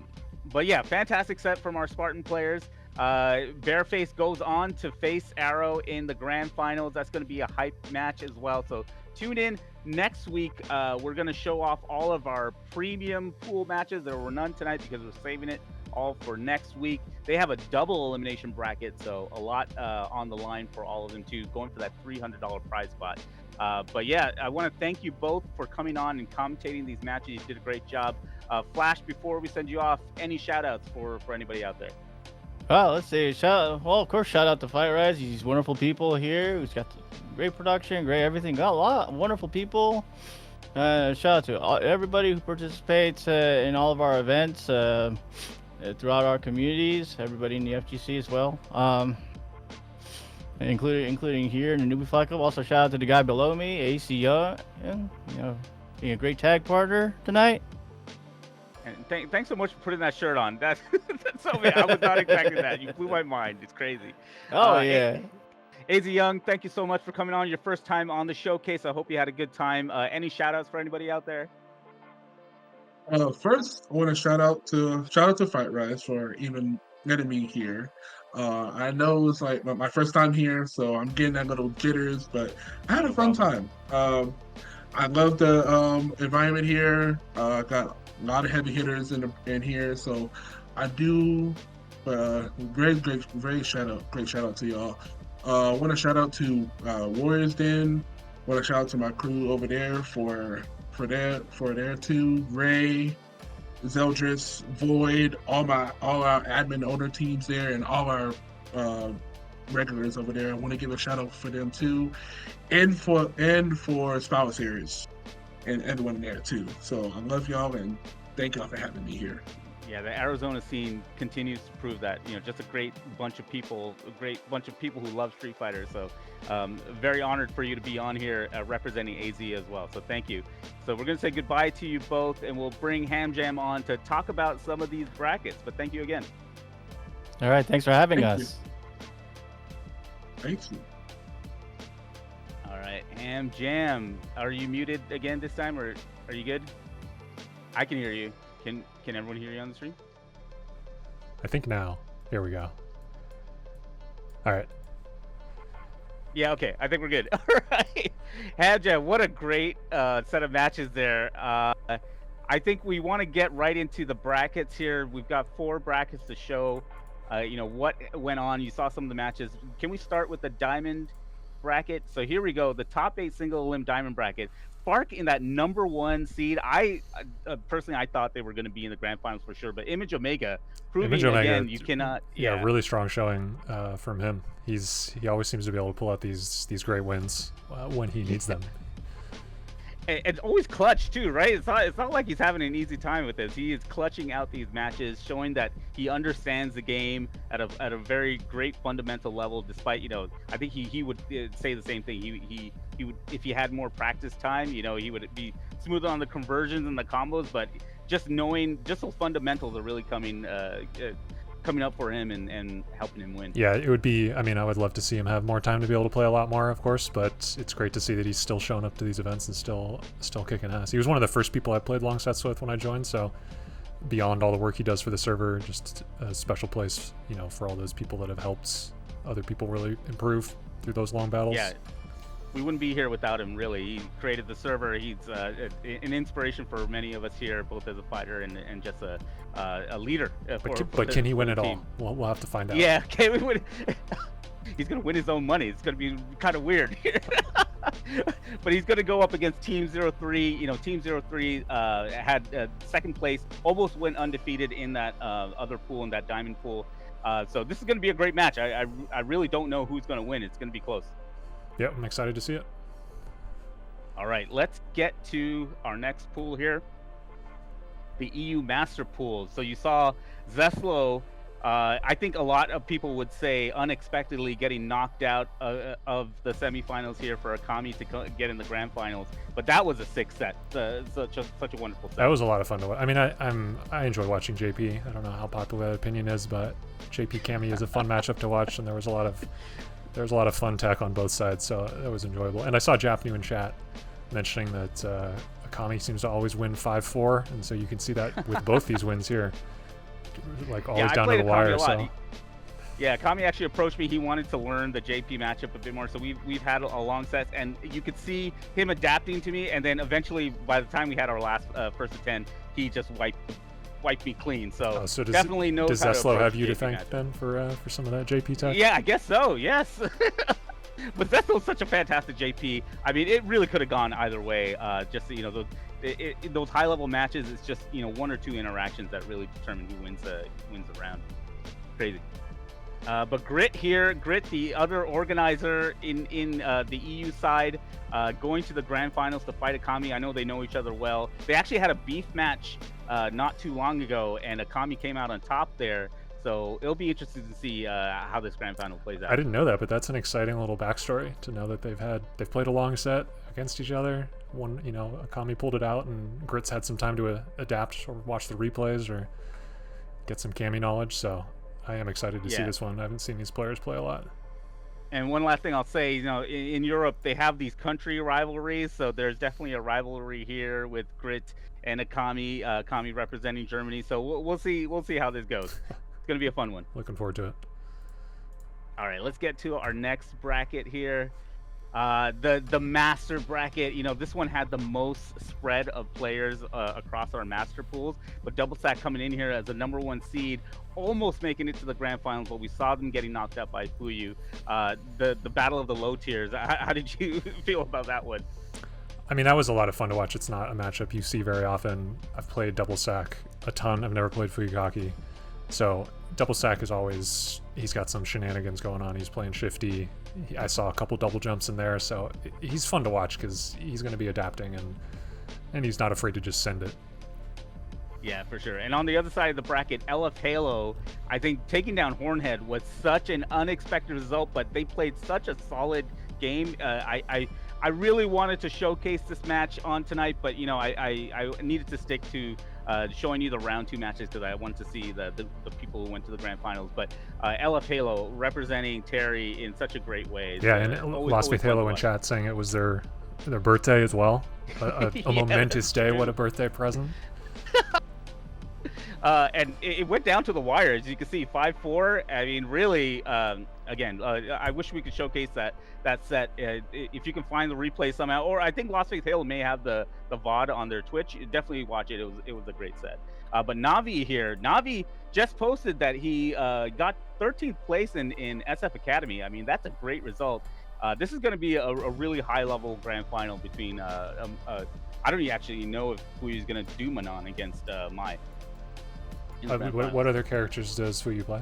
S4: But yeah, fantastic set from our Spartan players. Bareface goes on to face Arrow in the grand finals. That's going to be a hype match as well. So tune in next week. We're going to show off all of our premium pool matches. There were none tonight because we're saving it all for next week. They have a double elimination bracket, so a lot on the line for all of them too, going for that $300 prize spot. But yeah, I want to thank you both for coming on and commentating these matches. You did a great job. Flash, before we send you off, any shout outs for anybody out there?
S8: Well, let's see. Of course, shout out to FightRise. These wonderful people here. Who's got great production, great everything. Got a lot of wonderful people. Shout out to everybody who participates in all of our events throughout our communities. Everybody in the FGC as well, including here in the Newbie Fight Club. Also, shout out to the guy below me, AC Young, and being a great tag partner tonight.
S4: And thanks so much for putting that shirt on. That's so I was not expecting that. You blew my mind. It's crazy.
S8: Oh yeah.
S4: AZ Young, thank you so much for coming on. Your first time on the showcase. I hope you had a good time. Any shout outs for anybody out there?
S9: First, I want to shout out to FightRise for even getting me here. I know it's like my first time here, so I'm getting that little jitters, but I had a fun time. I love the environment here. Got a lot of heavy hitters in here, so I do. Great shout out to y'all. Want to shout out to Warriors Den. Want to shout out to my crew over there for their too. Ray, Zeldris, Void, all our admin owner teams there, and all our regulars over there. I want to give a shout out for them too, and for Spout Series and everyone there too. So I love y'all and thank y'all for having me here.
S4: Yeah, the Arizona scene continues to prove that, just a great bunch of people who love Street Fighter. So very honored for you to be on here representing AZ as well. So thank you. So we're going to say goodbye to you both, and we'll bring Ham Jam on to talk about some of these brackets. But thank you again.
S8: All right. Thanks for having us.
S9: Thank you.
S4: All right. Ham Jam, are you muted again this time, or are you good? I can hear you. Can everyone hear you on the stream?
S11: I think now. Here we go. All right.
S4: Yeah, okay. I think we're good. All right. Hamjam, what a great set of matches there. I think we want to get right into the brackets here. We've got 4 brackets to show, what went on. You saw some of the matches. Can we start with the Diamond bracket? So here we go. The top 8 single limb Diamond bracket. Spark in that number 1 seed. I personally, I thought they were going to be in the grand finals for sure, but Image Omega proving again you cannot.
S11: Yeah, really strong showing from him. He always seems to be able to pull out these great wins when he needs them.
S4: And always clutch too, right? It's not like he's having an easy time with this. He is clutching out these matches, showing that he understands the game at a very great fundamental level. Despite I think he would say the same thing. He would, if he had more practice time, he would be smoother on the conversions and the combos. But just knowing those fundamentals are really coming up for him and helping him win.
S11: Yeah, it would be. I mean, I would love to see him have more time to be able to play a lot more, of course. But it's great to see that he's still showing up to these events and still kicking ass. He was one of the first people I played long sets with when I joined. So beyond all the work he does for the server, just a special place, for all those people that have helped other people really improve through those long battles.
S4: Yeah. We wouldn't be here without him, really. He created the server. He's an inspiration for many of us here, both as a fighter and just a leader.
S11: But can he win it all? We'll have to find out.
S4: Yeah, can we win? He's going to win his own money. It's going to be kind of weird here. But he's going to go up against Team 03. Team 03 had second place, almost went undefeated in that other pool, in that diamond pool. So this is going to be a great match. I really don't know who's going to win. It's going to be close.
S11: Yeah, I'm excited to see it.
S4: All right, let's get to our next pool here, the EU Master Pool. So you saw Zeslo, I think a lot of people would say unexpectedly getting knocked out of the semifinals here for Akami to get in the grand finals. But that was a 6 set, such a wonderful set.
S11: That was a lot of fun to watch. I mean, I enjoy watching JP. I don't know how popular that opinion is, but JP Kami is a fun matchup to watch, and there was a lot of fun tech on both sides, so that was enjoyable. And I saw Japnu in chat mentioning that Akami seems to always win 5-4, and so you can see that with both these wins here, like always down to the wire. So.
S4: Yeah, Kami actually approached me. He wanted to learn the JP matchup a bit more, so we've had a long set, and you could see him adapting to me. And then eventually, by the time we had our last first of 10, he just wiped me clean. So, definitely knows
S11: does
S4: how to
S11: Zeslo have you
S4: JP
S11: to thank
S4: matchup.
S11: then for some of that JP tech?
S4: Yeah, I guess so. Yes. But Zeslo's such a fantastic JP. I mean, it really could have gone either way. Just those high-level matches, it's just one or two interactions that really determine who wins the round. Crazy. But Grit here, the other organizer in the EU side, going to the grand finals to fight Akami. I know they know each other well. They actually had a beef match not too long ago, and Akami came out on top there. So it'll be interesting to see how this grand final plays out.
S11: I didn't know that, but that's an exciting little backstory to know that they've played a long set against each other. One, Akami pulled it out, and Grit's had some time to adapt or watch the replays or get some Kami knowledge. So I am excited to see this one. I haven't seen these players play a lot.
S4: And one last thing I'll say, in Europe, they have these country rivalries. So there's definitely a rivalry here with Grit and Akami, Akami representing Germany. So we'll see how this goes. It's going to be a fun one.
S11: Looking forward to it.
S4: All right, let's get to our next bracket here. The master bracket, this one had the most spread of players across our master pools, but Double Stack coming in here as the #1 seed, almost making it to the grand finals, but we saw them getting knocked out by Fuyu. The battle of the low tiers. How did you feel about that one?
S11: I mean, that was a lot of fun to watch. It's not a matchup you see very often. I've played Double Stack a ton. I've never played Fuyukaki. So Double Stack is always, he's got some shenanigans going on. He's playing shifty. I saw a couple double jumps in there, so he's fun to watch because he's going to be adapting and he's not afraid to just send it.
S4: Yeah, for sure. And on the other side of the bracket, LF Halo, I think taking down Hornhead was such an unexpected result, but they played such a solid game. I really wanted to showcase this match on tonight, but I needed to stick to showing you the round 2 matches because I wanted to see the people who went to the grand finals. But LF Halo representing Terry in such a great way.
S11: Yeah, and Lost Faith Halo in chat saying it was their birthday as well. A momentous day. What a birthday present.
S4: And it went down to the wire, as you can see, 5-4. I mean, really, again, I wish we could showcase that set. If you can find the replay somehow, or I think Lost Faith Halo may have the VOD on their Twitch. Definitely watch it. It was a great set. But Navi here, Navi just posted that he got 13th place in SF Academy. I mean, that's a great result. This is going to be a really high-level grand final between. I don't actually know if Fuyu's going to do Manon against Mai.
S11: What other characters does Fuyu play?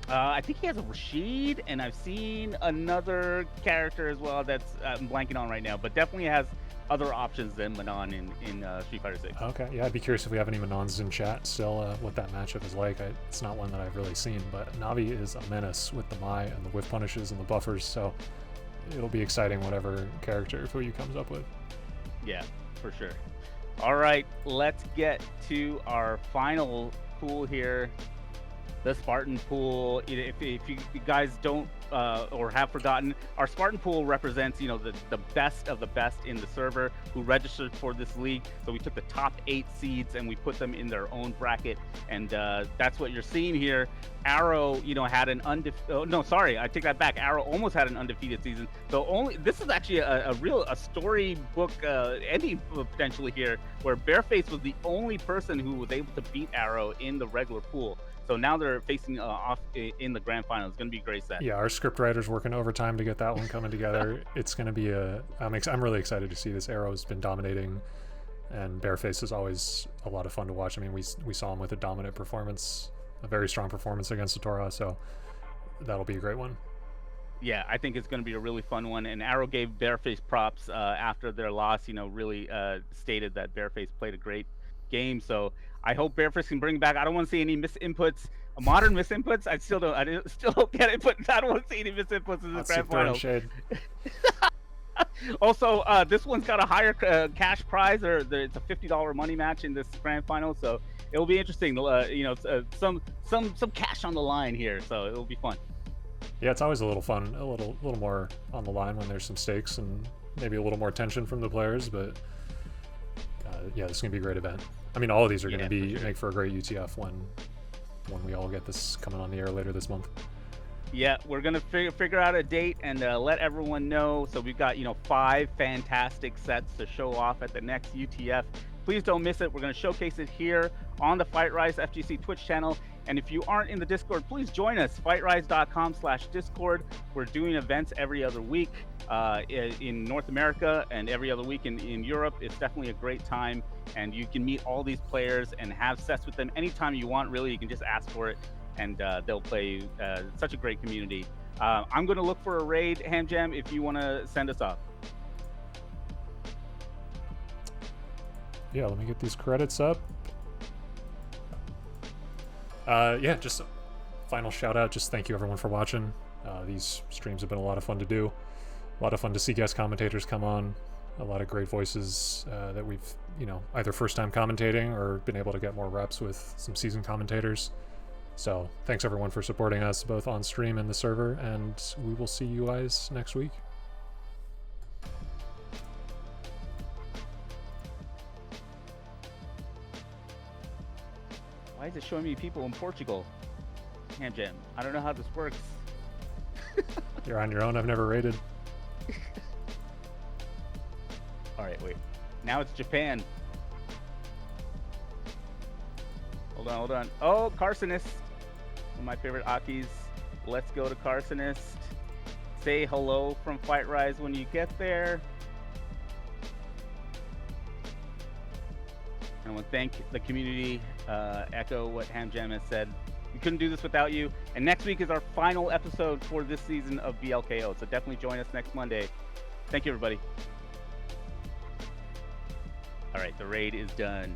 S4: I think he has a Rashid, and I've seen another character as well that's I'm blanking on right now, but definitely has other options than Manon in Street Fighter 6.
S11: Okay, yeah, I'd be curious if we have any Manons in chat still, what that matchup is like. It's not one that I've really seen, but Navi is a menace with the Mai and the whiff punishes and the buffers, so it'll be exciting whatever character Fuyu comes up with.
S4: Yeah, for sure. All right, let's get to our final pool here, the Spartan pool. If you guys don't or have forgotten, our Spartan pool represents the best of the best in the server who registered for this league. So we took the top 8 seeds and we put them in their own bracket, and that's what you're seeing here. Arrow, had an no, sorry, I take that back. Arrow almost had an undefeated season. So this is actually a storybook ending potentially here, where Bareface was the only person who was able to beat Arrow in the regular pool. So now they're facing off in the grand final. It's going to be a great set.
S11: Yeah, our script writer's working overtime to get that one coming together. It's going to be I'm really excited to see this. Arrow's been dominating, and Bareface is always a lot of fun to watch. I mean, we saw him with a dominant performance, a very strong performance against Satora, so that'll be a great one.
S4: Yeah, I think it's going to be a really fun one. And Arrow gave Bareface props after their loss. really stated that Bareface played a great game. So I hope Bareface can bring back. I don't want to see any misinputs, modern misinputs. I still don't get it, but I don't want to see any misinputs in this grand final. Also, this one's got a higher cash prize, or it's a $50 money match in this grand final, so it'll be interesting. Some cash on the line here, so it'll be fun.
S11: Yeah, it's always a little fun, a little more on the line when there's some stakes, and maybe a little more tension from the players, but yeah, this is gonna be a great event. I mean, all of these are gonna be make for a great UTF when we all get this coming on the air later this month.
S4: Yeah, we're gonna figure out a date and let everyone know. So we've got 5 fantastic sets to show off at the next UTF. Please don't miss it. We're gonna showcase it here on the FightRise FGC Twitch channel. And if you aren't in the Discord, please join us. FightRise.com/Discord. We're doing events every other week in North America and every other week in Europe. It's definitely a great time, and you can meet all these players and have sets with them anytime you want. Really, you can just ask for it, and they'll play. Such a great community. I'm going to look for a raid, Hamjam, if you want to send us off.
S11: Yeah, let me get these credits up. Yeah, just final shout out. Just thank you everyone for watching. These streams have been a lot of fun to do. A lot of fun to see guest commentators come on. A lot of great voices that we've, either first time commentating or been able to get more reps with some seasoned commentators. So thanks everyone for supporting us both on stream and the server, and we will see you guys next week.
S4: Why is it showing me people in Portugal? Hamjam, I don't know how this works.
S11: You're on your own. I've never raided.
S4: All right, wait. Now it's Japan. Hold on. Oh, Carsonist. One of my favorite Akis. Let's go to Carsonist. Say hello from FightRise when you get there. And I want to thank the community. Echo what Hamjam has said. We couldn't do this without you. And next week is our final episode for this season of BLKO. So definitely join us next Monday. Thank you, everybody. All right, the raid is done.